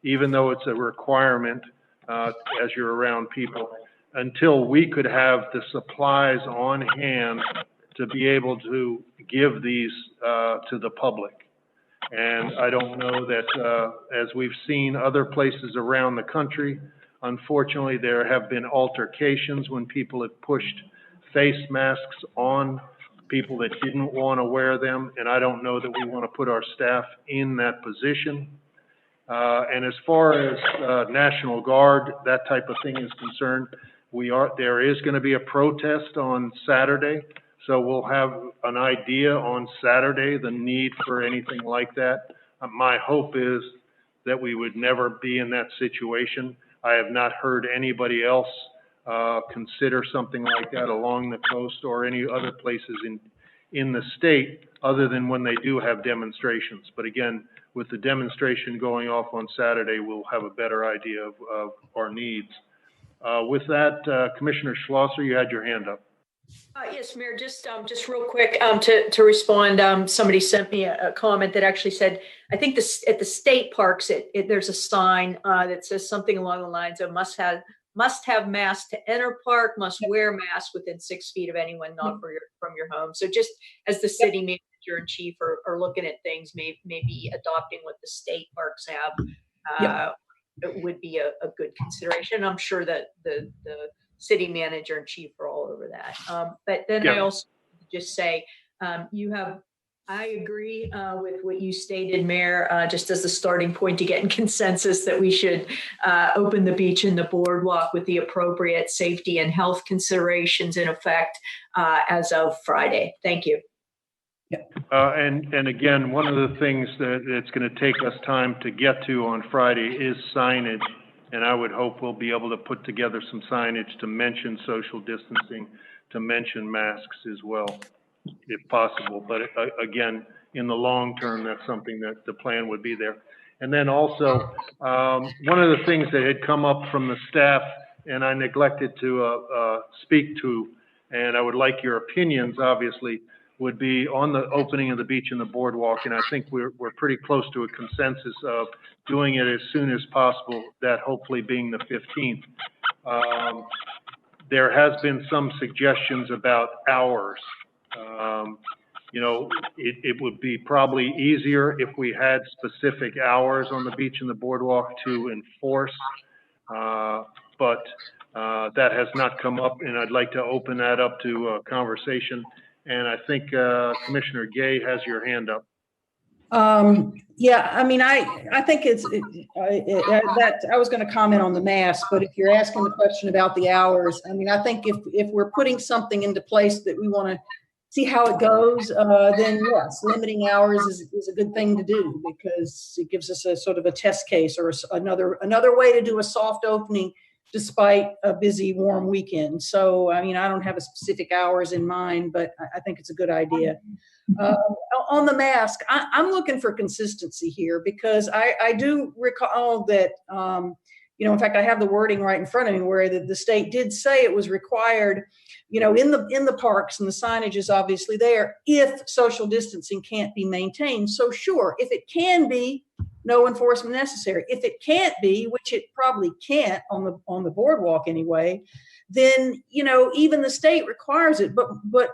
even though it's a requirement as you're around people, until we could have the supplies on hand to be able to give these to the public. And I don't know that, as we've seen other places around the country, unfortunately, there have been altercations when people have pushed face masks on people that didn't want to wear them, and I don't know that we want to put our staff in that position. And as far as National Guard, that type of thing is concerned, there is going to be a protest on Saturday, So we'll have an idea on Saturday, the need for anything like that. My hope is that we would never be in that situation. I have not heard anybody else consider something like that along the coast or any other places in the state, other than when they do have demonstrations. But again, with the demonstration going off on Saturday, we'll have a better idea of our needs. With that, Commissioner Schlosser, you had your hand up. Yes, Mayor, just real quick to respond. Somebody sent me a comment that actually said, I think at the state parks, there's a sign that says something along the lines of must have mask to enter park, must wear mask within 6 feet of anyone not from your home. So just as the city manager and chief are looking at things, maybe adopting what the state parks have it would be a good consideration. I'm sure that the city manager and chief are all over that. But then I also just say, I agree with what you stated, Mayor, just as a starting point to get in consensus that we should open the beach and the boardwalk with the appropriate safety and health considerations in effect as of Friday. Thank you. And again, one of the things that it's going to take us time to get to on Friday is signage. And I would hope we'll be able to put together some signage to mention social distancing, to mention masks as well, if possible. But again, in the long term, that's something that the plan would be there. And then also, one of the things that had come up from the staff, and I neglected to speak to, and I would like your opinions, obviously, would be on the opening of the beach and the boardwalk. And I think we're pretty close to a consensus of doing it as soon as possible, that hopefully being the 15th. There has been some suggestions about hours. You know, it would be probably easier if we had specific hours on the beach and the boardwalk to enforce, but that has not come up, and I'd like to open that up to conversation. And I think Commissioner Gay has your hand up. Yeah, I mean, I think I was going to comment on the mask, but if you're asking the question about the hours, I mean, I think if we're putting something into place that we want to see how it goes, then yes, limiting hours is a good thing to do, because it gives us a sort of a test case or another way to do a soft opening despite a busy, warm weekend. So, I mean, I don't have a specific hours in mind, but I think it's a good idea. On the mask, I'm looking for consistency here, because I do recall that, you know, in fact, I have the wording right in front of me where the state did say it was required, you know, in the parks, and the signage is obviously there, if social distancing can't be maintained. So sure, if it can be, no enforcement necessary. If it can't be, which it probably can't on the boardwalk anyway, then, you know, even the state requires it. But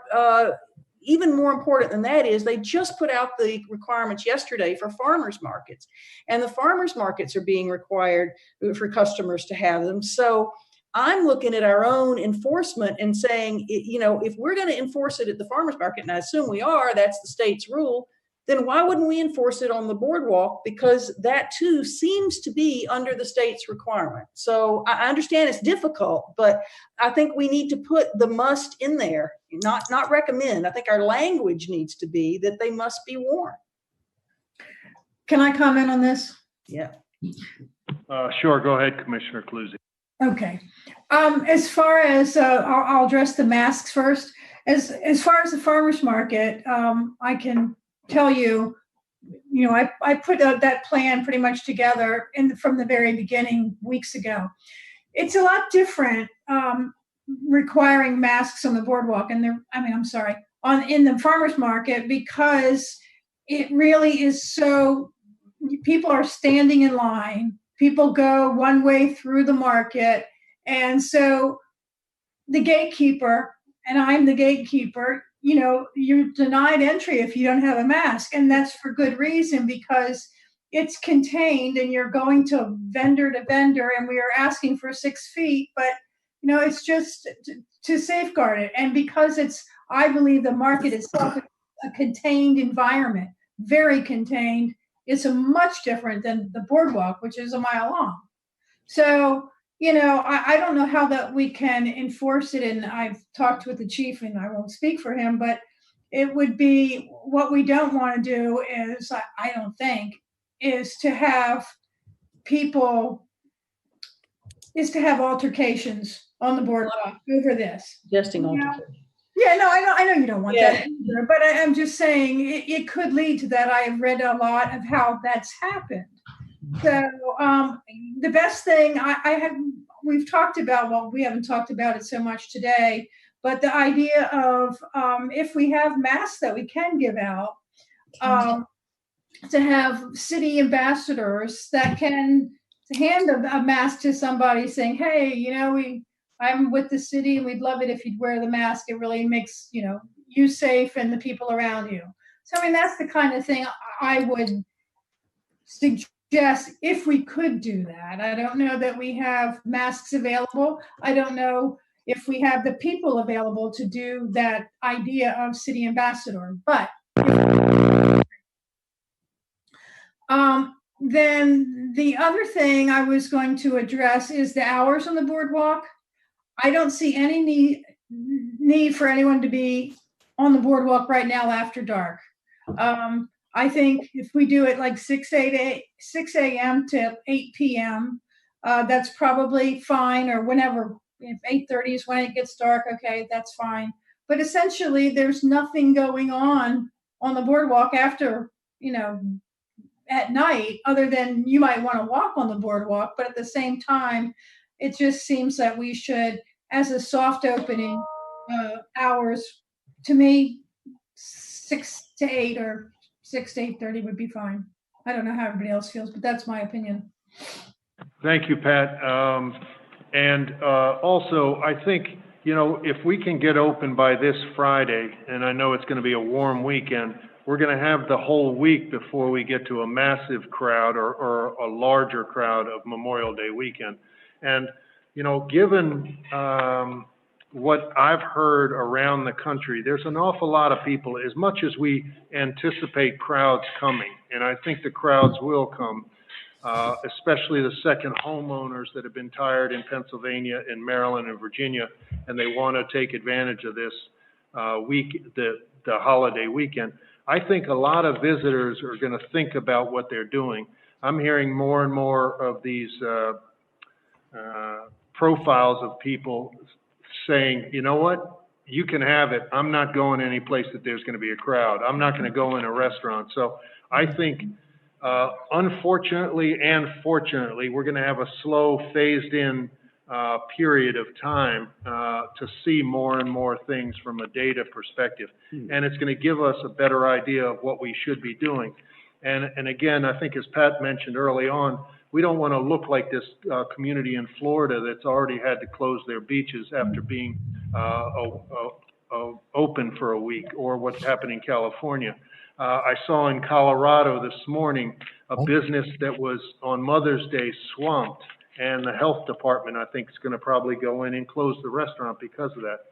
even more important than that is they just put out the requirements yesterday for farmers markets, and the farmers markets are being required for customers to have them. So I'm looking at our own enforcement and saying, you know, if we're going to enforce it at the farmers market, and I assume we are, that's the state's rule, then why wouldn't we enforce it on the boardwalk? Because that too seems to be under the state's requirement. So I understand it's difficult, but I think we need to put the must in there, not recommend. I think our language needs to be that they must be worn. Can I comment on this? Yeah. Sure, go ahead, Commissioner Cluzzi. Okay. As far as, I'll address the masks first. As far as the farmer's market, I can tell you, you know, I put that plan pretty much together from the very beginning weeks ago. It's a lot different requiring masks on the boardwalk in the farmer's market, because it really is so, people are standing in line, people go one way through the market, and so the gatekeeper, and I'm the gatekeeper, you know, you're denied entry if you don't have a mask. And that's for good reason, because it's contained and you're going to vendor, and we are asking for 6 feet, but, you know, it's just to safeguard it. And because I believe the market itself is a contained environment, very contained, it's a much different than the boardwalk, which is a mile long. So I don't know how that we can enforce it, and I've talked with the chief, and I won't speak for him, but it would be, what we don't want to do is, I don't think, is to have people, is to have altercations on the boardwalk over this. Suggesting altercation. Yeah, no, I know you don't want Yeah. that either, but I'm just saying it could lead to that. I have read a lot of how that's happened. So the best thing we've talked about, well, we haven't talked about it so much today, but the idea of if we have masks that we can give out, to have city ambassadors that can hand a mask to somebody saying, hey, I'm with the city and we'd love it if you'd wear the mask. It really makes, you safe and the people around you. So, I mean, that's the kind of thing I would suggest if we could do that. I don't know that we have masks available. I don't know if we have the people available to do that idea of city ambassador, but then the other thing I was going to address is the hours on the boardwalk. I don't see any need for anyone to be on the boardwalk right now after dark. I think if we do it like 6 a.m. to 8 p.m., that's probably fine, or whenever. If 8:30 is when it gets dark, okay, that's fine. But essentially, there's nothing going on the boardwalk after, at night, other than you might want to walk on the boardwalk. But at the same time, it just seems that we should, as a soft opening, hours, to me, 6 to 8 or 6 to 8:30 would be fine. I don't know how everybody else feels, but that's my opinion. Thank you, Pat. Also, I think, if we can get open by this Friday, and I know it's going to be a warm weekend, we're going to have the whole week before we get to a massive crowd or a larger crowd of Memorial Day weekend. And, given what I've heard around the country, there's an awful lot of people, as much as we anticipate crowds coming, and I think the crowds will come, especially the second homeowners that have been tired in Pennsylvania and Maryland and Virginia, and they want to take advantage of this the holiday weekend. I think a lot of visitors are going to think about what they're doing. I'm hearing more and more of these profiles of people saying, you know what, you can have it. I'm not going any place that there's going to be a crowd. I'm not going to go in a restaurant. So I think, unfortunately and fortunately, we're going to have a slow, phased in period of time to see more and more things from a data perspective. And it's going to give us a better idea of what we should be doing. And again, I think as Pat mentioned early on, we don't want to look like this community in Florida that's already had to close their beaches after being open for a week, or what's happened in California. I saw in Colorado this morning a business that was on Mother's Day swamped, and the health department, I think, is going to probably go in and close the restaurant because of that.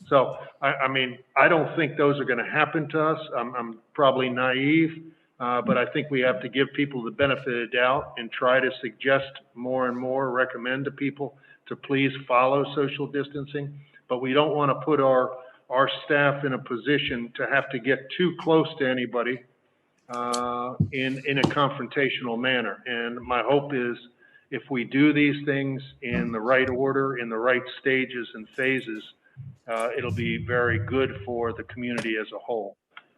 So, I mean, I don't think those are going to happen to us. I'm probably naive, but I think we have to give people the benefit of the doubt and try to suggest more and more, recommend to people to please follow social distancing. But we don't want to put our staff in a position to have to get too close to anybody in a confrontational manner. And my hope is, if we do these things in the right order, in the right stages and phases, it'll be very good for the community as a whole.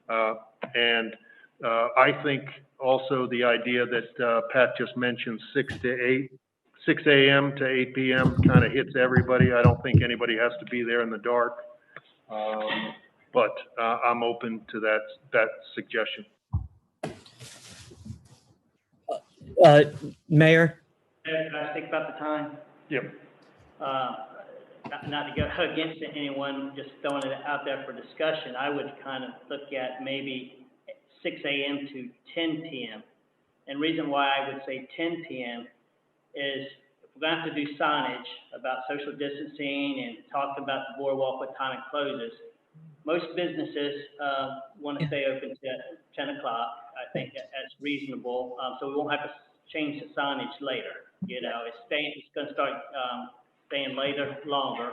I think also the idea that Pat just mentioned, 6 a.m. to 8 p.m. kind of hits everybody. I don't think anybody has to be there in the dark. But I'm open to that suggestion. Mayor? Can I speak about the time? Yep. Not to go against anyone, just throwing it out there for discussion, I would kind of look at maybe 6 a.m. to 10 p.m. And reason why I would say 10 p.m. is we're going to have to do signage about social distancing and talk about the boardwalk, what time it closes. Most businesses want to stay open to 10 o'clock. I think that's reasonable, so we won't have to change the signage later. You know, it's going to start staying later, longer,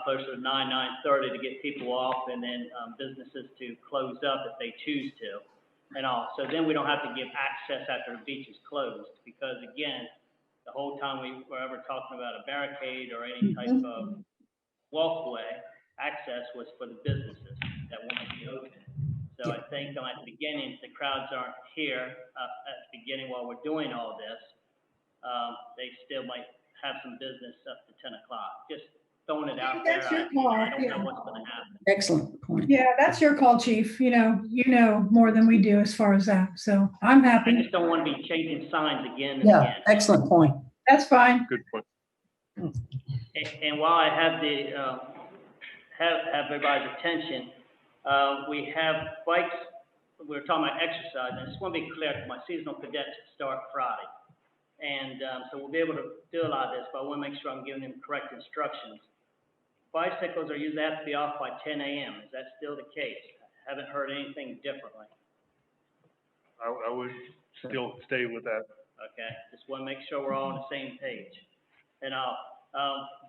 closer to 9:30 to get people off, and then businesses to close up if they choose to, and all. So then we don't have to give access after the beach is closed, because again, the whole time we were ever talking about a barricade or any type of walkway, access was for the businesses that want to be open. So I think at the beginning, if the crowds aren't here at the beginning while we're doing all this, they still might have some business up to 10 o'clock. Just throwing it out there. That's your call. I don't know what's going to happen. Excellent point. Yeah, that's your call, Chief. You know more than we do as far as that. So I'm happy. I just don't want to be changing signs again and Yeah, again. excellent point. That's fine. Good point. And while I have the have everybody's attention, we have bikes. We're talking about exercise, and I just want to be clear: my seasonal cadets start Friday, and so we'll be able to do a lot of this. But I want to make sure I'm giving them correct instructions. Bicycles are usually have to be off by 10 a.m. Is that still the case? I haven't heard anything differently. I would still stay with that. Okay, just want to make sure we're all on the same page. And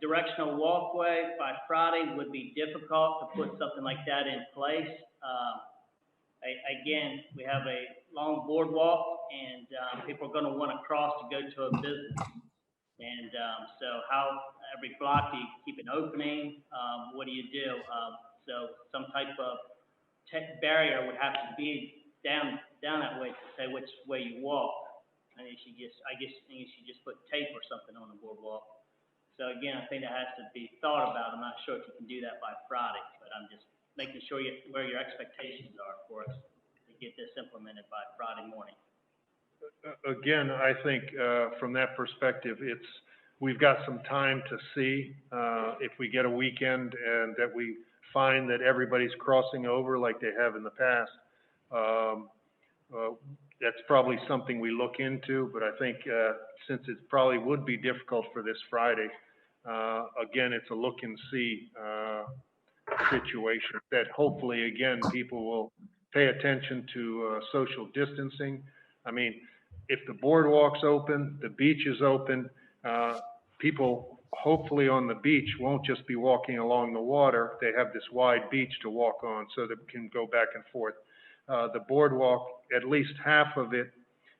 directional walkway by Friday would be difficult to put something like that in place. Again, we have a long boardwalk, and people are going to want to cross to go to a business. And so how every block do you keep an opening? What do you do? So some type of tech barrier would have to be down that way to say which way you walk. And I guess you should just put tape or something on the boardwalk. So again, I think that has to be thought about. I'm not sure if you can do that by Friday, but I'm just making sure where your expectations are for us to get this implemented by Friday morning. Again, I think from that perspective, we've got some time to see if we get a weekend and that we find that everybody's crossing over like they have in the past. That's probably something we look into, but I think since it probably would be difficult for this Friday, again, it's a look and see situation that hopefully, again, people will pay attention to social distancing. I mean, if the boardwalk's open, the beach is open, people hopefully on the beach won't just be walking along the water. They have this wide beach to walk on so that we can go back and forth. The boardwalk, at least half of it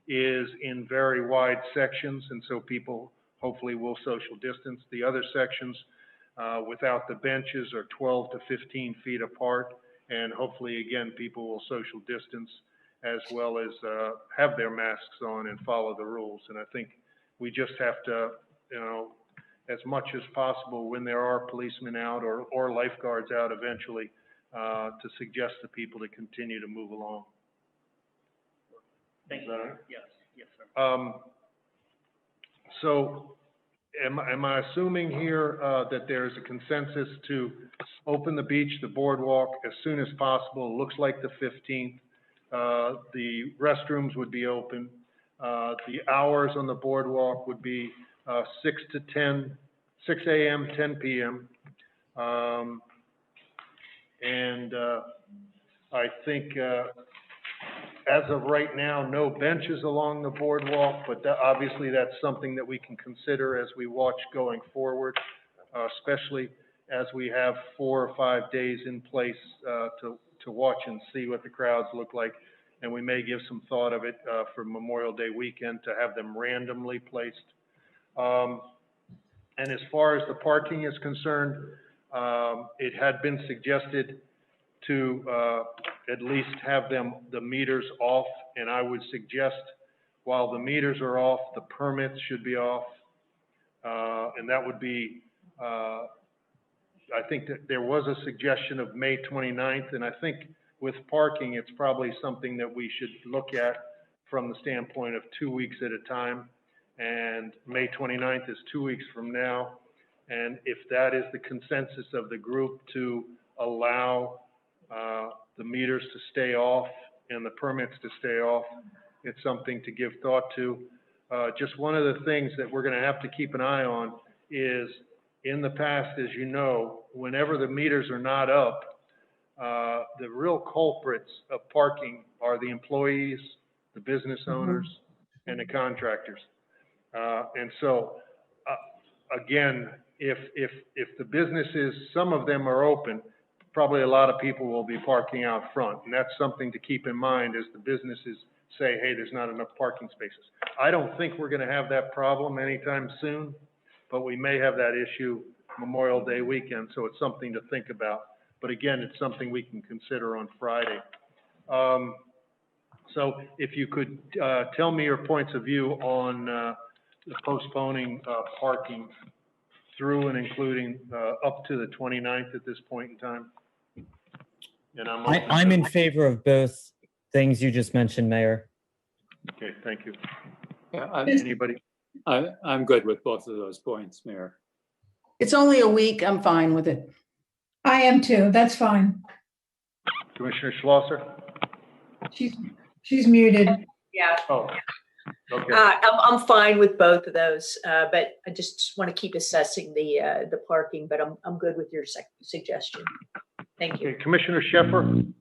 is in very wide sections, and so people hopefully will social distance. The other sections without the benches are 12 to 15 feet apart, and hopefully, again, people will social distance as well as have their masks on and follow the rules. And I think we just have to, as much as possible when there are policemen out or lifeguards out eventually, to suggest to people to continue to move along. Thank you. Right? Yes, sir. So am I assuming here that there's a consensus to open the beach, the boardwalk, as soon as possible? It looks like the 15th. The restrooms would be open. The hours on the boardwalk would be 6 a.m., 10 p.m. And I think as of right now, no benches along the boardwalk, but obviously that's something that we can consider as we watch going forward, especially as we have 4 or 5 days in place to watch and see what the crowds look like. And we may give some thought of it for Memorial Day weekend to have them randomly placed. And as far as the parking is concerned, it had been suggested to at least have the meters off, and I would suggest while the meters are off, the permits should be off, and that would be, I think that there was a suggestion of May 29th, and I think with parking, it's probably something that we should look at from the standpoint of 2 weeks at a time, and May 29th is 2 weeks from now, and if that is the consensus of the group to allow the meters to stay off and the permits to stay off, it's something to give thought to. Just one of the things that we're going to have to keep an eye on is in the past, as you know, whenever the meters are not up, the real culprits of parking are the employees, the business owners, and the contractors. And so, again, if the businesses, some of them are open, probably a lot of people will be parking out front. And that's something to keep in mind as the businesses say, hey, there's not enough parking spaces. I don't think we're going to have that problem anytime soon, but we may have that issue Memorial Day weekend. So it's something to think about. But again, it's something we can consider on Friday. So if you could tell me your points of view on the postponing parking through and including up to the 29th at this point in time. And I'm in favor of both things you just mentioned, Mayor. Okay, thank you. Yeah, Anybody? I'm good with both of those points, Mayor. It's only a week. I'm fine with it. I am too. That's fine. Commissioner Schlosser? She's muted. Yeah. Oh, okay. I'm fine with both of those, but I just want to keep assessing the parking, but I'm good with your suggestion. Thank you. Okay, Commissioner Sheffer?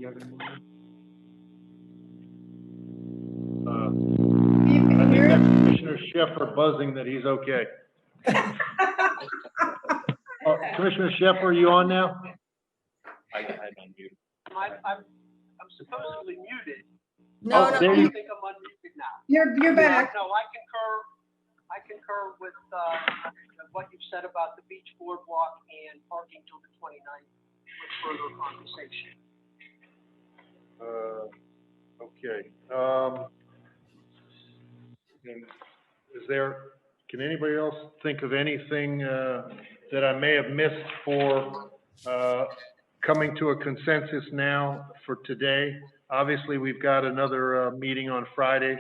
I think that's Commissioner Sheffer buzzing that he's okay. Commissioner Sheffer, are you on now? I'm unmuted. I'm supposedly muted. No, I no. think I'm unmuted now. You're back. No, I concur with what you've said about the beach boardwalk and parking till the 29th with further conversation. Okay. And can anybody else think of anything that I may have missed for coming to a consensus now for today? Obviously, we've got another meeting on Friday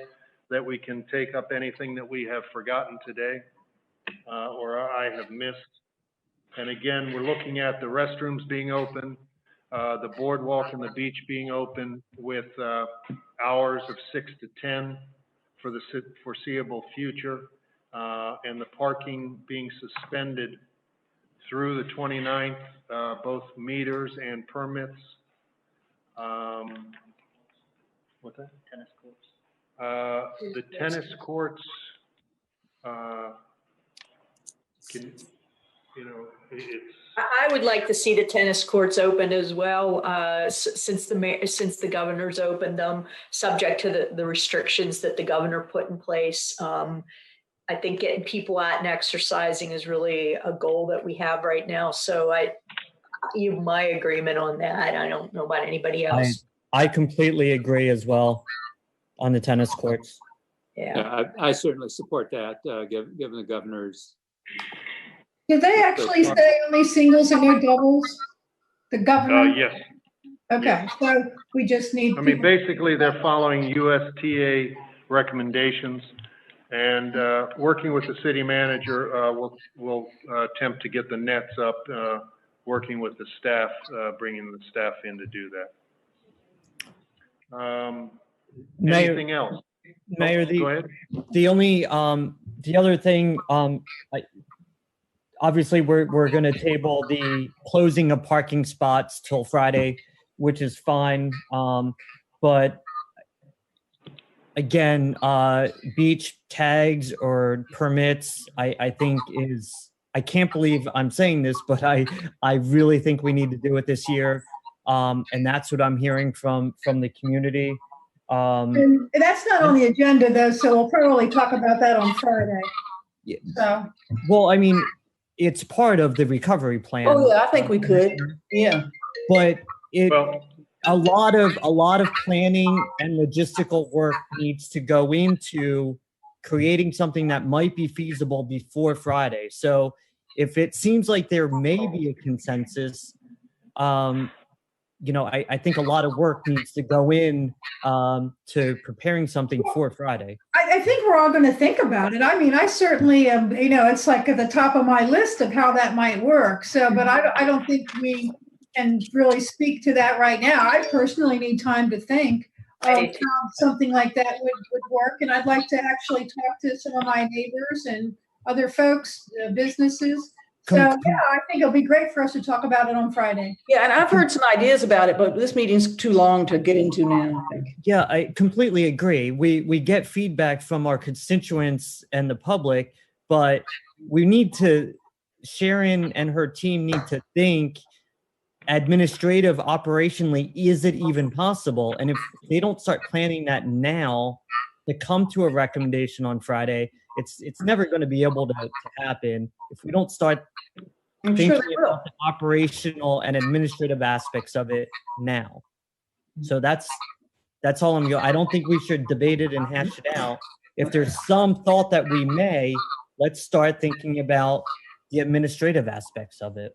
that we can take up anything that we have forgotten today or I have missed. And again, we're looking at the restrooms being open, the boardwalk and the beach being open with hours of 6 to 10 for the foreseeable future, and the parking being suspended through the 29th, both meters and permits. What's that? Tennis courts. The tennis courts, I would like to see the tennis courts open as well, since the governor's opened them, subject to the restrictions that the governor put in place. I think getting people out and exercising is really a goal that we have right now. So you have my agreement on that. I don't know about anybody else. I completely agree as well on the tennis courts. Yeah, I certainly support that, given the governor's. Did they actually say only singles and no doubles? The governor? Yes. Okay, yes. So we just need. I mean, basically, they're following USTA recommendations, and working with the city manager, we'll attempt to get the nets up, working with the staff, bringing the staff in to do that. Anything else? Mayor, go ahead. The only the other thing, obviously we're going to table the closing of parking spots till Friday, which is fine. But again, beach tags or permits, I think I can't believe I'm saying this, but I really think we need to do it this year. And that's what I'm hearing from the community. And that's not on the agenda though, so we'll probably talk about that on Friday. Yeah. So. Well, I mean, it's part of the recovery plan. Oh yeah, I think we could. Yeah. But a lot of planning and logistical work needs to go into creating something that might be feasible before Friday. So if it seems like there may be a consensus, I think a lot of work needs to go in to preparing something for Friday. I think we're all going to think about it. I mean, I certainly am, it's like at the top of my list of how that might work. So, but I don't think we can really speak to that right now. I personally need time to think of how something like that would work. And I'd like to actually talk to some of my neighbors and other folks, businesses, So yeah, I think it'll be great for us to talk about it on Friday. Yeah, and I've heard some ideas about it, but this meeting's too long to get into now, I think. Yeah, I completely agree. We get feedback from our constituents and the public, but we need to, Sharon and her team need to think administrative, operationally, is it even possible? And if they don't start planning that now to come to a recommendation on Friday, it's never going to be able to happen if we don't start thinking about the operational and administrative aspects of it now. So that's all I'm going. I don't think we should debate it and hash it out. If there's some thought that we may, let's start thinking about the administrative aspects of it.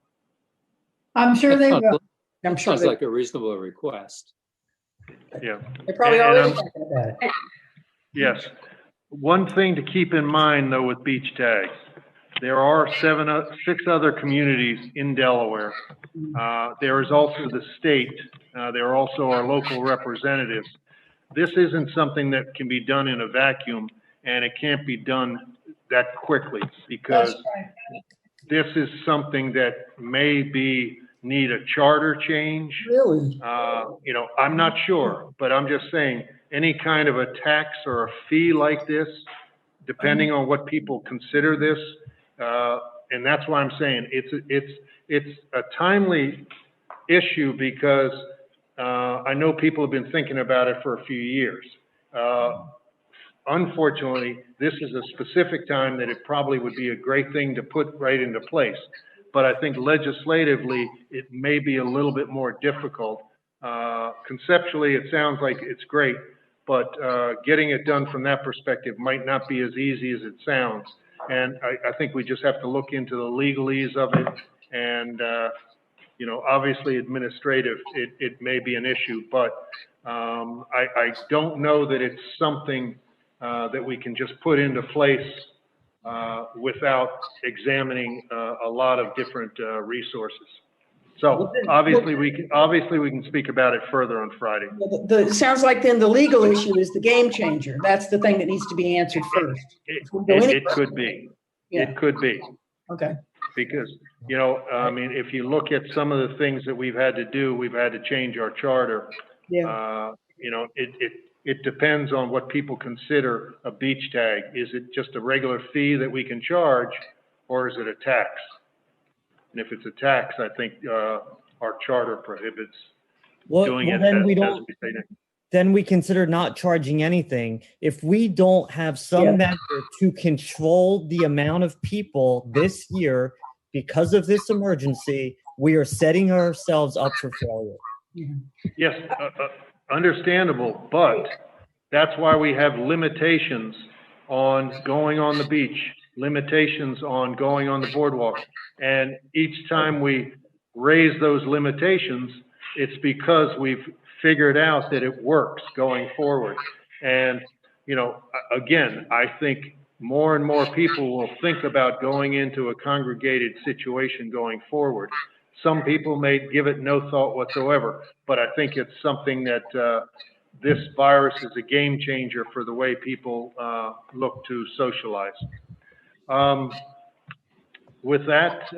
I'm sure they will. I'm sure sounds like a reasonable request. Yeah. They're probably already thinking about it. Yes. One thing to keep in mind, though, with beach tags, there are 6 other communities in Delaware. There is also the state. There are also our local representatives. This isn't something that can be done in a vacuum, and it can't be done that quickly, because this is something that may need a charter change. Really? You know, I'm not sure, but I'm just saying any kind of a tax or a fee like this, depending on what people consider this, and that's why I'm saying it's a timely issue, because I know people have been thinking about it for a few years. Unfortunately, this is a specific time that it probably would be a great thing to put right into place. But I think legislatively, it may be a little bit more difficult. Conceptually, it sounds like it's great, but getting it done from that perspective might not be as easy as it sounds. And I think we just have to look into the legalese of it. And, you know, obviously administrative, it may be an issue, but I don't know that it's something that we can just put into place without examining a lot of different resources. So obviously we can speak about it further on Friday. It sounds like then the legal issue is the game changer. That's the thing that needs to be answered first. It could be. Yeah. It could be. Okay. Because, you know, I mean, if you look at some of the things that we've had to do, we've had to change our charter. Yeah. You know, it depends on what people consider a beach tag. Is it just a regular fee that we can charge, or is it a tax? And if it's a tax, I think our charter prohibits doing it then as we we say next. Then we consider not charging anything. If we don't have some measure to control the amount of people this year because of this emergency, we are setting ourselves up for failure. Yes, understandable, but that's why we have limitations on going on the beach, limitations on going on the boardwalk. And each time we raise those limitations, it's because we've figured out that it works going forward. And, you know, again, I think more and more people will think about going into a congregated situation going forward. Some people may give it no thought whatsoever, but I think it's something that this virus is a game changer for the way people look to socialize. With that,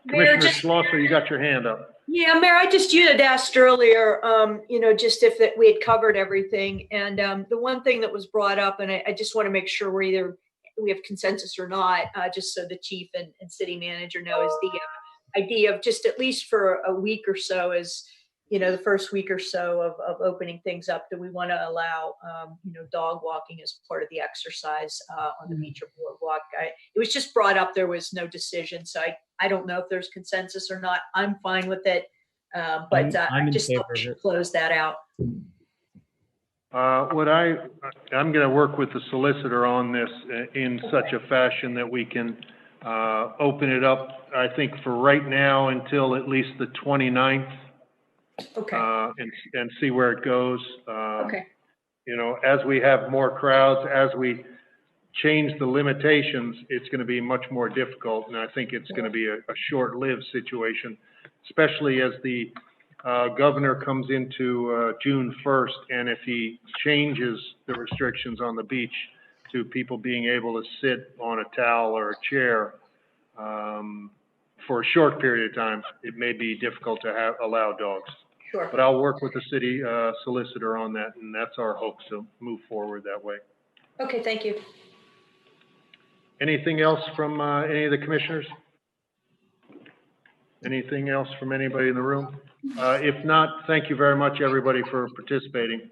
Commissioner Schlosser, you got your hand up. Yeah, Mayor, you had asked earlier, you know, just if that we had covered everything. And the one thing that was brought up, and I just want to make sure we have consensus or not, just so the chief and city manager know, is the idea of just at least for a week or so, is, you know, the first week or so of opening things up, that we want to allow, you know, dog walking as part of the exercise on the beach or boardwalk. It was just brought up. There was no decision. So I don't know if there's consensus or not. I'm fine with it. But I just thought we should close that out. I'm going to work with the solicitor on this in such a fashion that we can open it up, I think, for right now until at least the 29th. Okay. And see where it goes. Okay. You know, as we have more crowds, as we change the limitations, it's going to be much more difficult. And I think it's going to be a short-lived situation, especially as the governor comes into June 1st. And if he changes the restrictions on the beach to people being able to sit on a towel or a chair, for a short period of time, it may be difficult to allow dogs. Sure. But I'll work with the city solicitor on that, and that's our hope to move forward that way. Okay, thank you. Anything else from any of the commissioners? Anything else from anybody in the room? If not, thank you very much, everybody, for participating.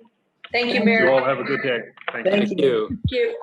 Thank you, Mayor. You all have a good day. Thank you. Thank you. Thank you.